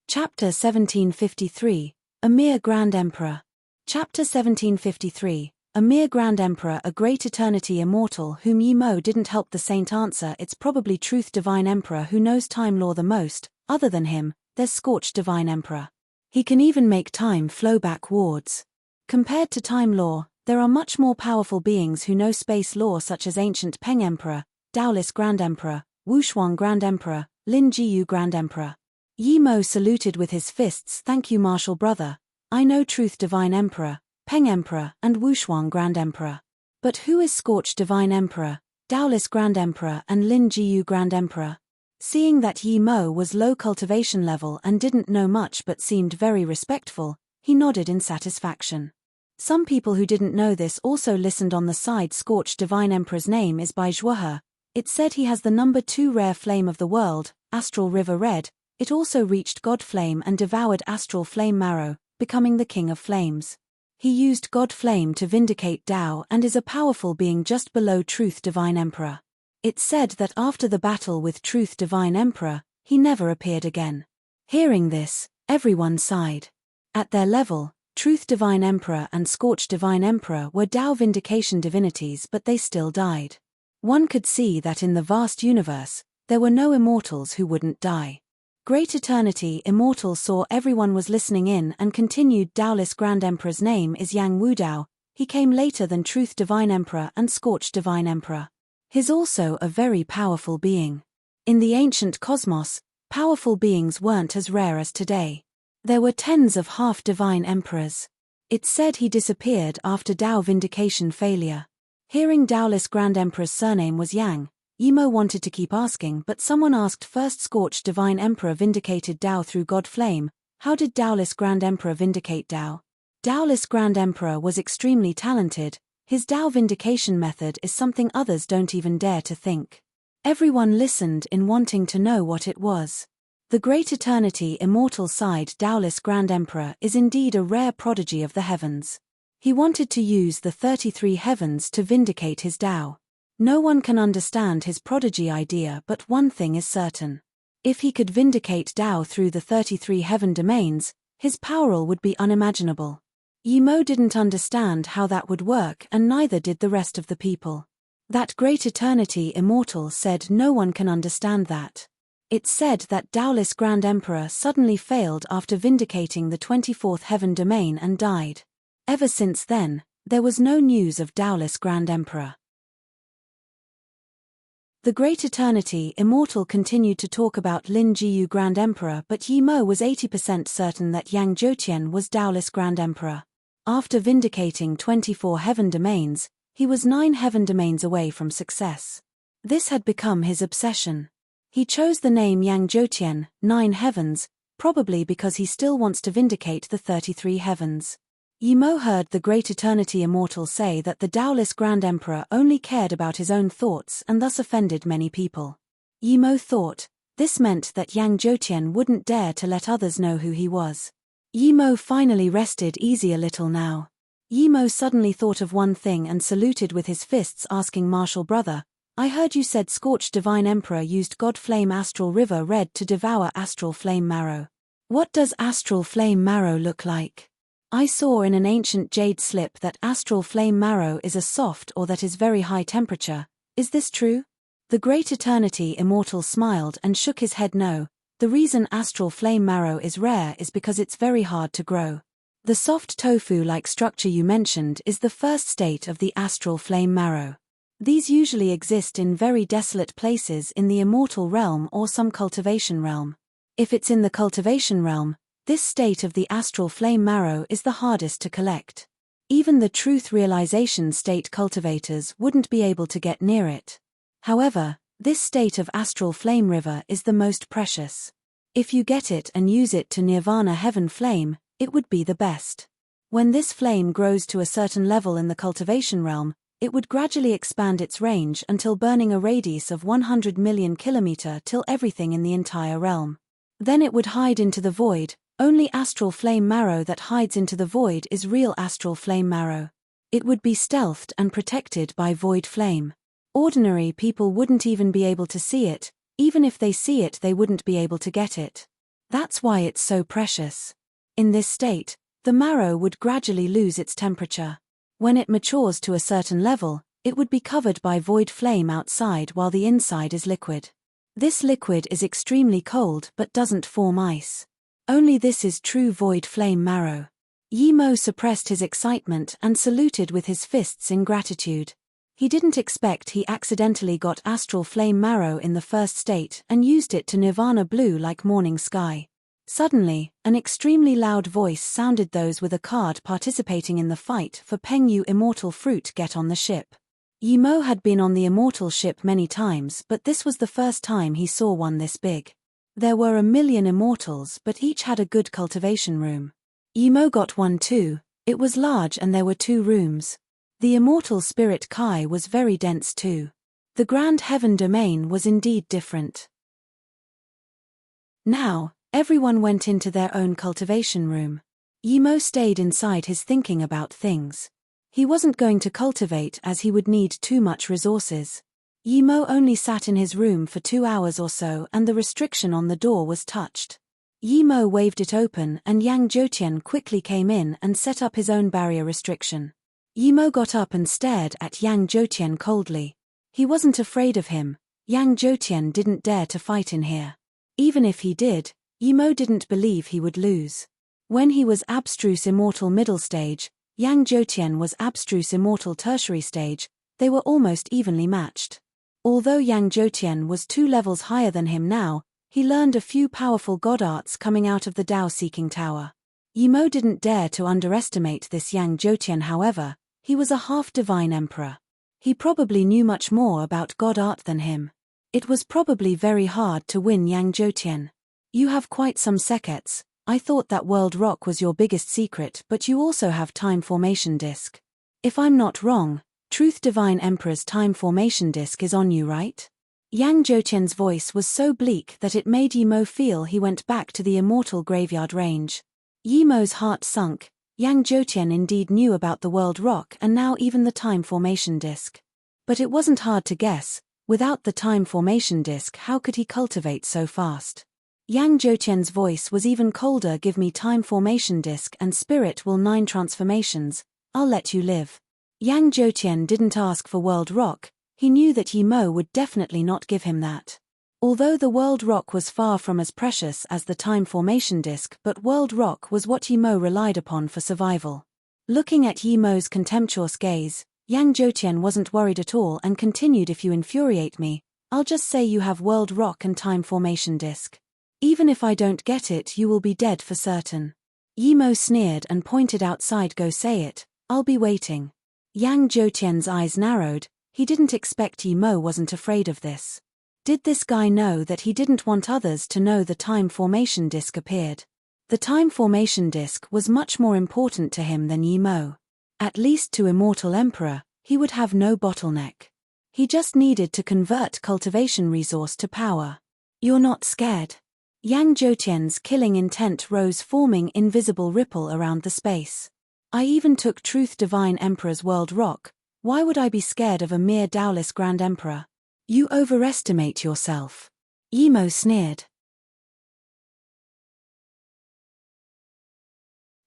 Chapter 1753. A mere Grand Emperor. Chapter 1753. A mere Grand Emperor, a great eternity immortal whom Yimo didn't help the saint answer. It's probably Truth Divine Emperor who knows time law the most. Other than him, there's Scorched Divine Emperor. He can even make time flow backwards. Compared to time law, there are much more powerful beings who know space law, such as Ancient Peng Emperor, Daolis Grand Emperor, Wushuang Grand Emperor, Lin Jiyu Grand Emperor. Yimo saluted with his fists. Thank you Martial Brother. I know Truth Divine Emperor, Peng Emperor, and Wushuang Grand Emperor. But who is Scorched Divine Emperor, Daolis Grand Emperor, and Lin Jiyu Grand Emperor? Seeing that Yimo was low cultivation level and didn't know much but seemed very respectful, he nodded in satisfaction. Some people who didn't know this also listened on the side. Scorched Divine Emperor's name is Bai Zhuohe. It said he has the number 2 rare flame of the world, Astral River Red. It also reached God Flame and devoured Astral Flame Marrow, becoming the King of Flames. He used God Flame to vindicate Tao and is a powerful being just below Truth Divine Emperor. It's said that after the battle with Truth Divine Emperor, he never appeared again. Hearing this, everyone sighed. At their level, Truth Divine Emperor and Scorched Divine Emperor were Tao vindication divinities, but they still died. One could see that in the vast universe, there were no immortals who wouldn't die. Great Eternity Immortal saw everyone was listening in and continued. Daolis Grand Emperor's name is Yang Wudao. He came later than Truth Divine Emperor and Scorched Divine Emperor. He's also a very powerful being. In the ancient cosmos, powerful beings weren't as rare as today. There were tens of half-divine emperors. It's said he disappeared after Tao vindication failure. Hearing Daolis Grand Emperor's surname was Yang, Yimo wanted to keep asking, but someone asked first. Scorched Divine Emperor vindicated Tao through God Flame. How did Daolis Grand Emperor vindicate Tao? Daolis Grand Emperor was extremely talented. His Tao vindication method is something others don't even dare to think. Everyone listened in wanting to know what it was. The great eternity immortal side Taoist Grand Emperor is indeed a rare prodigy of the heavens. He wanted to use the 33 heavens to vindicate his Tao. No one can understand his prodigy idea, but one thing is certain. If he could vindicate Tao through the 33 heaven domains, his power would be unimaginable. Yi Mo didn't understand how that would work, and neither did the rest of the people. That great eternity immortal said no one can understand that. It said that Taoist Grand Emperor suddenly failed after vindicating the 24th heaven domain and died. Ever since then, there was no news of Taoist Grand Emperor. The great eternity immortal continued to talk about Lin Jiyu Grand Emperor, but Yi Mo was 80% certain that Yang Zhoutian was Taoist Grand Emperor. After vindicating 24 heaven domains, he was 9 heaven domains away from success. This had become his obsession. He chose the name Yang Zhoutian, 9 heavens, probably because he still wants to vindicate the 33 heavens. Yi Mo heard the great eternity immortal say that the Taoist Grand Emperor only cared about his own thoughts and thus offended many people. Yi Mo thought, this meant that Yang Zhoutian wouldn't dare to let others know who he was. Yi Mo finally rested easy a little now. Yi Mo suddenly thought of one thing and saluted with his fists, asking Martial Brother, I heard you said Scorched Divine Emperor used God Flame Astral River Red to devour Astral Flame Marrow. What does Astral Flame Marrow look like? I saw in an ancient jade slip that Astral Flame Marrow is a soft or that is very high temperature. Is this true? The great eternity immortal smiled and shook his head no. The reason Astral Flame Marrow is rare is because it's very hard to grow. The soft tofu-like structure you mentioned is the first state of the Astral Flame Marrow. These usually exist in very desolate places in the immortal realm or some cultivation realm. If it's in the cultivation realm, this state of the Astral Flame Marrow is the hardest to collect. Even the truth realization state cultivators wouldn't be able to get near it. However, this state of Astral Flame River is the most precious. If you get it and use it to Nirvana Heaven Flame, it would be the best. When this flame grows to a certain level in the cultivation realm, it would gradually expand its range until burning a radius of 100 million kilometer till everything in the entire realm. Then it would hide into the void. Only Astral Flame Marrow that hides into the void is real Astral Flame Marrow. It would be stealthed and protected by void flame. Ordinary people wouldn't even be able to see it, even if they see it they wouldn't be able to get it. That's why it's so precious. In this state, the marrow would gradually lose its temperature. When it matures to a certain level, it would be covered by void flame outside while the inside is liquid. This liquid is extremely cold but doesn't form ice. Only this is true void flame marrow. Yi Mo suppressed his excitement and saluted with his fists in gratitude. He didn't expect he accidentally got Astral Flame Marrow in the first state and used it to Nirvana blue like morning sky. Suddenly, an extremely loud voice sounded. Those with a card participating in the fight for Pengyu Immortal Fruit get on the ship. Yi Mo had been on the Immortal ship many times, but this was the first time he saw one this big. There were 1 million Immortals, but each had a good cultivation room. Yi Mo got one too. It was large and there were 2 rooms. The Immortal Spirit Kai was very dense too. The Grand Heaven Domain was indeed different. Now, everyone went into their own cultivation room. Yi Mo stayed inside his thinking about things. He wasn't going to cultivate as he would need too much resources. Yi Mo only sat in his room for 2 hours or so and the restriction on the door was touched. Yi Mo waved it open and Yang Zhoutian quickly came in and set up his own barrier restriction. Yi Mo got up and stared at Yang Zhoutian coldly. He wasn't afraid of him. Yang Zhoutian didn't dare to fight in here. Even if he did, Yi Mo didn't believe he would lose. When he was abstruse immortal middle stage, Yang Zhoutian was abstruse immortal tertiary stage, they were almost evenly matched. Although Yang Zhoutian was 2 levels higher than him now, he learned a few powerful god arts coming out of the Tao-seeking tower. Yi Mo didn't dare to underestimate this Yang Zhoutian. However, he was a half-divine emperor. He probably knew much more about god art than him. It was probably very hard to win Yang Zhoutian. You have quite some secrets. I thought that world rock was your biggest secret, but you also have time formation disk. If I'm not wrong, Truth Divine Emperor's time formation disk is on you, right? Yang Zhoutian's voice was so bleak that it made Yi Mo feel he went back to the immortal graveyard range. Yi Mo's heart sunk. Yang Zhoutian indeed knew about the world rock and now even the time formation disk. But it wasn't hard to guess, without the time formation disk how could he cultivate so fast? Yang Zhoutian's voice was even colder. Give me time formation disk and spirit will 9 transformations, I'll let you live. Yang Zhoutian didn't ask for world rock, he knew that Yi Mo would definitely not give him that. Although the world rock was far from as precious as the time formation disk, but world rock was what Yi Mo relied upon for survival. Looking at Yi Mo's contemptuous gaze, Yang Zhoutian wasn't worried at all and continued, if you infuriate me, I'll just say you have world rock and time formation disk. Even if I don't get it, you will be dead for certain. Yi Mo sneered and pointed outside. Go say it, I'll be waiting. Yang Zhoutian's eyes narrowed, he didn't expect Yi Mo wasn't afraid of this. Did this guy know that he didn't want others to know the time formation disk appeared? The time formation disk was much more important to him than Yi Mo. At least to Immortal Emperor, he would have no bottleneck. He just needed to convert cultivation resource to power. You're not scared? Yang Zhoutian's killing intent rose, forming invisible ripple around the space. I even took Truth Divine Emperor's world rock, why would I be scared of a mere Taoist Grand Emperor? You overestimate yourself. Yi Mo sneered.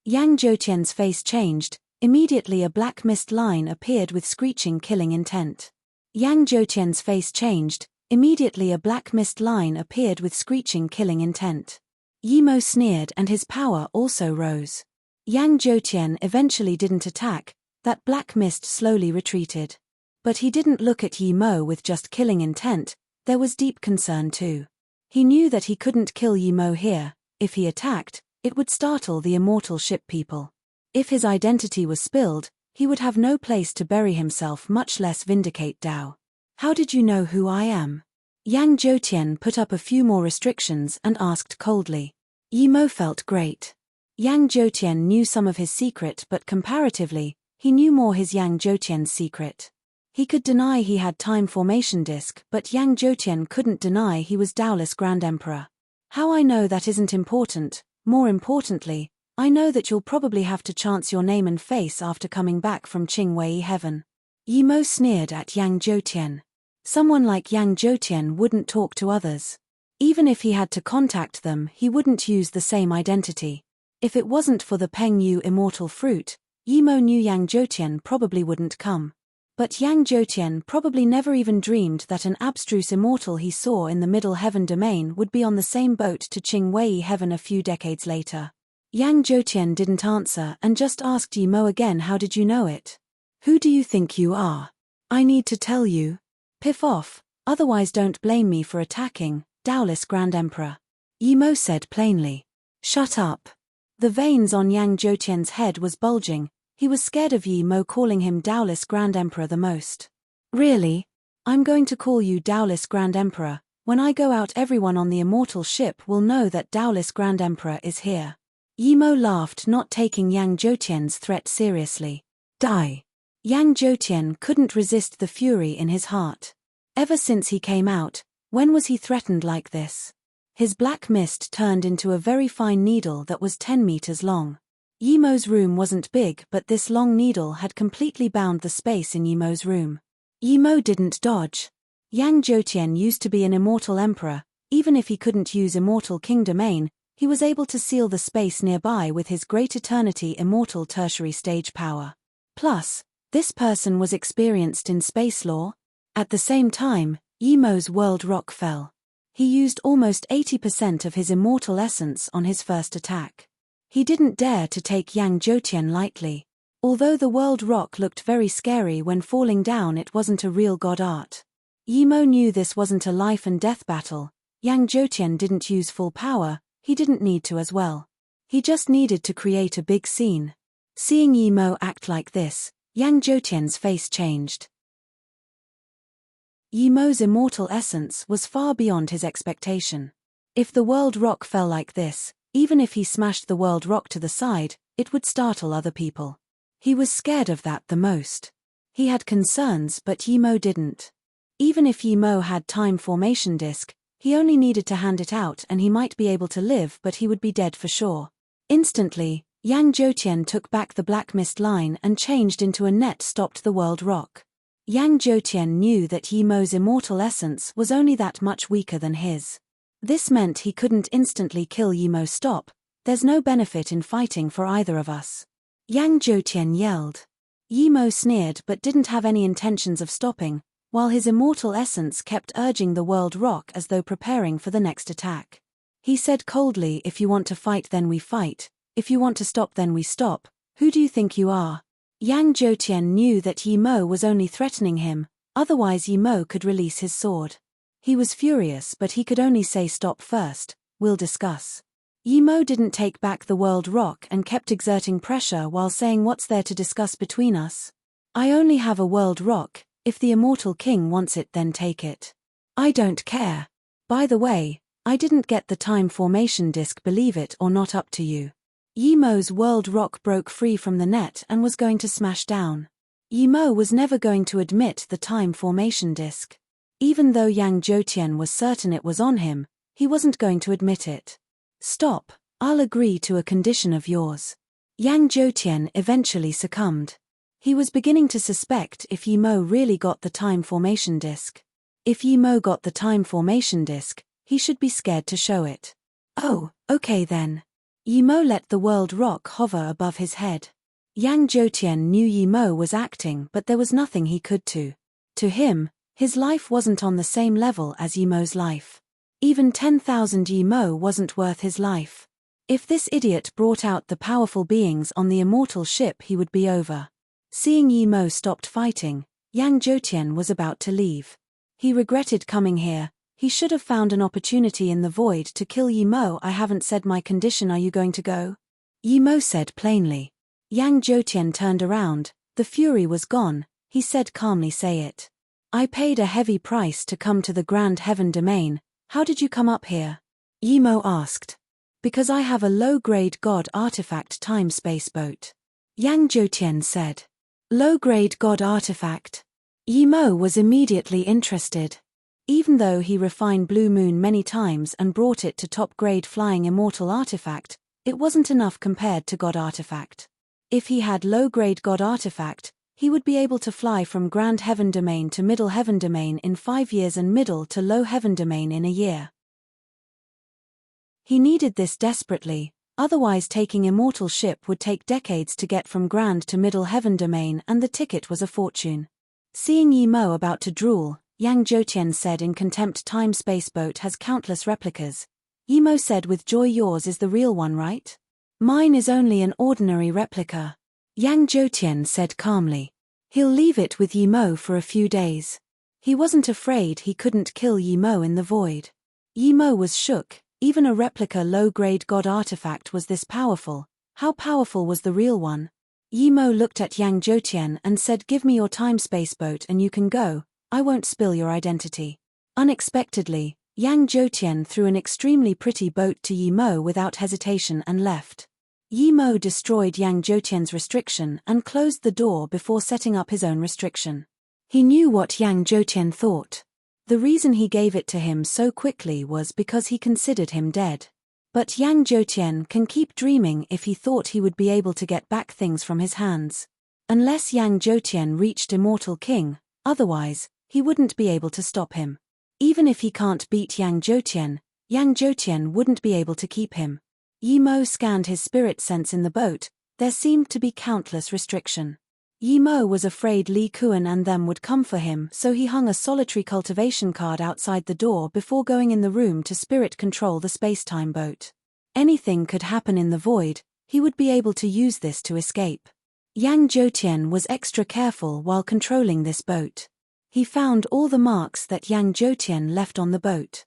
Yang Zhoutian's face changed, immediately a black mist line appeared with screeching killing intent. Yang Zhoutian's face changed, immediately a black mist line appeared with screeching killing intent. Yi Mo sneered and his power also rose. Yang Zhoutian eventually didn't attack, that black mist slowly retreated. But he didn't look at Yi Mo with just killing intent, there was deep concern too. He knew that he couldn't kill Yi Mo here, if he attacked, it would startle the immortal ship people. If his identity was spilled, he would have no place to bury himself, much less vindicate Dao. How did you know who I am? Yang Zhoutian put up a few more restrictions and asked coldly. Yi Mo felt great. Yang Zhoutian knew some of his secret, but comparatively, he knew more his Yang Zhoutian's secret. He could deny he had time formation disk, but Yang Zhoutian couldn't deny he was Taoist Grand Emperor. How I know that isn't important, more importantly, I know that you'll probably have to chance your name and face after coming back from Qingwei Heaven. Yi Mo sneered at Yang Zhoutian. Someone like Yang Zhoutian wouldn't talk to others. Even if he had to contact them, he wouldn't use the same identity. If it wasn't for the Peng Yu immortal fruit, Yi Mo knew Yang Zhoutian probably wouldn't come. But Yang Zhoutian probably never even dreamed that an abstruse immortal he saw in the Middle Heaven domain would be on the same boat to Qingwei Heaven a few decades later. Yang Zhoutian didn't answer and just asked Yi Mo again, how did you know it? Who do you think you are? I need to tell you. Piff off, otherwise don't blame me for attacking, Taoist Grand Emperor. Yi Mo said plainly. Shut up. The veins on Yang Zhoutian's head was bulging. He was scared of Yi Mo calling him Taoist Grand Emperor the most. Really? I'm going to call you Taoist Grand Emperor. When I go out, everyone on the immortal ship will know that Taoist Grand Emperor is here. Yi Mo laughed, not taking Yang Zhoutian's threat seriously. Die. Yang Zhoutian couldn't resist the fury in his heart. Ever since he came out, when was he threatened like this? His black mist turned into a very fine needle that was 10 meters long. Yi Mo's room wasn't big, but this long needle had completely bound the space in Yi Mo's room. Yi Mo didn't dodge. Yang Zhoutian used to be an immortal emperor, even if he couldn't use immortal king domain, he was able to seal the space nearby with his great eternity immortal tertiary stage power. Plus, this person was experienced in space lore. At the same time, Yi Mo's world rock fell. He used almost 80% of his immortal essence on his first attack. He didn't dare to take Yang Zhoutian lightly. Although the world rock looked very scary when falling down, it wasn't a real god art. Yi Mo knew this wasn't a life and death battle. Yang Zhoutian didn't use full power, he didn't need to as well. He just needed to create a big scene. Seeing Yi Mo act like this, Yang Zhoutian's face changed. Yi Mo's immortal essence was far beyond his expectation. If the world rock fell like this, even if he smashed the world rock to the side, it would startle other people. He was scared of that the most. He had concerns, but Yi Mo didn't. Even if Yi Mo had time formation disk, he only needed to hand it out and he might be able to live, but he would be dead for sure. Instantly, Yang Zhoutian took back the black mist line and changed into a net stopped the world rock. Yang Zhoutian knew that Yi Mo's immortal essence was only that much weaker than his. This meant he couldn't instantly kill Yi Mo. Stop, there's no benefit in fighting for either of us. Yang Zhoutian yelled. Yi Mo sneered but didn't have any intentions of stopping, while his immortal essence kept urging the world rock as though preparing for the next attack. He said coldly, if you want to fight then we fight, if you want to stop then we stop, who do you think you are? Yang Zhoutian knew that Yi Mo was only threatening him, otherwise Yi Mo could release his sword. He was furious but he could only say stop first, we'll discuss. Yi Mo didn't take back the world rock and kept exerting pressure while saying what's there to discuss between us? I only have a world rock, if the immortal king wants it then take it. I don't care. By the way, I didn't get the time formation disk, believe it or not, up to you. Yi Mo's world rock broke free from the net and was going to smash down. Yi Mo was never going to admit the time formation disk. Even though Yang Zhoutian was certain it was on him, he wasn't going to admit it. Stop, I'll agree to a condition of yours. Yang Zhoutian eventually succumbed. He was beginning to suspect if Yi Mo really got the time formation disk. If Yi Mo got the time formation disk, he should be scared to show it. Oh, okay then. Yi Mo let the world rock hover above his head. Yang Zhoutian knew Yi Mo was acting, but there was nothing he could do. To him, his life wasn't on the same level as Yi Mo's life. Even 10,000 Yi Mo wasn't worth his life. If this idiot brought out the powerful beings on the immortal ship, he would be over. Seeing Yi Mo stopped fighting, Yang Zhoutian was about to leave. He regretted coming here. He should have found an opportunity in the void to kill Yi Mo. I haven't said my condition, are you going to go? Yi Mo said plainly. Yang Zhoutian turned around, the fury was gone, he said calmly, say it. I paid a heavy price to come to the Grand Heaven Domain, how did you come up here? Yi Mo asked. Because I have a low-grade god artifact time-space boat. Yang Zhoutian said. Low-grade god artifact? Yi Mo was immediately interested. Even though he refined Blue Moon many times and brought it to top-grade flying immortal artifact, it wasn't enough compared to god artifact. If he had low-grade god artifact, he would be able to fly from Grand Heaven Domain to Middle Heaven Domain in 5 years and Middle to Low Heaven Domain in a year. He needed this desperately, otherwise taking immortal ship would take decades to get from Grand to Middle Heaven Domain and the ticket was a fortune. Seeing Yi Mo about to drool, Yang Zhoutian said in contempt, time-space boat has countless replicas. Yi Mo said with joy, yours is the real one, right? Mine is only an ordinary replica. Yang Zhoutian said calmly. He'll leave it with Yi Mo for a few days. He wasn't afraid he couldn't kill Yi Mo in the void. Yi Mo was shook, even a replica low-grade god artifact was this powerful. How powerful was the real one? Yi Mo looked at Yang Zhoutian and said, give me your time-space boat and you can go. I won't spill your identity. Unexpectedly, Yang Zhoutian threw an extremely pretty boat to Yi Mo without hesitation and left. Yi Mo destroyed Yang Zhoutian's restriction and closed the door before setting up his own restriction. He knew what Yang Zhoutian thought. The reason he gave it to him so quickly was because he considered him dead. But Yang Zhoutian can keep dreaming if he thought he would be able to get back things from his hands. Unless Yang Zhoutian reached Immortal King, otherwise, he wouldn't be able to stop him. Even if he can't beat Yang Zhoutian wouldn't be able to keep him. Yi Mo scanned his spirit sense in the boat, there seemed to be countless restriction. Yi Mo was afraid Li Kuan and them would come for him, so he hung a solitary cultivation card outside the door before going in the room to spirit control the space-time boat. Anything could happen in the void, he would be able to use this to escape. Yang Zhoutian was extra careful while controlling this boat. He found all the marks that Yang Zhoutian left on the boat.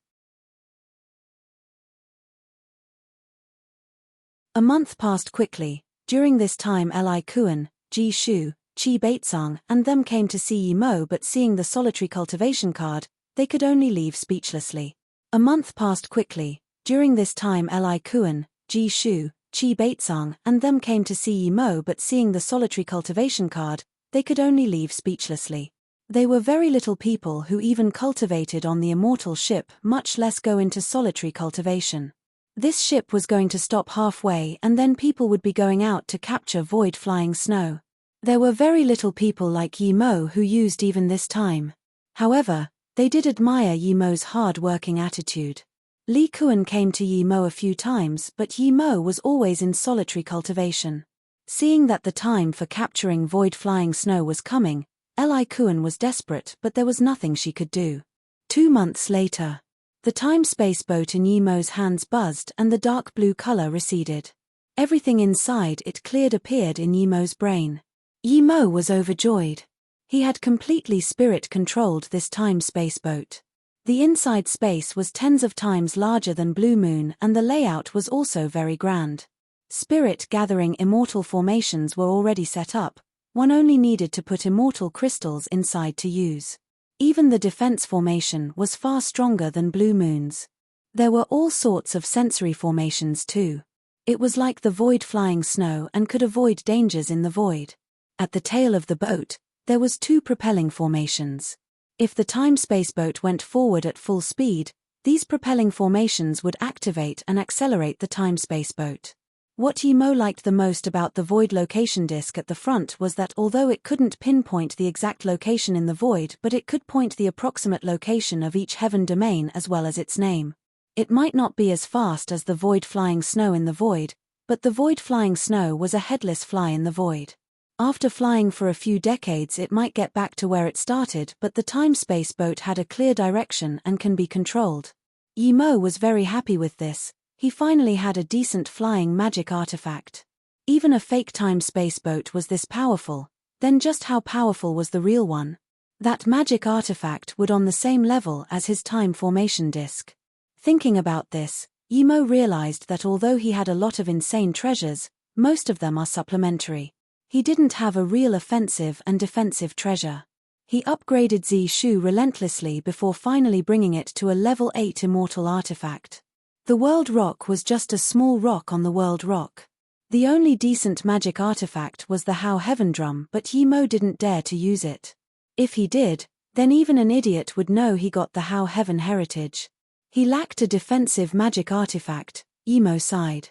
A month passed quickly. During this time Li Kuan, Ji Shu, Qi Beizong and them came to see Yi Mo, but seeing the solitary cultivation card, they could only leave speechlessly. A month passed quickly. During this time Li Kuan, Ji Shu, Qi Beizong and them came to see Yi Mo, but seeing the solitary cultivation card, they could only leave speechlessly. They were very little people who even cultivated on the immortal ship, much less go into solitary cultivation. This ship was going to stop halfway and then people would be going out to capture void-flying snow. There were very little people like Yi Mo who used even this time. However, they did admire Yi Mo's hard-working attitude. Li Kuan came to Yi Mo a few times, but Yi Mo was always in solitary cultivation. Seeing that the time for capturing void-flying snow was coming, Li Kuan was desperate, but there was nothing she could do. 2 months later, the time-space boat in Yi Mo's hands buzzed and the dark blue color receded. Everything inside it cleared appeared in Yi Mo's brain. Yi Mo was overjoyed. He had completely spirit-controlled this time-space boat. The inside space was tens of times larger than Blue Moon and the layout was also very grand. Spirit-gathering immortal formations were already set up, one only needed to put immortal crystals inside to use. Even the defense formation was far stronger than Blue Moon's. There were all sorts of sensory formations too. It was like the void flying snow and could avoid dangers in the void. At the tail of the boat, there was 2 propelling formations. If the time-space boat went forward at full speed, these propelling formations would activate and accelerate the time-space boat. What Yi Mo liked the most about the void location disk at the front was that although it couldn't pinpoint the exact location in the void, but it could point the approximate location of each heaven domain as well as its name. It might not be as fast as the void flying snow in the void, but the void flying snow was a headless fly in the void. After flying for a few decades it might get back to where it started, but the time-space boat had a clear direction and can be controlled. Yi Mo was very happy with this. He finally had a decent flying magic artifact. Even a fake time-space boat was this powerful, then just how powerful was the real one? That magic artifact would on the same level as his time formation disk. Thinking about this, Yi Mo realized that although he had a lot of insane treasures, most of them are supplementary. He didn't have a real offensive and defensive treasure. He upgraded Zi Shu relentlessly before finally bringing it to a level 8 immortal artifact. The World Rock was just a small rock on the World Rock. The only decent magic artifact was the How Heaven Drum, but Yi Mo didn't dare to use it. If he did, then even an idiot would know he got the How Heaven heritage. He lacked a defensive magic artifact, Yi Mo sighed.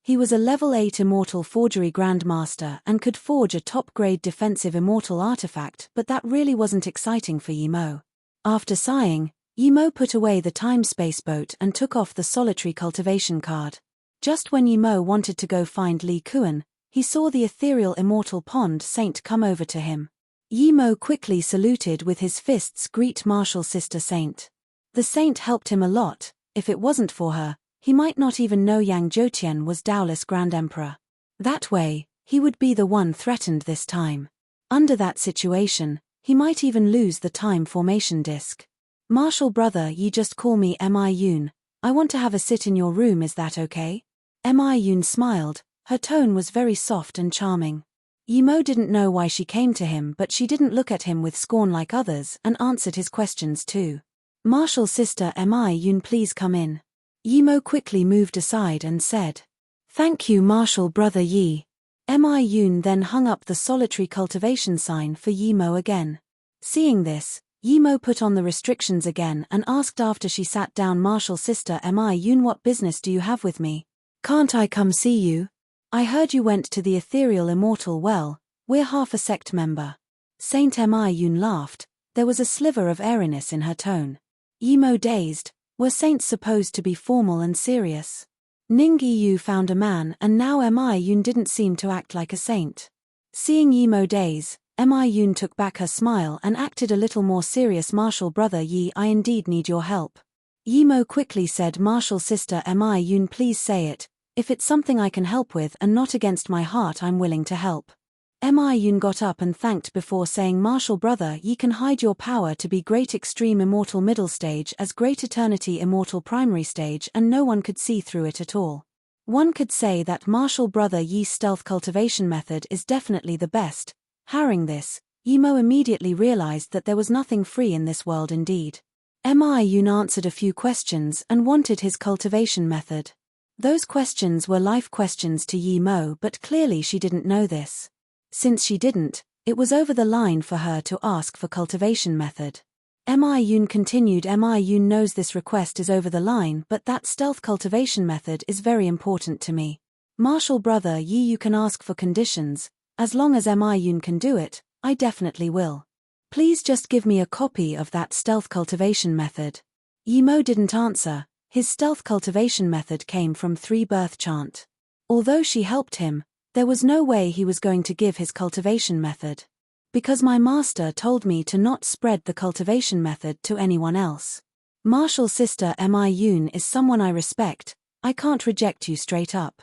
He was a level 8 immortal forgery grandmaster and could forge a top-grade defensive immortal artifact, but that really wasn't exciting for Yi Mo. After sighing, Yi Mo put away the time-space boat and took off the solitary cultivation card. Just when Yi Mo wanted to go find Li Kuan, he saw the ethereal immortal pond saint come over to him. Yi Mo quickly saluted with his fists. Greet martial sister saint. The saint helped him a lot. If it wasn't for her, he might not even know Yang Zhoutian was Daolis Grand Emperor. That way, he would be the one threatened this time. Under that situation, he might even lose the time formation disk. Martial brother, Yi, just call me Mi Yun. I want to have a sit in your room, is that okay? Mi Yun smiled. Her tone was very soft and charming. Yi Mo didn't know why she came to him, but she didn't look at him with scorn like others and answered his questions too. Martial sister Mi Yun, please come in. Yi Mo quickly moved aside and said, "Thank you, martial brother Yi." Mi Yun then hung up the solitary cultivation sign for Yi Mo again. Seeing this, Yi Mo put on the restrictions again and asked after she sat down, "Martial sister Mi Yun, what business do you have with me? Can't I come see you? I heard you went to the ethereal immortal well, we're half a sect member." Saint Mi Yun laughed. There was a sliver of airiness in her tone. Yi Mo dazed. Were saints supposed to be formal and serious? Ning Yu found a man and now Mi Yun didn't seem to act like a saint. Seeing Yi Mo daze, Mi Yun took back her smile and acted a little more serious. "Martial brother Yi, I indeed need your help." Yi Mo quickly said, "Martial sister Mi Yun, please say it. If it's something I can help with and not against my heart, I'm willing to help." Mi Yun got up and thanked before saying, "Martial brother, ye can hide your power to be great extreme immortal middle stage as great eternity immortal primary stage, and no one could see through it at all. One could say that martial brother Yi's stealth cultivation method is definitely the best." Hearing this, Yi Mo immediately realized that there was nothing free in this world indeed. Mi Yun answered a few questions and wanted his cultivation method. Those questions were life questions to Yi Mo, but clearly she didn't know this. Since she didn't, It was over the line for her to ask for cultivation method. Mi Yun continued. Mi Yun knows this request is over the line, but that stealth cultivation method is very important to me. Martial brother Yi, you can ask for conditions. As long as Mi Yun can do it, I definitely will. Please just give me a copy of that stealth cultivation method. Yi Mo didn't answer. His stealth cultivation method came from 3 birth chant. Although she helped him, there was no way he was going to give his cultivation method. Because my master told me to not spread the cultivation method to anyone else. Martial sister Mi Yun is someone I respect, I can't reject you straight up.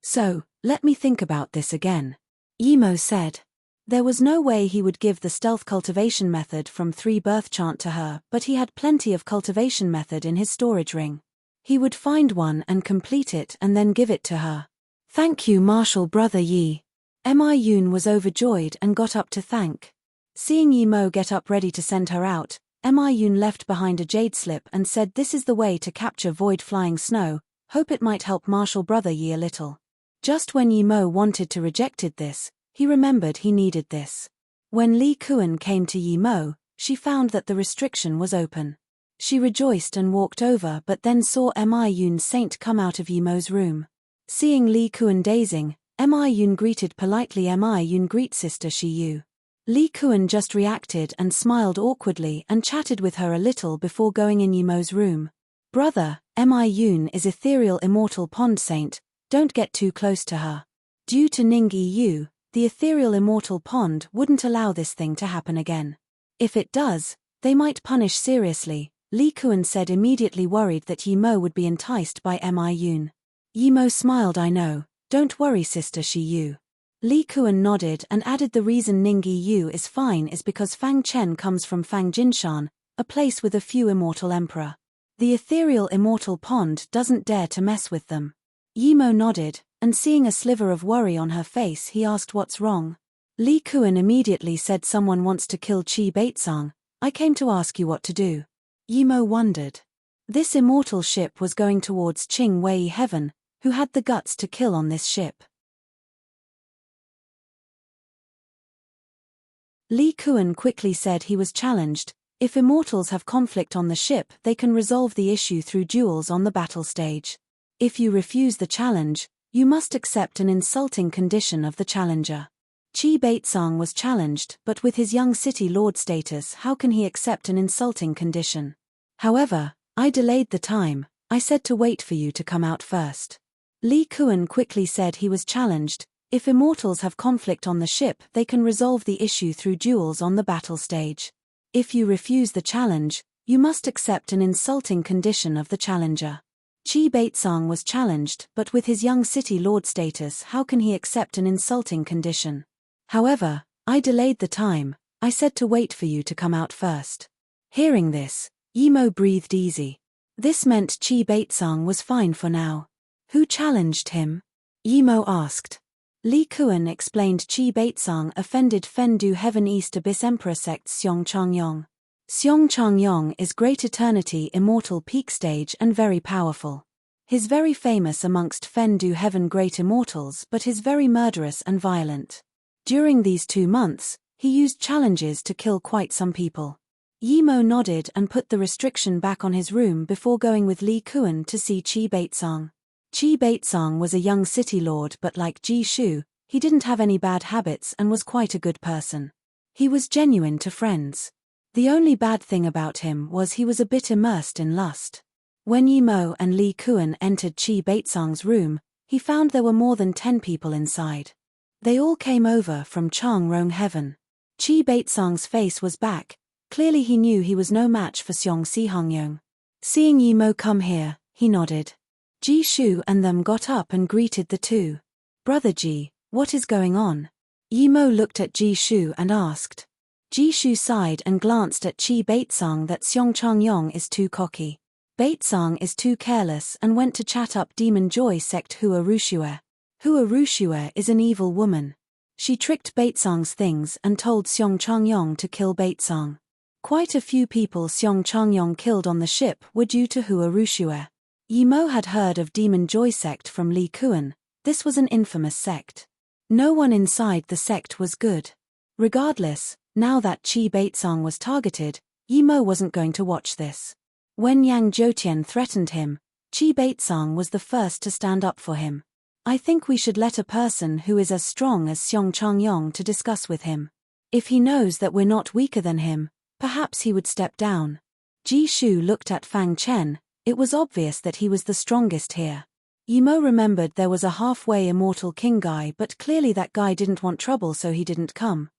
So, let me think about this again. Yi Mo said. There was no way he would give the stealth cultivation method from 3 birth chant to her, but he had plenty of cultivation method in his storage ring. He would find one and complete it and then give it to her. Thank you, Martial brother Yi. Mi Yun was overjoyed and got up to thank. Seeing Yi Mo get up ready to send her out, Mi Yun left behind a jade slip and said this is the way to capture void flying snow, hope it might help Martial brother Yi a little. Just when Yi Mo wanted to rejected this, he remembered he needed this. When Li Kuan came to Yi Mo, she found that the restriction was open. She rejoiced and walked over but then saw Mi Yun's saint come out of Yi Mo's room. Seeing Li Kuan dazing, Mi Yun greeted politely. Mi Yun greet sister Shi Yu. Li Kuan just reacted and smiled awkwardly and chatted with her a little before going in Yi Mo's room. Brother, Mi Yun is ethereal immortal pond saint, don't get too close to her. Due to Ning Yu, the ethereal immortal pond wouldn't allow this thing to happen again. If it does, they might punish seriously, Li Kuan said, immediately worried that Yi Mo would be enticed by Mi Yun. Yi Mo smiled. I know, don't worry sister Shi Yu. Li Kuan nodded and added the reason Ning Yu is fine is because Fang Chen comes from Fang Jinshan, a place with a few immortal emperor. The ethereal immortal pond doesn't dare to mess with them. Yi Mo nodded, and seeing a sliver of worry on her face he asked what's wrong. Li Kuan immediately said someone wants to kill Qi Beitsang, I came to ask you what to do. Yi Mo wondered. This immortal ship was going towards Qing Wei Heaven, who had the guts to kill on this ship. Li Kuan quickly said he was challenged. If immortals have conflict on the ship, they can resolve the issue through duels on the battle stage. If you refuse the challenge, you must accept an insulting condition of the challenger. Qi Beitsang was challenged, but with his young city lord status, how can he accept an insulting condition? However, I delayed the time, I said to wait for you to come out first. Li Kuan quickly said he was challenged. If immortals have conflict on the ship, they can resolve the issue through duels on the battle stage. If you refuse the challenge, you must accept an insulting condition of the challenger. Qi Beitsang was challenged, but with his young city lord status, how can he accept an insulting condition? However, I delayed the time, I said to wait for you to come out first. Hearing this, Yi Mo breathed easy. This meant Qi Beitsang was fine for now. Who challenged him? Yi Mo asked. Li Kuan explained Qi Beitsang offended Fendu Heaven East Abyss Emperor sect Xiong Changyong. Xiong Changyong is Great Eternity Immortal Peak Stage and very powerful. He's very famous amongst Fendu Heaven Great Immortals, but is very murderous and violent. During these 2 months, he used challenges to kill quite some people. Yi Mo nodded and put the restriction back on his room before going with Li Kuan to see Qi Beitsang. Qi Beitsang was a young city lord, but like Ji Shu, he didn't have any bad habits and was quite a good person. He was genuine to friends. The only bad thing about him was he was a bit immersed in lust. When Yi Mo and Li Kuan entered Qi Beitsang's room, he found there were more than 10 people inside. They all came over from Chang Rong Heaven. Qi Beitsang's face was back, clearly he knew he was no match for Xiong Sihangyong. Seeing Yi Mo come here, he nodded. Ji Shu and them got up and greeted the two. Brother Ji, what is going on? Yi Mo looked at Ji Shu and asked. Ji Shu sighed and glanced at Qi Beitsang that Xiong Changyong is too cocky. Beitsang is too careless and went to chat up Demon Joy sect Hua Rushue. Hua Rushue is an evil woman. She tricked Beitsang's things and told Xiong Changyong to kill Beitsang. Quite a few people Xiong Changyong killed on the ship were due to Hua Rushue. Yi Mo had heard of Demon Joy sect from Li Kuan. This was an infamous sect. No one inside the sect was good. Regardless, now that Qi Baitzong was targeted, Yimo wasn't going to watch this. When Yang Jiutian threatened him, Qi Baitzong was the first to stand up for him. I think we should let a person who is as strong as Xiong Changyong to discuss with him. If he knows that we're not weaker than him, perhaps he would step down. Ji Shu looked at Fang Chen. It was obvious that he was the strongest here. Yimo remembered there was a halfway immortal king guy, but clearly that guy didn't want trouble, so he didn't come.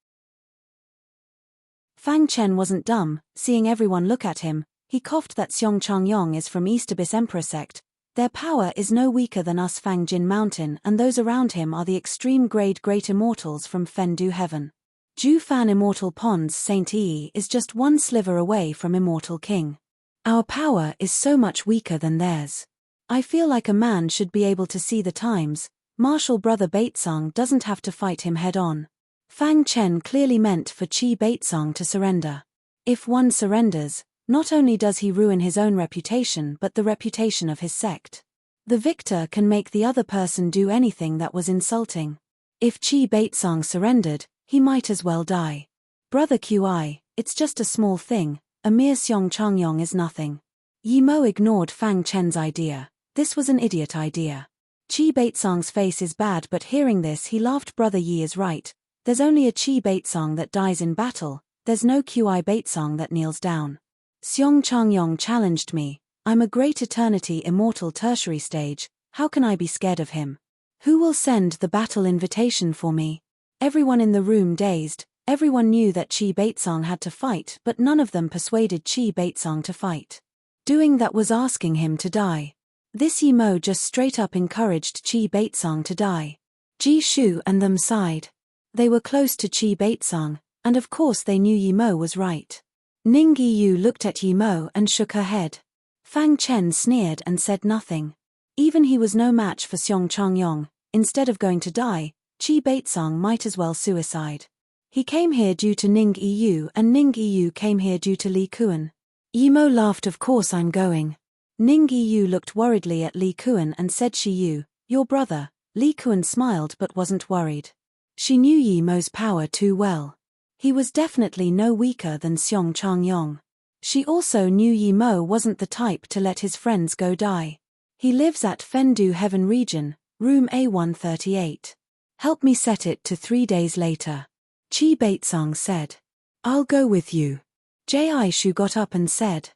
Fang Chen wasn't dumb. Seeing everyone look at him, he coughed that Xiong Changyong is from East Abyss Emperor sect. Their power is no weaker than us Fang Jin Mountain, and those around him are the extreme grade great immortals from Fendu Heaven. Ju Fan Immortal Pond's Saint Yi is just one sliver away from Immortal King. Our power is so much weaker than theirs. I feel like a man should be able to see the times. Martial brother Baitzong doesn't have to fight him head on. Fang Chen clearly meant for Qi Baitzong to surrender. If one surrenders, not only does he ruin his own reputation but the reputation of his sect. The victor can make the other person do anything that was insulting. If Qi Baitzong surrendered, he might as well die. Brother Qi, it's just a small thing, a mere Xiong Changyong is nothing. Yimo ignored Fang Chen's idea. This was an idiot idea. Qi Baitzong's face is bad, but hearing this he laughed. Brother Yi is right. There's only a Qi Baitzong that dies in battle, there's no Qi Baitzong that kneels down. Xiong Changyong challenged me. I'm a great eternity immortal tertiary stage, how can I be scared of him? Who will send the battle invitation for me? Everyone in the room dazed. Everyone knew that Qi Baitzong had to fight, but none of them persuaded Qi Baitzong to fight. Doing that was asking him to die. This Yimo just straight up encouraged Qi Baitzong to die. Ji Shu and them sighed. They were close to Qi Baitzong, and of course they knew Yimo was right. Ning Yiyu looked at Yimo and shook her head. Fang Chen sneered and said nothing. Even he was no match for Xiong Changyong. Instead of going to die, Qi Baitzong might as well suicide. He came here due to Ning Yiyu, and Ning Yiyu came here due to Li Kuan. Yimo laughed. Of course I'm going. Ning Yiyu looked worriedly at Li Kuan and said, Shiyu, your brother. Li Kuan smiled but wasn't worried. She knew Yimo's power too well. He was definitely no weaker than Xiong Changyong. She also knew Yimo wasn't the type to let his friends go die. He lives at Fendu Heaven region, room A138. Help me set it to 3 days later. Qi Baitzong said. I'll go with you. Ji Shu got up and said.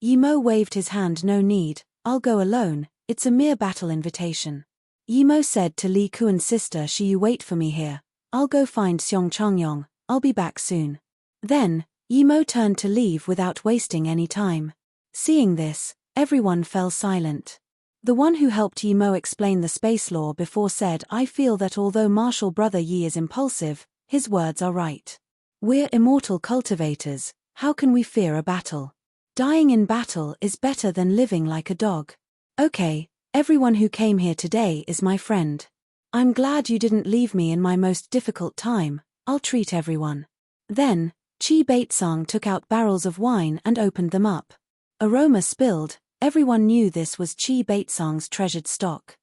Yimo waved his hand. No need, I'll go alone, it's a mere battle invitation. Yimo said to Li Kuan's sister, Shiyu, wait for me here. I'll go find Xiong Changyong, I'll be back soon. Then, Yimo turned to leave without wasting any time. Seeing this, everyone fell silent. The one who helped Yimo explain the space law before said, I feel that although martial brother Yi is impulsive, his words are right. We're immortal cultivators, how can we fear a battle? Dying in battle is better than living like a dog. Okay, everyone who came here today is my friend. I'm glad you didn't leave me in my most difficult time, I'll treat everyone. Then, Qi Baitzong took out barrels of wine and opened them up. Aroma spilled. Everyone knew this was Qi Baitzong's treasured stock.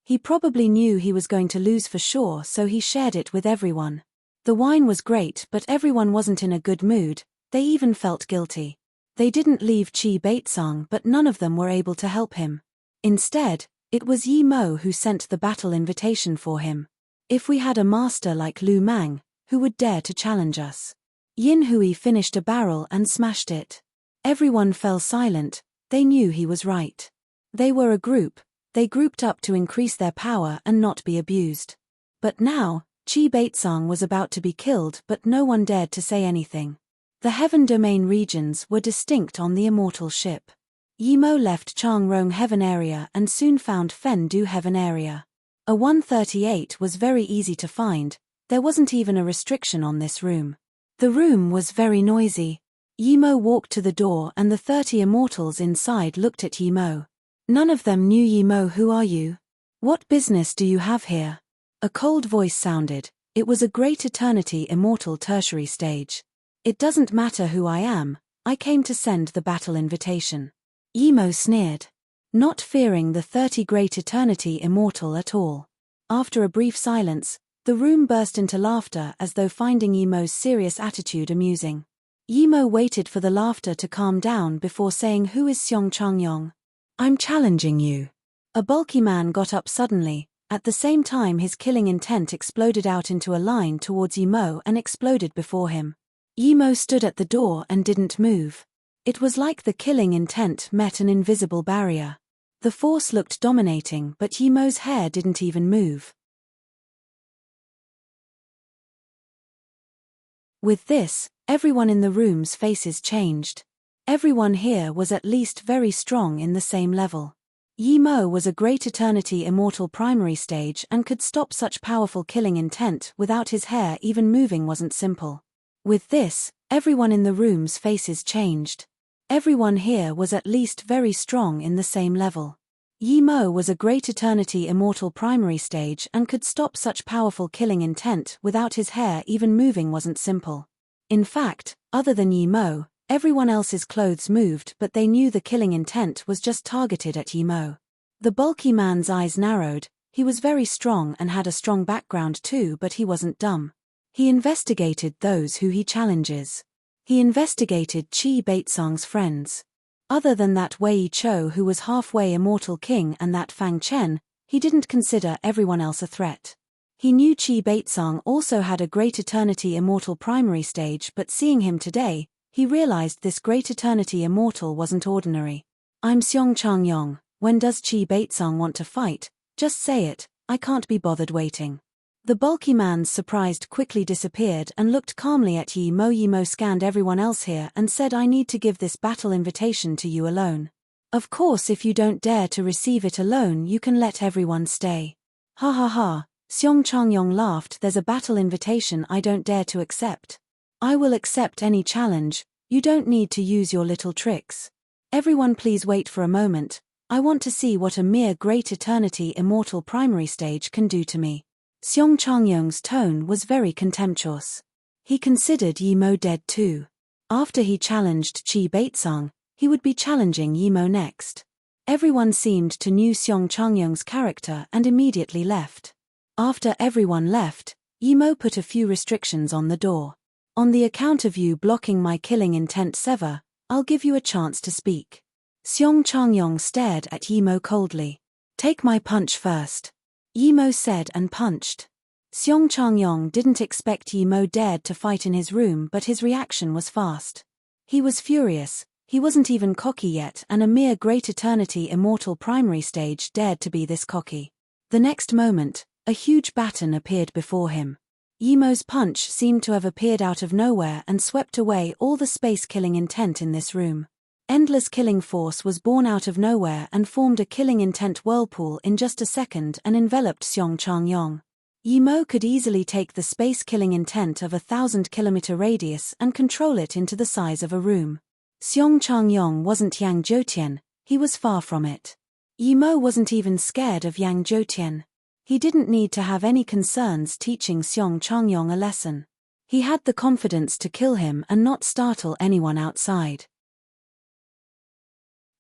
He probably knew he was going to lose for sure, so he shared it with everyone. The wine was great, but everyone wasn't in a good mood. They even felt guilty. They didn't leave Qi Baitzong, but none of them were able to help him. Instead, it was Yimo who sent the battle invitation for him. If we had a master like Lu Mang, who would dare to challenge us? Yin Hui finished a barrel and smashed it. Everyone fell silent. They knew he was right. They were a group. They grouped up to increase their power and not be abused. But now, Qi Baitzong was about to be killed, but no one dared to say anything. The Heaven Domain regions were distinct on the immortal ship. Yimo left Changrong Heaven area and soon found Fendu Heaven area. A 138 was very easy to find. There wasn't even a restriction on this room. The room was very noisy. Yimo walked to the door and the 30 immortals inside looked at Yimo. None of them knew Yimo. Who are you? What business do you have here? A cold voice sounded. It was a great eternity immortal tertiary stage. It doesn't matter who I am, I came to send the battle invitation. Yimo sneered. Not fearing the 30 great eternity immortal at all. After a brief silence, the room burst into laughter as though finding Yimo's serious attitude amusing. Yimo waited for the laughter to calm down before saying, "Who is Seong Changyong? I'm challenging you." A bulky man got up suddenly. At the same time his killing intent exploded out into a line towards Yimo and exploded before him. Yimo stood at the door and didn't move. It was like the killing intent met an invisible barrier. The force looked dominating, but Yimo's hair didn't even move. With this, everyone in the room's faces changed. Everyone here was at least very strong in the same level. Yimo was a great eternity immortal primary stage and could stop such powerful killing intent without his hair even moving wasn't simple. With this, everyone in the room's faces changed. Everyone here was at least very strong in the same level. Yimo was a great eternity immortal primary stage and could stop such powerful killing intent without his hair even moving wasn't simple. In fact, other than Yimo, everyone else's clothes moved, but they knew the killing intent was just targeted at Yimo. The bulky man's eyes narrowed. He was very strong and had a strong background too, but he wasn't dumb. He investigated those who he challenges. He investigated Chi Baitsong's friends. Other than that Wei Cho who was halfway immortal king and that Fang Chen, he didn't consider everyone else a threat. He knew Chi Baitsong also had a great eternity immortal primary stage, but seeing him today, he realized this great eternity immortal wasn't ordinary. "I'm Seong Changyong. When does Chi Baitsong want to fight? Just say it, I can't be bothered waiting." The bulky man's surprise quickly disappeared and looked calmly at Yimo. Yimo scanned everyone else here and said, "I need to give this battle invitation to you alone. Of course if you don't dare to receive it alone you can let everyone stay." "Ha ha ha," Seong Changyong laughed, "there's a battle invitation I don't dare to accept. I will accept any challenge, you don't need to use your little tricks. Everyone please wait for a moment, I want to see what a mere great eternity immortal primary stage can do to me." Seong Changyong's tone was very contemptuous. He considered Yimo dead too. After he challenged Chi Baitsong, he would be challenging Yimo next. Everyone seemed to know Seong Changyong's character and immediately left. After everyone left, Yimo put a few restrictions on the door. "On the account of you blocking my killing intent sever, I'll give you a chance to speak." Seong Changyong stared at Yimo coldly. "Take my punch first," Yimo said and punched. Seong Changyong didn't expect Yimo dared to fight in his room, but his reaction was fast. He was furious. He wasn't even cocky yet, and a mere great eternity immortal primary stage dared to be this cocky. The next moment, a huge baton appeared before him. Yimo's punch seemed to have appeared out of nowhere and swept away all the space killing intent in this room. Endless killing force was born out of nowhere and formed a killing intent whirlpool in just a second and enveloped Seong Changyong. Yimo could easily take the space killing intent of a 1,000-kilometer radius and control it into the size of a room. Seong Changyong wasn't Yang Zhoutian, he was far from it. Yimo wasn't even scared of Yang Zhoutian. He didn't need to have any concerns teaching Seong Changyong a lesson. He had the confidence to kill him and not startle anyone outside.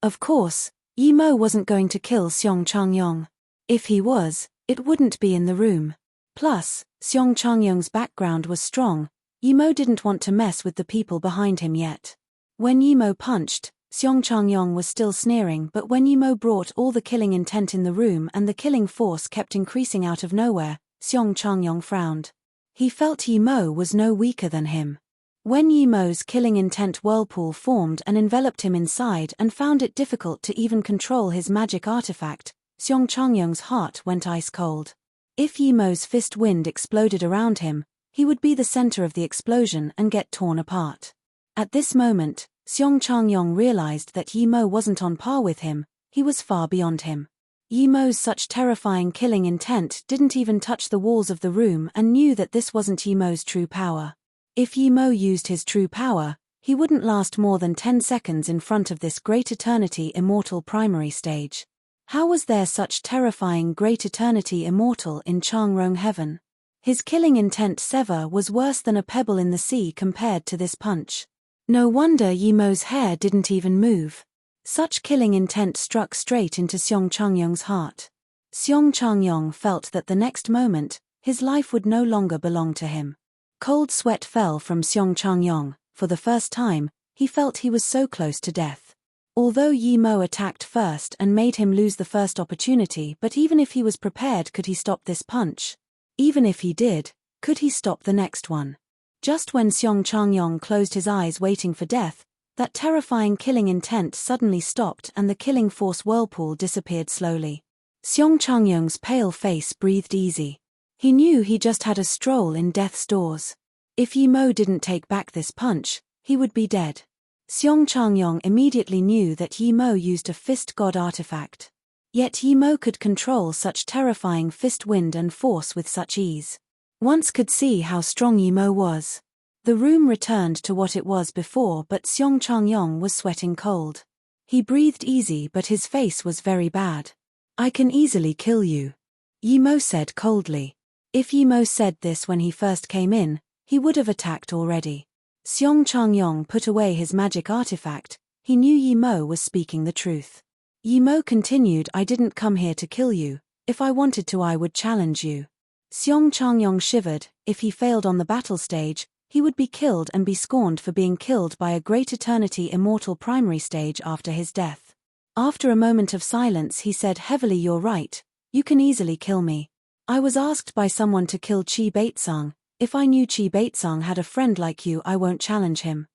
Of course, Yimo wasn't going to kill Seong Changyong. If he was, it wouldn't be in the room. Plus, Seong Changyong's background was strong. Yimo didn't want to mess with the people behind him yet. When Yimo punched, Seong Changyong was still sneering, but when Yimo brought all the killing intent in the room and the killing force kept increasing out of nowhere, Seong Changyong frowned. He felt Yimo was no weaker than him. When Yimo's killing intent whirlpool formed and enveloped him inside and found it difficult to even control his magic artifact, Seong Changyong's heart went ice cold. If Yimo's fist wind exploded around him, he would be the center of the explosion and get torn apart. At this moment, Seong Changyong realized that Yimo wasn't on par with him, he was far beyond him. Yimo's such terrifying killing intent didn't even touch the walls of the room and knew that this wasn't Yimo's true power. If Yimo used his true power, he wouldn't last more than 10 seconds in front of this great eternity immortal primary stage. How was there such terrifying great eternity immortal in Changrong heaven? His killing intent sever was worse than a pebble in the sea compared to this punch. No wonder Yimo's hair didn't even move. Such killing intent struck straight into Seong Changyong's heart. Seong Changyong felt that the next moment, his life would no longer belong to him. Cold sweat fell from Seong Changyong. For the first time, he felt he was so close to death. Although Yi Mo attacked first and made him lose the first opportunity, but even if he was prepared, could he stop this punch? Even if he did, could he stop the next one? Just when Seong Changyong closed his eyes waiting for death, that terrifying killing intent suddenly stopped and the killing force whirlpool disappeared slowly. Seong Changyong's pale face breathed easy. He knew he just had a stroll in death's doors. If Yi Mo didn't take back this punch, he would be dead. Seong Changyong immediately knew that Yi Mo used a fist god artifact. Yet Yi Mo could control such terrifying fist wind and force with such ease. Once could see how strong Yi Mo was. The room returned to what it was before, but Seong Changyong was sweating cold. He breathed easy, but his face was very bad. "I can easily kill you," Yi Mo said coldly. If Yi Mo said this when he first came in, he would have attacked already. Seong Changyong put away his magic artifact. He knew Yi Mo was speaking the truth. Yi Mo continued, "I didn't come here to kill you. If I wanted to, I would challenge you." Seong Changyong shivered. If he failed on the battle stage, he would be killed and be scorned for being killed by a great eternity immortal primary stage after his death. After a moment of silence, he said heavily, "You're right. You can easily kill me. I was asked by someone to kill Chi Baitsang. If I knew Chi Baitsang had a friend like you, I won't challenge him."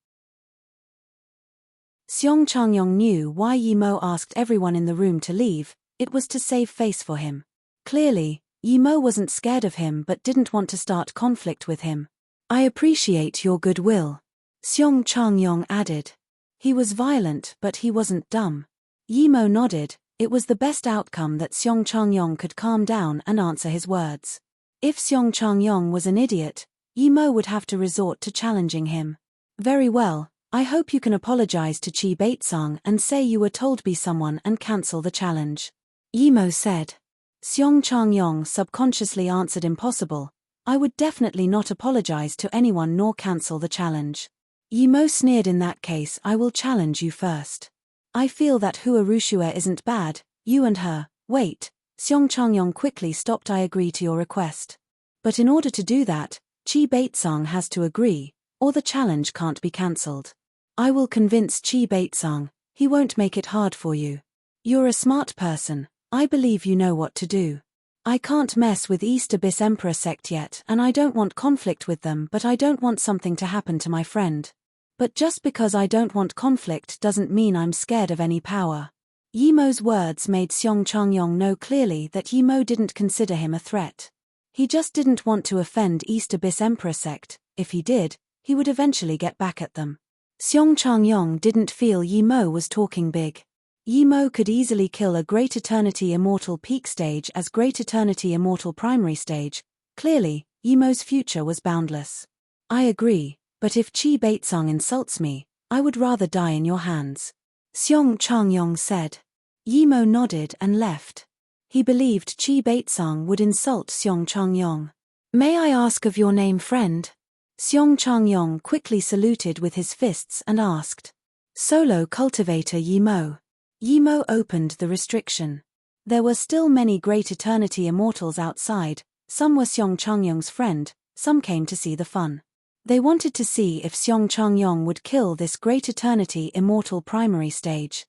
Seong Changyong knew why Yi Mo asked everyone in the room to leave. It was to save face for him. Clearly, Yi Mo wasn't scared of him but didn't want to start conflict with him. "I appreciate your goodwill," Seong Changyong added. He was violent, but he wasn't dumb. Yi Mo nodded. It was the best outcome that Seong Changyong could calm down and answer his words. If Seong Changyong was an idiot, Yi Mo would have to resort to challenging him. "Very well, I hope you can apologize to Chi Baitsang and say you were told by someone and cancel the challenge," Yi Mo said. Seong Changyong subconsciously answered, "Impossible. I would definitely not apologize to anyone nor cancel the challenge." Yi Mo sneered, "In that case, I will challenge you first. I feel that Hua Rushua isn't bad, you and her." "Wait," Seong Changyong quickly stopped. "I agree to your request. But in order to do that, Chi Baitsang has to agree, or the challenge can't be cancelled. I will convince Chi Baitsang. He won't make it hard for you. You're a smart person. I believe you know what to do. I can't mess with East Abyss Emperor sect yet, and I don't want conflict with them, but I don't want something to happen to my friend. But just because I don't want conflict doesn't mean I'm scared of any power." Yi Mo's words made Seong Changyong know clearly that Yi Mo didn't consider him a threat. He just didn't want to offend East Abyss Emperor sect. If he did, he would eventually get back at them. Seong Changyong didn't feel Yi Mo was talking big. Yi Mo could easily kill a Great Eternity Immortal Peak stage as Great Eternity Immortal Primary stage. Clearly, Yi Mo's future was boundless. "I agree, but if Chi Baitsang insults me, I would rather die in your hands," Seong Changyong said. Yi Mo nodded and left. He believed Chi Baitsang would insult Seong Changyong. "May I ask of your name, friend?" Seong Changyong quickly saluted with his fists and asked. "Solo Cultivator Yi Mo." Yi Mo opened the restriction. There were still many Great Eternity Immortals outside. Some were Seong Changyong's friend, some came to see the fun. They wanted to see if Seong Changyong would kill this Great Eternity Immortal Primary stage.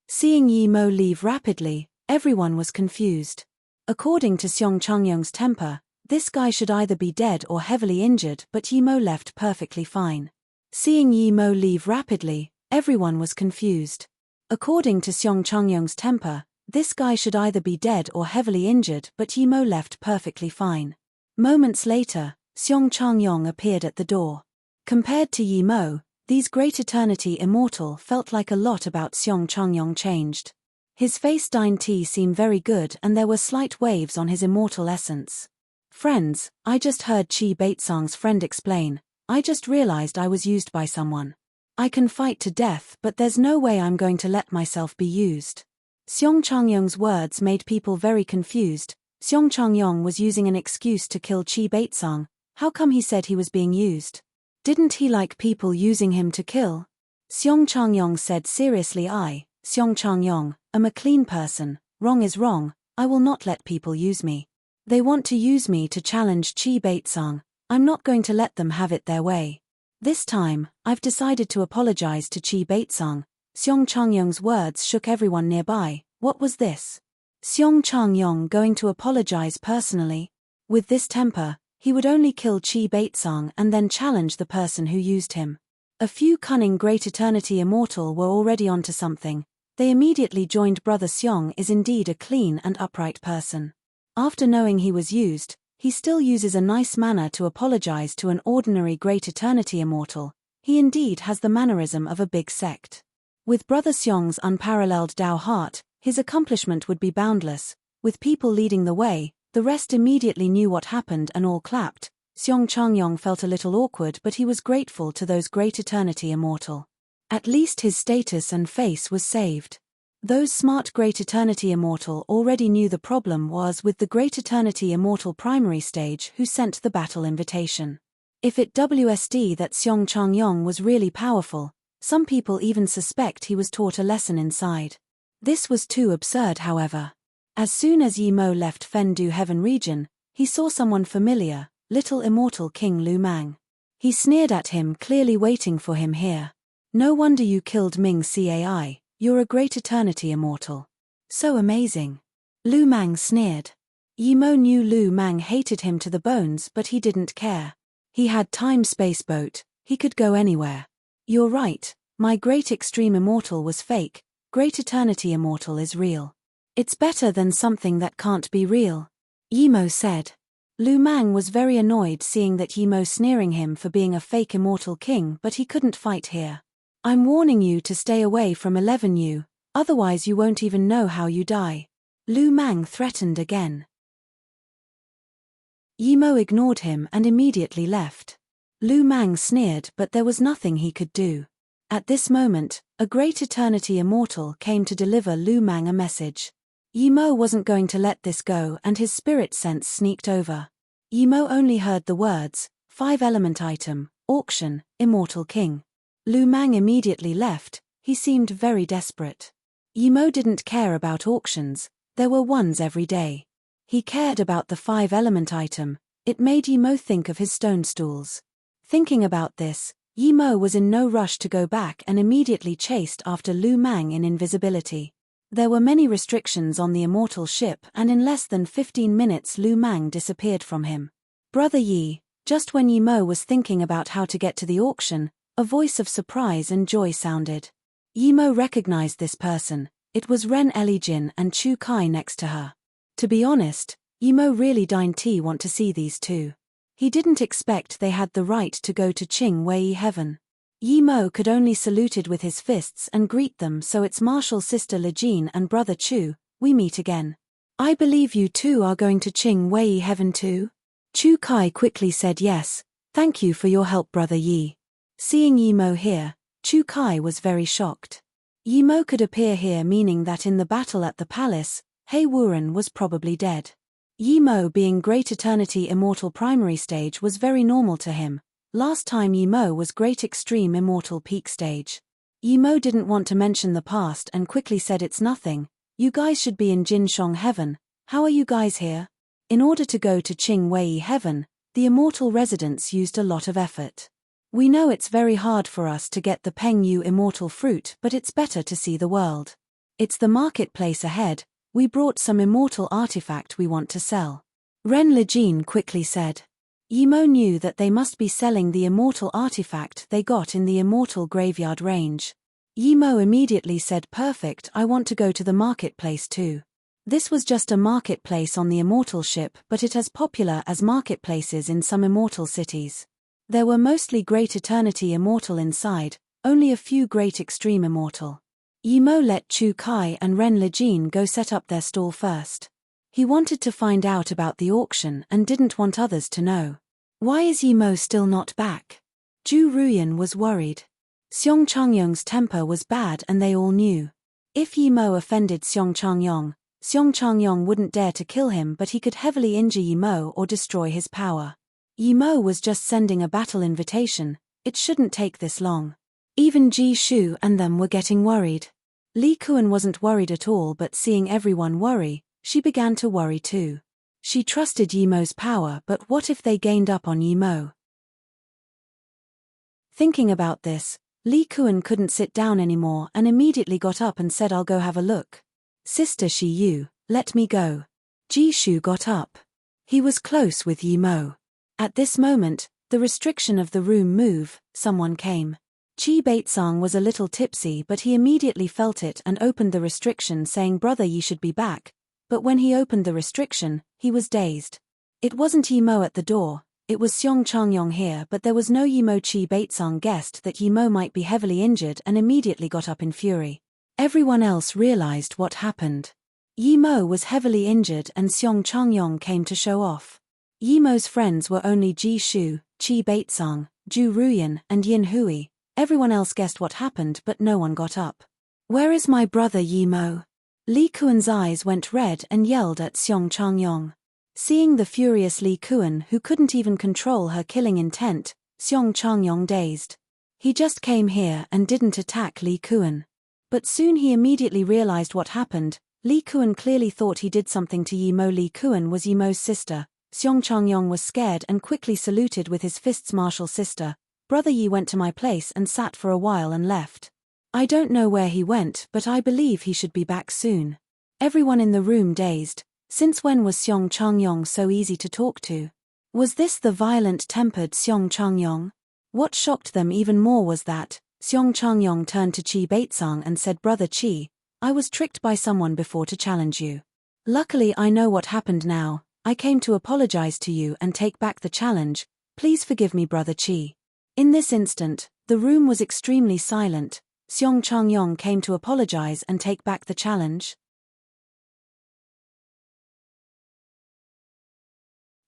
Seeing Yi Mo leave rapidly, everyone was confused. According to Seong Changyong's temper, this guy should either be dead or heavily injured, but Yi Mo left perfectly fine. Seeing Yi Mo leave rapidly, everyone was confused. According to Seong Changyong's temper, this guy should either be dead or heavily injured, but Yi Mo left perfectly fine. Moments later, Seong Changyong appeared at the door. Compared to Yi Mo, these Great Eternity Immortal felt like a lot. About Seong Changyong changed. His face didn't seem very good and there were slight waves on his immortal essence. "Friends, I just heard Chi Baitsang's friend explain. I just realized I was used by someone. I can fight to death, but there's no way I'm going to let myself be used." Seong Changyong's words made people very confused. Seong Changyong was using an excuse to kill Chi Baitsang. How come he said he was being used? Didn't he like people using him to kill? Seong Changyong said seriously. Xiong Changyong, I'm a clean person, wrong is wrong, I will not let people use me. They want to use me to challenge Qi Beitsang, I'm not going to let them have it their way. This time, I've decided to apologize to Qi Beitsang. Xiong Changyong's words shook everyone nearby. What was this? Xiong Changyong going to apologize personally? With this temper, he would only kill Qi Beitsang and then challenge the person who used him. A few cunning Great Eternity Immortal were already onto something. They immediately joined Brother Xiong is indeed a clean and upright person. After knowing he was used, he still uses a nice manner to apologize to an ordinary Great Eternity Immortal. He indeed has the mannerism of a big sect. With Brother Xiong's unparalleled Dao heart, his accomplishment would be boundless. With people leading the way, the rest immediately knew what happened and all clapped. Xiong Changyong felt a little awkward, but he was grateful to those Great Eternity Immortal. At least his status and face was saved. Those smart Great Eternity Immortal already knew the problem was with the Great Eternity Immortal primary stage who sent the battle invitation. If it WSD that Xiong Changyong was really powerful, some people even suspect he was taught a lesson inside. This was too absurd, however. As soon as Yi Mo left Fendu Heaven region, he saw someone familiar, little immortal King Lu Mang. He sneered at him, clearly waiting for him here. No wonder you killed Ming Cai, you're a Great Eternity Immortal. So amazing. Lu Mang sneered. Yi Mo knew Lu Mang hated him to the bones, but he didn't care. He had time-space boat, he could go anywhere. You're right, my Great Extreme Immortal was fake, Great Eternity Immortal is real. It's better than something that can't be real. Yi Mo said. Lu Mang was very annoyed seeing that Yi Mo sneering him for being a fake immortal king, but he couldn't fight here. I'm warning you to stay away from 11U, otherwise you won't even know how you die. Lu Mang threatened again. Yi Mo ignored him and immediately left. Lu Mang sneered, but there was nothing he could do. At this moment, a Great Eternity Immortal came to deliver Lu Mang a message. Yi Mo wasn't going to let this go, and his spirit sense sneaked over. Yi Mo only heard the words, 5-element item, auction, immortal king. Lu Mang immediately left, he seemed very desperate. Yi Mo didn't care about auctions, there were ones every day. He cared about the 5-element item, it made Yi Mo think of his stone stools. Thinking about this, Yi Mo was in no rush to go back and immediately chased after Lu Mang in invisibility. There were many restrictions on the immortal ship, and in less than 15 minutes Lu Mang disappeared from him. Brother Yi, just when Yi Mo was thinking about how to get to the auction, a voice of surprise and joy sounded. Yi Mo recognized this person, it was Ren Elijin and Chu Kai next to her. To be honest, Yi Mo really didn't want to see these two. He didn't expect they had the right to go to Qing Wei Heaven. Yi Mo could only saluted with his fists and greet them, so it's martial sister Lejin and brother Chu, we meet again. I believe you two are going to Qing Wei Heaven too? Chu Kai quickly said yes, thank you for your help brother Yi. Seeing Yi Mo here, Chu Kai was very shocked. Yi Mo could appear here, meaning that in the battle at the palace, He Wuren was probably dead. Yi Mo being Great Eternity Immortal primary stage was very normal to him. Last time Yi Mo was Great Extreme Immortal peak stage. Yi Mo didn't want to mention the past and quickly said it's nothing, you guys should be in Jinshong Heaven, how are you guys here? In order to go to Qing Wei Heaven, the immortal residents used a lot of effort. We know it's very hard for us to get the Peng Yu immortal fruit, but it's better to see the world. It's the marketplace ahead, we brought some immortal artifact we want to sell. Ren Lejin quickly said. Yi Mo knew that they must be selling the immortal artifact they got in the immortal graveyard range. Yi Mo immediately said perfect, I want to go to the marketplace too. This was just a marketplace on the immortal ship, but it as popular as marketplaces in some immortal cities. There were mostly Great Eternity Immortal inside, only a few Great Extreme Immortal. Yi Mo let Chu Kai and Ren Lejin go set up their stall first. He wanted to find out about the auction and didn't want others to know. Why is Yi Mo still not back? Zhu Ruyan was worried. Xiong Changyong's temper was bad and they all knew. If Yi Mo offended Xiong Changyong wouldn't dare to kill him, but he could heavily injure Yi Mo or destroy his power. Yi Mo was just sending a battle invitation, it shouldn't take this long. Even Ji Shu and them were getting worried. Li Kuan wasn't worried at all, but seeing everyone worry, she began to worry too. She trusted Yimo's power, but what if they gained up on Yimo? Thinking about this, Li Kuan couldn't sit down anymore and immediately got up and said, "I'll go have a look." "Sister Shi Yu, let me go." Ji Shu got up. He was close with Yimo. At this moment, the restriction of the room move, someone came. Qi Baitsang was a little tipsy, but he immediately felt it and opened the restriction, saying, "Brother Yi should be back." But when he opened the restriction, he was dazed. It wasn't Yimo at the door, it was Xiong Changyong here, but there was no Yimo. Qi Baitsang guessed that Yimo might be heavily injured and immediately got up in fury. Everyone else realized what happened. Yimo was heavily injured and Xiong Changyong came to show off. Yimo's friends were only Ji Shu, Qi Baitsang, Zhu Ruyan, and Yin Hui. Everyone else guessed what happened, but no one got up. "Where is my brother Yimo?" Li Kuan's eyes went red and yelled at Xiong Changyong. Seeing the furious Li Kuan, who couldn't even control her killing intent, Xiong Changyong dazed. He just came here and didn't attack Li Kuan. But soon he immediately realized what happened. Li Kuan clearly thought he did something to Yimo. Li Kuan was Yimo's sister. Xiong Changyong was scared and quickly saluted with his fists. "Martial sister, Brother Yi went to my place and sat for a while and left. I don't know where he went, but I believe he should be back soon." Everyone in the room dazed. Since when was Xiong Changyong so easy to talk to? Was this the violent-tempered Xiong Changyong? What shocked them even more was that Xiong Changyong turned to Qi Baitsang and said, "Brother Qi, I was tricked by someone before to challenge you. Luckily I know what happened now. I came to apologize to you and take back the challenge. Please forgive me, Brother Qi." In this instant, the room was extremely silent. Xiong Changyong came to apologize and take back the challenge.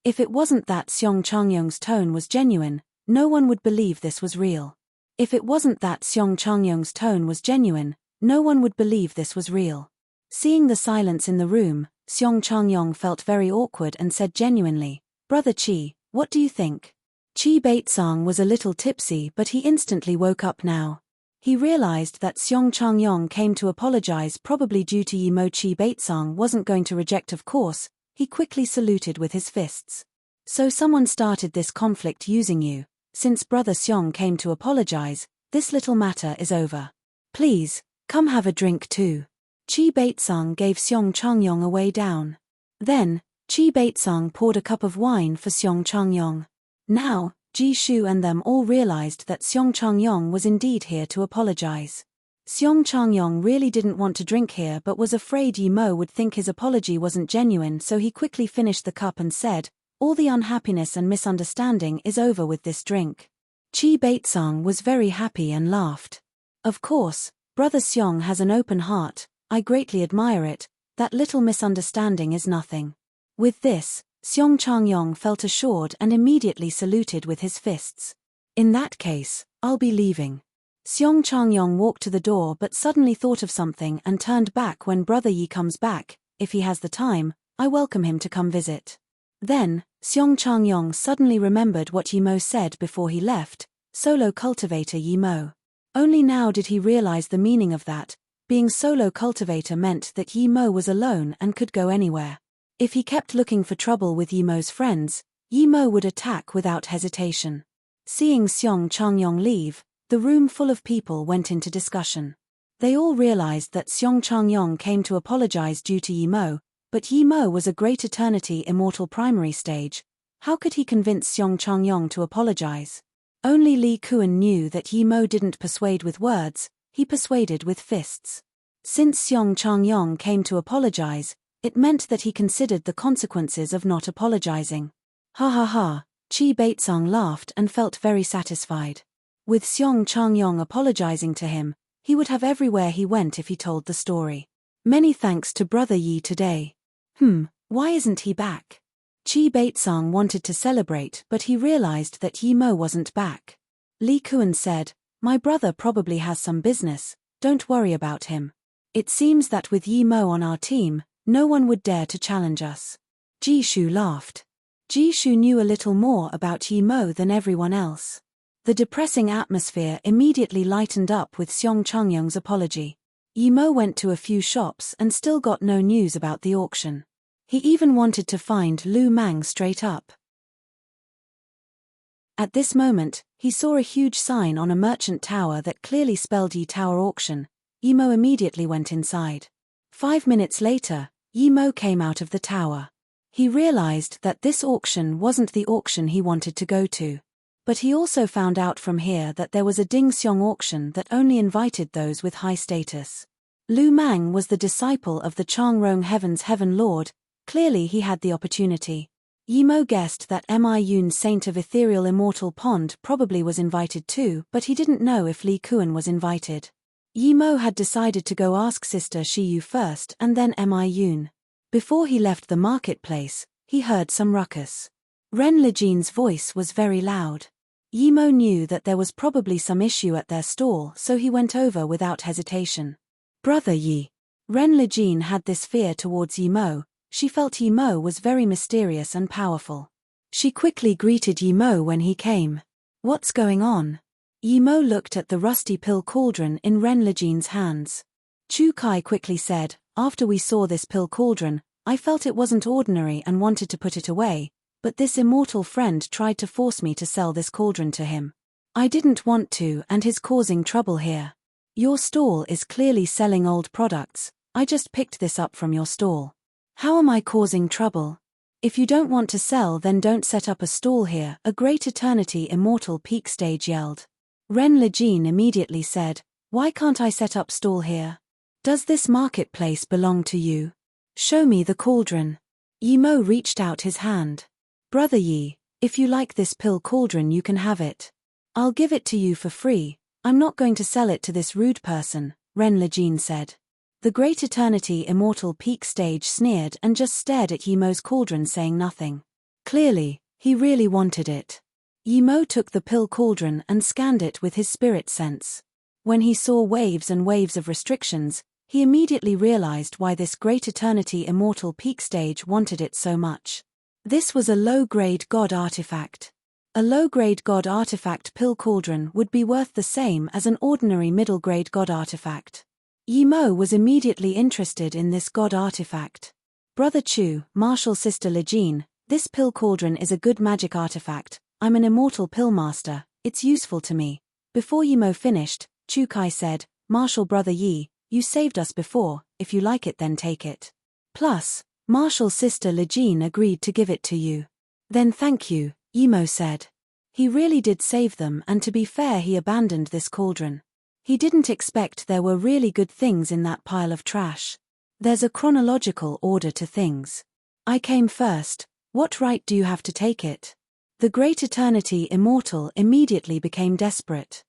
If it wasn't that Xiong Changyong's tone was genuine, no one would believe this was real. If it wasn't that Xiong Changyong's tone was genuine, no one would believe this was real. Seeing the silence in the room, Xiong Changyong felt very awkward and said genuinely, "Brother Qi, what do you think?" Qi Baitsang was a little tipsy, but he instantly woke up now. He realized that Xiong Changyong came to apologize probably due to Yimo. Qi Baitsang wasn't going to reject, of course. He quickly saluted with his fists. "So someone started this conflict using you. Since Brother Xiong came to apologize, this little matter is over. Please, come have a drink too." Qi Baitsang gave Xiong Changyong a way down. Then, Qi Baitsang poured a cup of wine for Xiong Changyong. Now, Ji Shu and them all realized that Xiong Changyong was indeed here to apologize. Xiong Changyong really didn't want to drink here but was afraid Yimo would think his apology wasn't genuine, so he quickly finished the cup and said, "All the unhappiness and misunderstanding is over with this drink." Qi Baitsang was very happy and laughed. "Of course, Brother Xiong has an open heart, I greatly admire it, that little misunderstanding is nothing." With this, Xiong Changyong felt assured and immediately saluted with his fists. "In that case, I'll be leaving." Xiong Changyong walked to the door but suddenly thought of something and turned back. "When Brother Yi comes back, if he has the time, I welcome him to come visit." Then, Xiong Changyong suddenly remembered what Yimo said before he left, "Solo cultivator Yimo." Only now did he realize the meaning of that. Being solo cultivator meant that Yimo was alone and could go anywhere. If he kept looking for trouble with Yimo's friends, Yimo would attack without hesitation. Seeing Xiong Changyong leave, the room full of people went into discussion. They all realized that Xiong Changyong came to apologize due to Yimo, but Yimo was a great eternity immortal primary stage. How could he convince Xiong Changyong to apologize? Only Li Kuan knew that Yimo didn't persuade with words, he persuaded with fists. Since Xiong Changyong came to apologize, it meant that he considered the consequences of not apologizing. Ha ha ha, Qi Baitsang laughed and felt very satisfied. With Xiong Changyong apologizing to him, he would have everywhere he went if he told the story. Many thanks to Brother Yi today. Why isn't he back? Qi Baitsang wanted to celebrate, but he realized that Yimo wasn't back. Li Kuan said, "My brother probably has some business, don't worry about him. It seems that with Yimo on our team, no one would dare to challenge us." Ji Shu laughed. Ji Shu knew a little more about Yimo than everyone else. The depressing atmosphere immediately lightened up with Xiong Changyong's apology. Yimo went to a few shops and still got no news about the auction. He even wanted to find Lu Mang straight up. At this moment, he saw a huge sign on a merchant tower that clearly spelled Yi Tower Auction. Yimo immediately went inside. 5 minutes later, Yimo came out of the tower. He realized that this auction wasn't the auction he wanted to go to. But he also found out from here that there was a Ding Xiong auction that only invited those with high status. Lu Mang was the disciple of the Changrong Heaven's Heaven Lord. Clearly he had the opportunity. Yimo guessed that Mi Yun's Saint of Ethereal Immortal Pond probably was invited too, but he didn't know if Li Kuan was invited. Yimo had decided to go ask Sister Shi Yu first and then Mi Yun. Before he left the marketplace, he heard some ruckus. Ren Lejin's voice was very loud. Yimo knew that there was probably some issue at their stall, so he went over without hesitation. Brother Yi. Ren Lejin had this fear towards Yimo. She felt Yimo was very mysterious and powerful. She quickly greeted Yimo when he came. What's going on? Yimo looked at the rusty pill cauldron in Ren Lejin's hands. Chu Kai quickly said, after we saw this pill cauldron, I felt it wasn't ordinary and wanted to put it away, but this immortal friend tried to force me to sell this cauldron to him. I didn't want to and he's causing trouble here. Your stall is clearly selling old products. I just picked this up from your stall. How am I causing trouble? If you don't want to sell, then don't set up a stall here, a Great Eternity Immortal Peak Stage yelled. Ren Lejin immediately said, why can't I set up stall here? Does this marketplace belong to you? Show me the cauldron. Yimo reached out his hand. Brother Yi, if you like this pill cauldron you can have it. I'll give it to you for free. I'm not going to sell it to this rude person, Ren Lejin said. The Great Eternity Immortal Peak Stage sneered and just stared at Yimo's cauldron saying nothing. Clearly, he really wanted it. Yimo took the pill cauldron and scanned it with his spirit sense. When he saw waves and waves of restrictions, he immediately realized why this Great Eternity Immortal Peak Stage wanted it so much. This was a low-grade god artifact. A low-grade god artifact pill cauldron would be worth the same as an ordinary middle-grade god artifact. Yimo was immediately interested in this god artifact. Brother Chu, martial sister Lejin, this pill cauldron is a good magic artifact. I'm an immortal pill master, it's useful to me. Before Yimo finished, Chu Kai said, Martial brother Yi, you saved us before, if you like it then take it. Plus, martial sister Lejin agreed to give it to you. Then thank you, Yimo said. He really did save them, and to be fair he abandoned this cauldron. He didn't expect there were really good things in that pile of trash. There's a chronological order to things. I came first, what right do you have to take it? The Great Eternity Immortal immediately became desperate.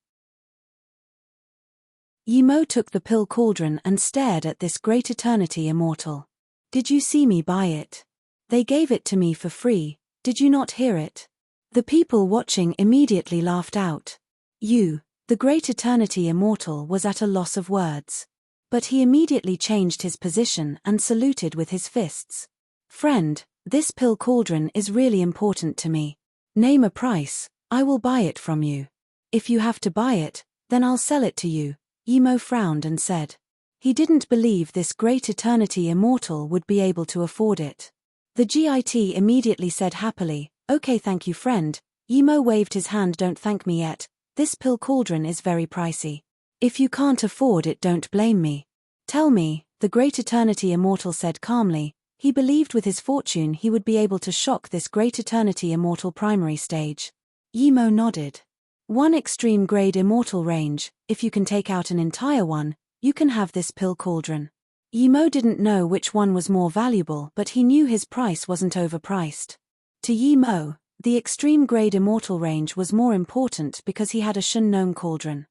Yimo took the pill cauldron and stared at this Great Eternity Immortal. Did you see me buy it? They gave it to me for free, did you not hear it? The people watching immediately laughed out. The Great Eternity Immortal was at a loss of words. But he immediately changed his position and saluted with his fists. Friend, this pill cauldron is really important to me. Name a price, I will buy it from you. If you have to buy it, then I'll sell it to you, Yimo frowned and said. He didn't believe this Great Eternity Immortal would be able to afford it. The GIT immediately said happily, okay thank you friend. Yimo waved his hand, don't thank me yet. This pill cauldron is very pricey. If you can't afford it don't blame me. Tell me, the Great Eternity Immortal said calmly. He believed with his fortune he would be able to shock this Great Eternity Immortal primary stage. Yimo nodded. One extreme grade immortal range, if you can take out an entire one, you can have this pill cauldron. Yimo didn't know which one was more valuable, but he knew his price wasn't overpriced. To Yimo, the extreme grade immortal range was more important because he had a Shunnong cauldron.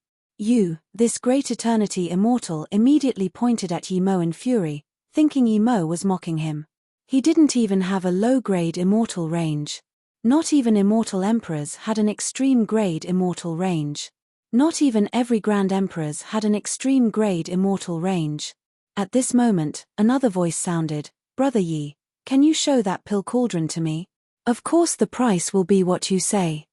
This Great Eternity Immortal immediately pointed at Yimo in fury, thinking Yimo was mocking him. He didn't even have a low-grade immortal range. Not even immortal emperors had an extreme grade immortal range. Not even every grand emperors had an extreme grade immortal range. At this moment, another voice sounded, Brother Yi, can you show that pill cauldron to me? Of course the price will be what you say.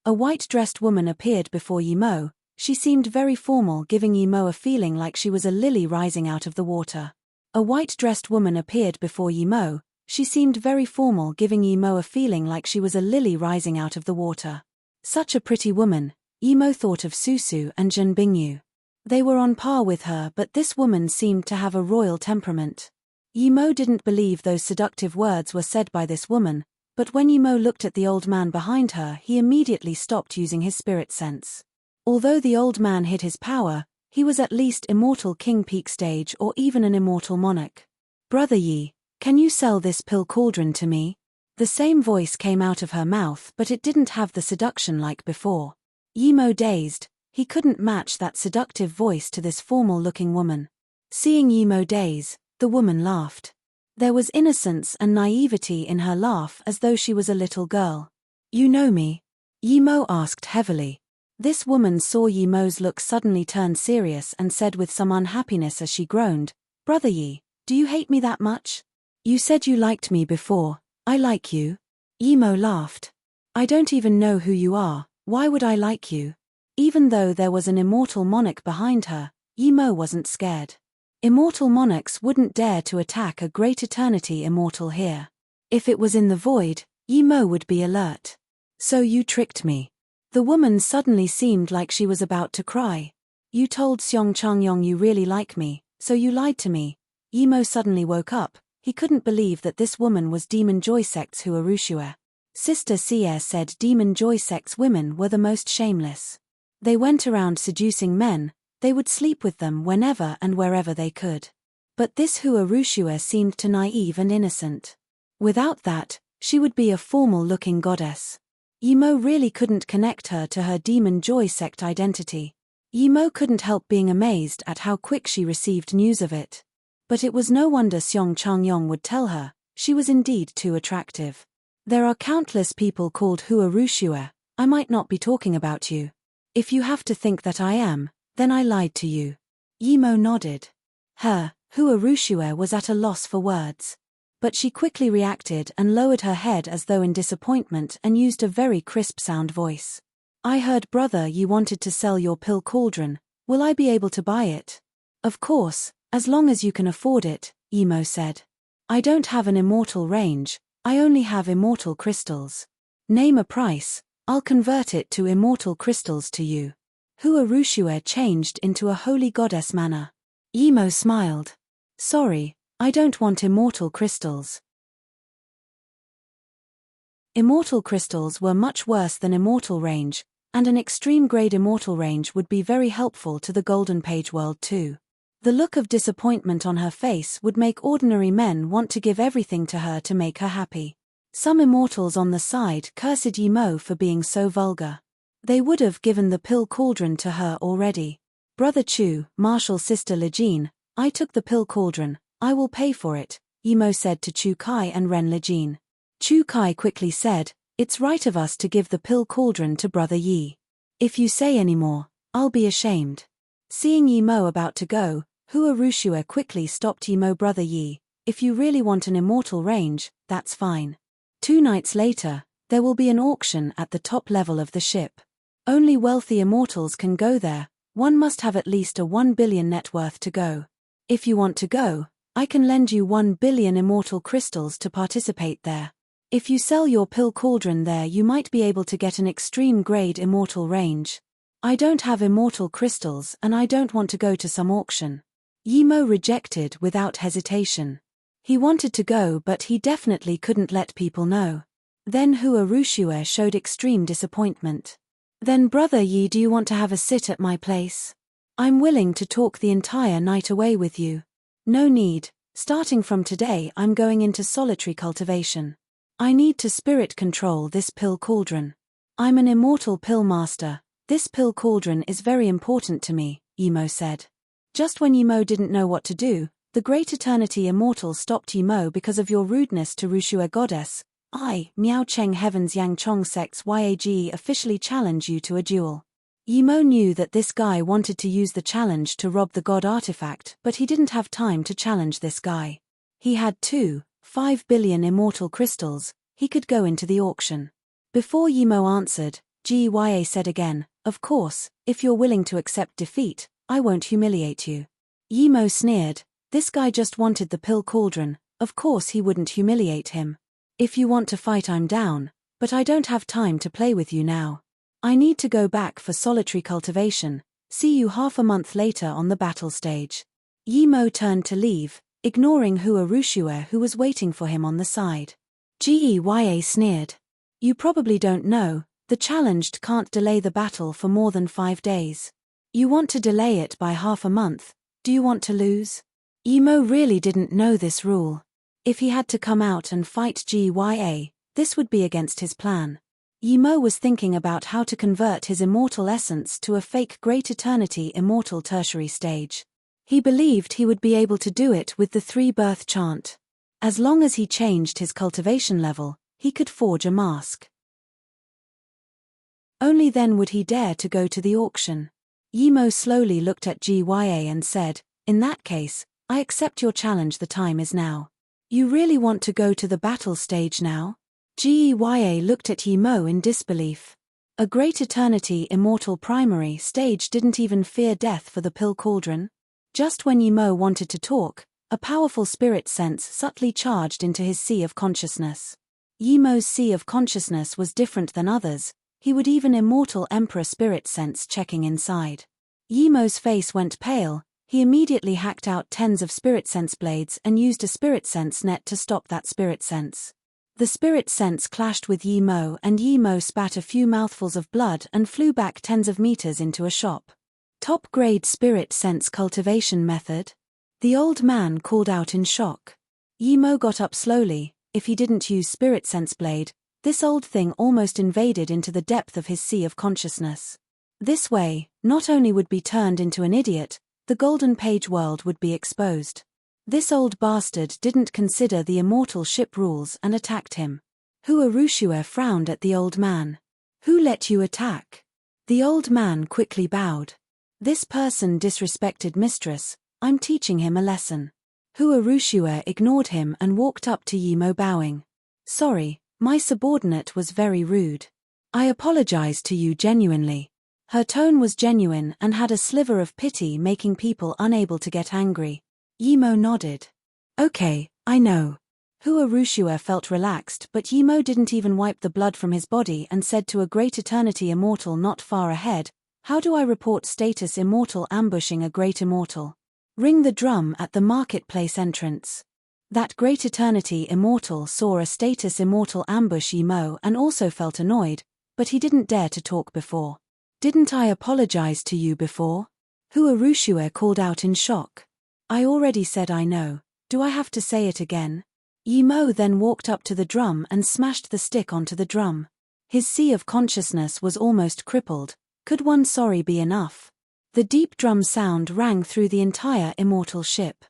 A white-dressed woman appeared before Yimo. She seemed very formal, giving Yimo a feeling like she was a lily rising out of the water. A white-dressed woman appeared before Yimo. She seemed very formal, giving Yimo a feeling like she was a lily rising out of the water. Such a pretty woman. Yimo thought of Susu and Jun Bingyu. They were on par with her, but this woman seemed to have a royal temperament. Yimo didn't believe those seductive words were said by this woman, but when Yimo looked at the old man behind her, he immediately stopped using his spirit sense. Although the old man hid his power, he was at least immortal king peak stage or even an immortal monarch. Brother Yi, can you sell this pill cauldron to me? The same voice came out of her mouth, but it didn't have the seduction like before. Yimo dazed. He couldn't match that seductive voice to this formal-looking woman. Seeing Yimo daze, the woman laughed. There was innocence and naivety in her laugh, as though she was a little girl. You know me? Yimo asked heavily. This woman saw Yimo's look suddenly turn serious and said with some unhappiness as she groaned, Brother Yi, do you hate me that much? You said you liked me before. I like you. Yimo laughed. I don't even know who you are. Why would I like you? Even though there was an immortal monarch behind her, Yimo wasn't scared. Immortal monarchs wouldn't dare to attack a great eternity immortal here. If it was in the void, Yimo would be alert. So you tricked me. The woman suddenly seemed like she was about to cry. You told Seong Changyong you really like me, so you lied to me. Yimo suddenly woke up. He couldn't believe that this woman was Demon Joy Sect's Huarushua. Sister Sier said Demon Joy Sect's women were the most shameless. They went around seducing men. They would sleep with them whenever and wherever they could. But this Huarushua seemed too naive and innocent. Without that, she would be a formal-looking goddess. Yimo really couldn't connect her to her Demon Joy Sect identity. Yimo couldn't help being amazed at how quick she received news of it. But it was no wonder Seong Changyong would tell her, she was indeed too attractive. There are countless people called Huarushua. I might not be talking about you. If you have to think that I am, then I lied to you. Yimo nodded. Her, Huarushua, was at a loss for words. But she quickly reacted and lowered her head as though in disappointment and used a very crisp sound voice. I heard, brother, you wanted to sell your pill cauldron. Will I be able to buy it? Of course, as long as you can afford it, Yimo said. I don't have an immortal range, I only have immortal crystals. Name a price, I'll convert it to immortal crystals to you. Huarushua changed into a holy goddess manner. Yimo smiled. Sorry, I don't want immortal crystals. Immortal crystals were much worse than immortal range, and an extreme-grade immortal range would be very helpful to the Golden Page world too. The look of disappointment on her face would make ordinary men want to give everything to her to make her happy. Some immortals on the side cursed Yimo for being so vulgar. They would have given the pill cauldron to her already. Brother Chu, Martial Sister Lejin, I took the pill cauldron, I will pay for it, Yimo said to Chu Kai and Ren Lejin. Chu Kai quickly said, it's right of us to give the pill cauldron to Brother Yi. If you say any more, I'll be ashamed. Seeing Yimo about to go, Huarushua quickly stopped Yimo. Brother Yi, if you really want an immortal range, that's fine. 2 nights later, there will be an auction at the top level of the ship. Only wealthy immortals can go there. One must have at least a 1 billion net worth to go. If you want to go, I can lend you 1 billion immortal crystals to participate there. If you sell your pill cauldron there, you might be able to get an extreme grade immortal range. I don't have immortal crystals and I don't want to go to some auction. Yimo rejected without hesitation. He wanted to go, but he definitely couldn't let people know. Then Huarushua showed extreme disappointment. Then Brother Yi, do you want to have a sit at my place? I'm willing to talk the entire night away with you. No need, starting from today I'm going into solitary cultivation. I need to spirit control this pill cauldron. I'm an immortal pill master, this pill cauldron is very important to me, Yimo said. Just when Yimo didn't know what to do, the Great Eternity Immortal stopped. Yimo, because of your rudeness to Rushua Goddess, I, Miao Cheng Heaven's Yang Chong Sect's YAGE, officially challenge you to a duel. Yimo knew that this guy wanted to use the challenge to rob the god artifact, but he didn't have time to challenge this guy. He had 5 billion immortal crystals, he could go into the auction. Before Yimo answered, Gya said again, "Of course, if you're willing to accept defeat, I won't humiliate you." Yimo sneered, "This guy just wanted the pill cauldron, of course he wouldn't humiliate him. If you want to fight, I'm down, but I don't have time to play with you now. I need to go back for solitary cultivation, see you half a month later on the battle stage." Yimo turned to leave, ignoring Urushua who was waiting for him on the side. Gya sneered, "You probably don't know, the challenged can't delay the battle for more than 5 days. You want to delay it by half a month, do you want to lose?" Yimo really didn't know this rule. If he had to come out and fight Gya, this would be against his plan. Yimo was thinking about how to convert his immortal essence to a fake Great Eternity immortal tertiary stage. He believed he would be able to do it with the 3-birth chant. As long as he changed his cultivation level, he could forge a mask. Only then would he dare to go to the auction. Yimo slowly looked at Gya and said, "In that case, I accept your challenge. The time is now." "You really want to go to the battle stage now?" Gya looked at Yimo in disbelief. A Great Eternity immortal primary stage didn't even fear death for the pill cauldron? Just when Yimo wanted to talk, a powerful spirit sense subtly charged into his sea of consciousness. Yimo's sea of consciousness was different than others. He would even immortal emperor spirit sense checking inside. Yimo's face went pale. He immediately hacked out tens of spirit sense blades and used a spirit sense net to stop that spirit sense. The spirit sense clashed with Yimo and Yimo spat a few mouthfuls of blood and flew back tens of meters into a shop. "Top-grade spirit sense cultivation method?" the old man called out in shock. Yimo got up slowly. If he didn't use spirit sense blade, this old thing almost invaded into the depth of his sea of consciousness. This way, not only would be turned into an idiot, the golden page world would be exposed. This old bastard didn't consider the immortal ship rules and attacked him. Urushua frowned at the old man. "Who let you attack?" The old man quickly bowed. "This person disrespected mistress, I'm teaching him a lesson." Urushua ignored him and walked up to Yimo bowing. "Sorry, my subordinate was very rude. I apologize to you genuinely." Her tone was genuine and had a sliver of pity, making people unable to get angry. Yimo nodded. "Okay, I know." Urushua felt relaxed, but Yimo didn't even wipe the blood from his body and said to a Great Eternity immortal not far ahead, "How do I report status immortal ambushing a great immortal?" "Ring the drum at the marketplace entrance." That Great Eternity immortal saw a status immortal ambush Yimo and also felt annoyed, but he didn't dare to talk before. "Didn't I apologize to you before?" Urushua called out in shock. "I already said I know, do I have to say it again?" Yimo then walked up to the drum and smashed the stick onto the drum. His sea of consciousness was almost crippled. Could one sorry be enough? The deep drum sound rang through the entire immortal ship.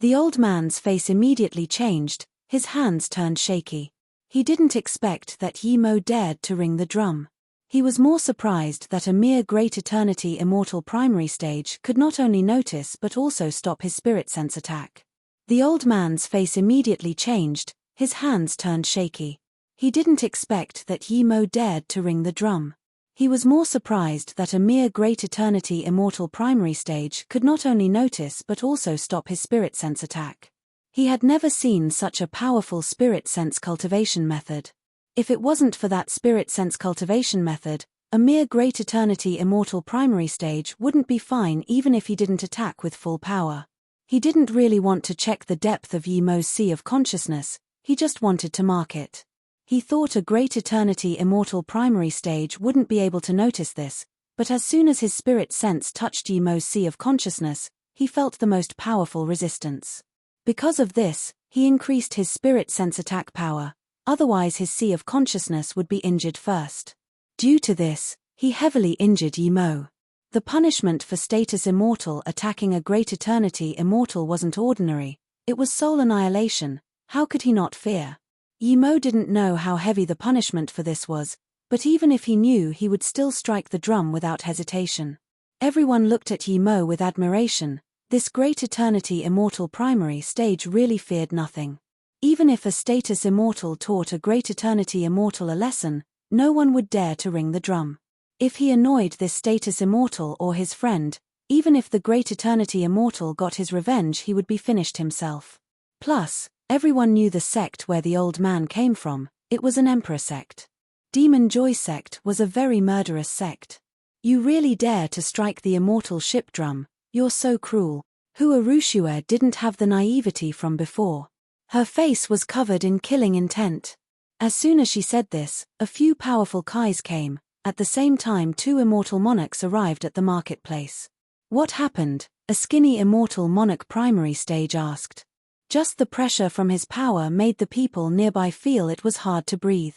The old man's face immediately changed, his hands turned shaky. He didn't expect that Yimo dared to ring the drum. He was more surprised that a mere Great Eternity immortal primary stage could not only notice but also stop his spirit sense attack. The old man's face immediately changed, his hands turned shaky. He didn't expect that Yimo dared to ring the drum. He was more surprised that a mere Great Eternity immortal primary stage could not only notice but also stop his spirit sense attack. He had never seen such a powerful spirit sense cultivation method. If it wasn't for that spirit sense cultivation method, a mere Great Eternity immortal primary stage wouldn't be fine even if he didn't attack with full power. He didn't really want to check the depth of Yimo's sea of consciousness, he just wanted to mark it. He thought a Great Eternity immortal primary stage wouldn't be able to notice this, but as soon as his spirit sense touched Yimo's sea of consciousness, he felt the most powerful resistance. Because of this, he increased his spirit sense attack power, otherwise his sea of consciousness would be injured first. Due to this, he heavily injured Yimo. The punishment for status immortal attacking a Great Eternity immortal wasn't ordinary, it was soul annihilation. How could he not fear? Yimo didn't know how heavy the punishment for this was, but even if he knew, he would still strike the drum without hesitation. Everyone looked at Yimo with admiration. This Great Eternity immortal primary stage really feared nothing. Even if a status immortal taught a great eternity immortal a lesson, no one would dare to ring the drum. If he annoyed this status immortal or his friend, even if the great eternity immortal got his revenge, he would be finished himself. Plus, everyone knew the sect where the old man came from. It was an emperor sect. Demon Joy sect was a very murderous sect. You really dare to strike the immortal ship drum? You're so cruel. Urushua didn't have the naivety from before. Her face was covered in killing intent. As soon as she said this, a few powerful Kais came. At the same time, 2 immortal monarchs arrived at the marketplace. What happened? A skinny immortal monarch primary stage asked. Just the pressure from his power made the people nearby feel it was hard to breathe.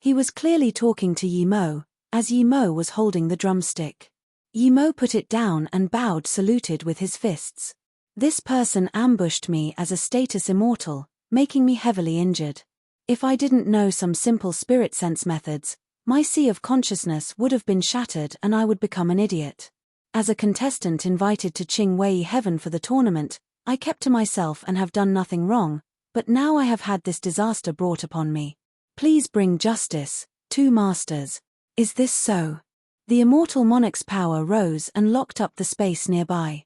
He was clearly talking to Yi Mo, as Yi Mo was holding the drumstick. Yi Mo put it down and bowed, saluted with his fists. This person ambushed me as a status immortal, making me heavily injured. If I didn't know some simple spirit sense methods, my sea of consciousness would have been shattered and I would become an idiot. As a contestant invited to Qing Wei Heaven for the tournament, I kept to myself and have done nothing wrong, but now I have had this disaster brought upon me. Please bring justice, 2 masters. Is this so? The immortal monarch's power rose and locked up the space nearby.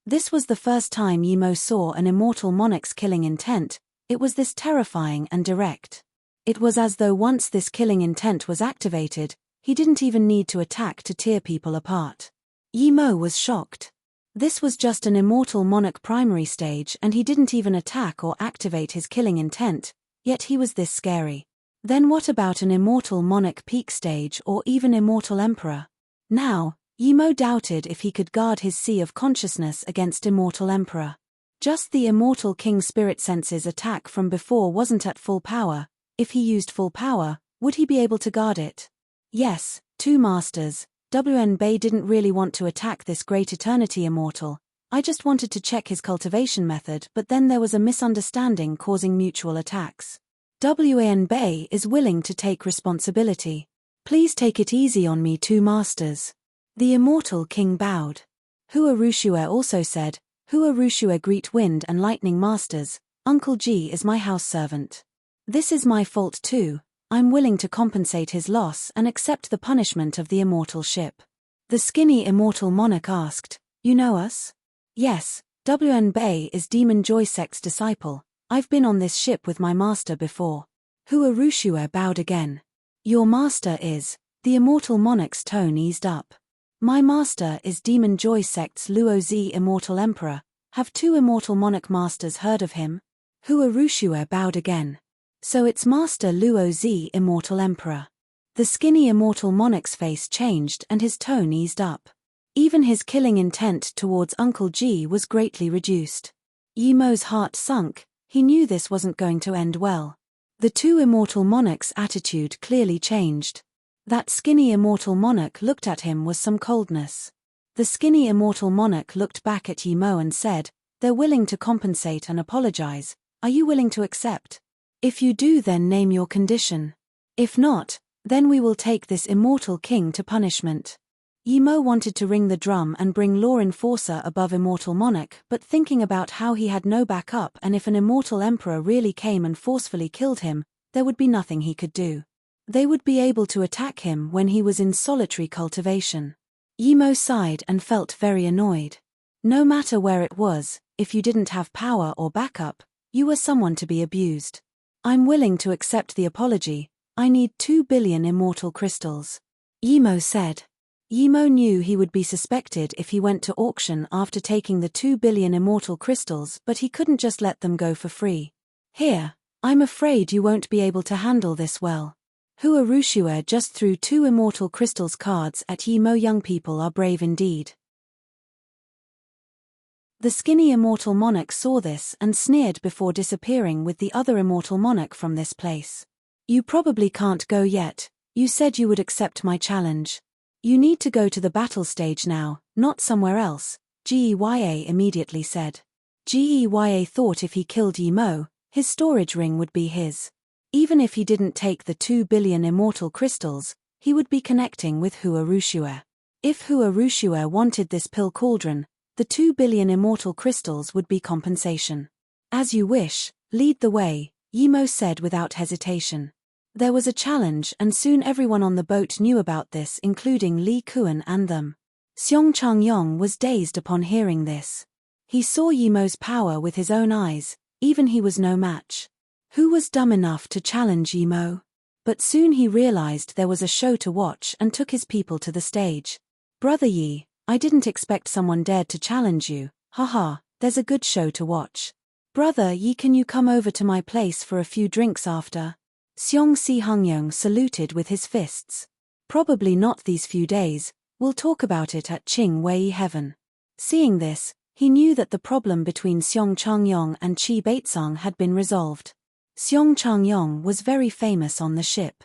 This was the first time Yi Mo saw an immortal monarch's killing intent. It was this terrifying and direct. It was as though once this killing intent was activated, he didn't even need to attack to tear people apart. Yi Mo was shocked. This was just an immortal monarch primary stage and he didn't even attack or activate his killing intent, yet he was this scary. Then what about an immortal monarch peak stage or even immortal emperor? Now, Yi Mo doubted if he could guard his sea of consciousness against immortal emperor. Just the immortal king spirit senses attack from before wasn't at full power. If he used full power, would he be able to guard it? Yes, 2 masters. WN Bei didn't really want to attack this great eternity immortal. I just wanted to check his cultivation method, but then there was a misunderstanding causing mutual attacks. WN Bei is willing to take responsibility. Please take it easy on me, 2 masters. The immortal king bowed. Urushua also said, Urushua greet wind and lightning masters, Uncle G is my house servant. This is my fault too. I'm willing to compensate his loss and accept the punishment of the immortal ship. The skinny immortal monarch asked, You know us? Yes, WN Bei is Demon Joy sect's disciple. I've been on this ship with my master before. Urushua bowed again. Your master is. The immortal monarch's tone eased up. My master is Demon Joy sect's Luo Zi immortal emperor. Have 2 immortal monarch masters heard of him? Urushua bowed again. So it's Master Luo Zi, immortal emperor. The skinny immortal monarch's face changed and his tone eased up. Even his killing intent towards Uncle G was greatly reduced. Yi Mo's heart sunk. He knew this wasn't going to end well. The 2 immortal monarchs' attitude clearly changed. That skinny immortal monarch looked at him with some coldness. The skinny immortal monarch looked back at Yi Mo and said, They're willing to compensate and apologize. Are you willing to accept? If you do, then name your condition. If not, then we will take this immortal king to punishment. Yi Mo wanted to ring the drum and bring law enforcer above immortal monarch, but thinking about how he had no backup and if an immortal emperor really came and forcefully killed him, there would be nothing he could do. They would be able to attack him when he was in solitary cultivation. Yi Mo sighed and felt very annoyed. No matter where it was, if you didn't have power or backup, you were someone to be abused. I'm willing to accept the apology. I need 2 billion immortal crystals. Yi Mo said. Yi Mo knew he would be suspected if he went to auction after taking the 2 billion immortal crystals, but he couldn't just let them go for free. Here, I'm afraid you won't be able to handle this well. Urushua just threw 2 immortal crystals cards at Yi Mo. Young people are brave indeed. The skinny immortal monarch saw this and sneered before disappearing with the other immortal monarch from this place. You probably can't go yet. You said you would accept my challenge. You need to go to the battle stage now, not somewhere else, Geya immediately said. Geya thought if he killed Yi Mo, his storage ring would be his. Even if he didn't take the 2 billion immortal crystals, he would be connecting with Urushua. If Urushua wanted this pill cauldron, the 2 billion immortal crystals would be compensation. As you wish, lead the way, Yimo said without hesitation. There was a challenge and soon everyone on the boat knew about this, including Li Kuan and them. Xiong Changyong was dazed upon hearing this. He saw Yimo's power with his own eyes, even he was no match. Who was dumb enough to challenge Yimo? But soon he realized there was a show to watch and took his people to the stage. Brother Yi, I didn't expect someone dared to challenge you, haha, there's a good show to watch. Brother Yi, can you come over to my place for a few drinks after? Xiong Si Hongyong saluted with his fists. Probably not these few days, we'll talk about it at Qing Wei Heaven. Seeing this, he knew that the problem between Xiong Changyong and Qi Baitsang had been resolved. Xiong Changyong was very famous on the ship.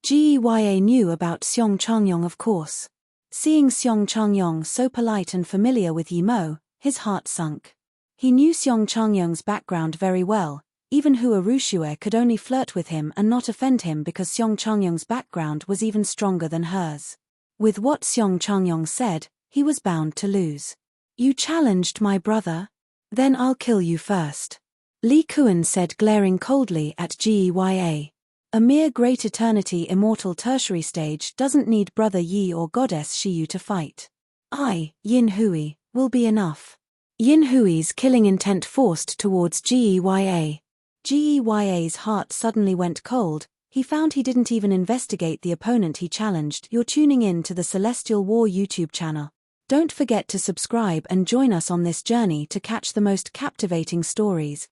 Geya knew about Xiong Changyong of course. Seeing Xiong Changyong so polite and familiar with Yimo, his heart sunk. He knew Xiong Changyong's background very well, even Hua Rushue could only flirt with him and not offend him because Xiong Changyong's background was even stronger than hers. With what Xiong Changyong said, he was bound to lose. You challenged my brother? Then I'll kill you first. Li Kuan said, glaring coldly at Geya. A mere great eternity immortal tertiary stage doesn't need brother Yi or goddess Shiyu to fight. I, Yin Hui, will be enough. Yin Hui's killing intent forced towards Geya. Geya's heart suddenly went cold. He found he didn't even investigate the opponent he challenged. You're tuning in to the Celestial War YouTube channel. Don't forget to subscribe and join us on this journey to catch the most captivating stories.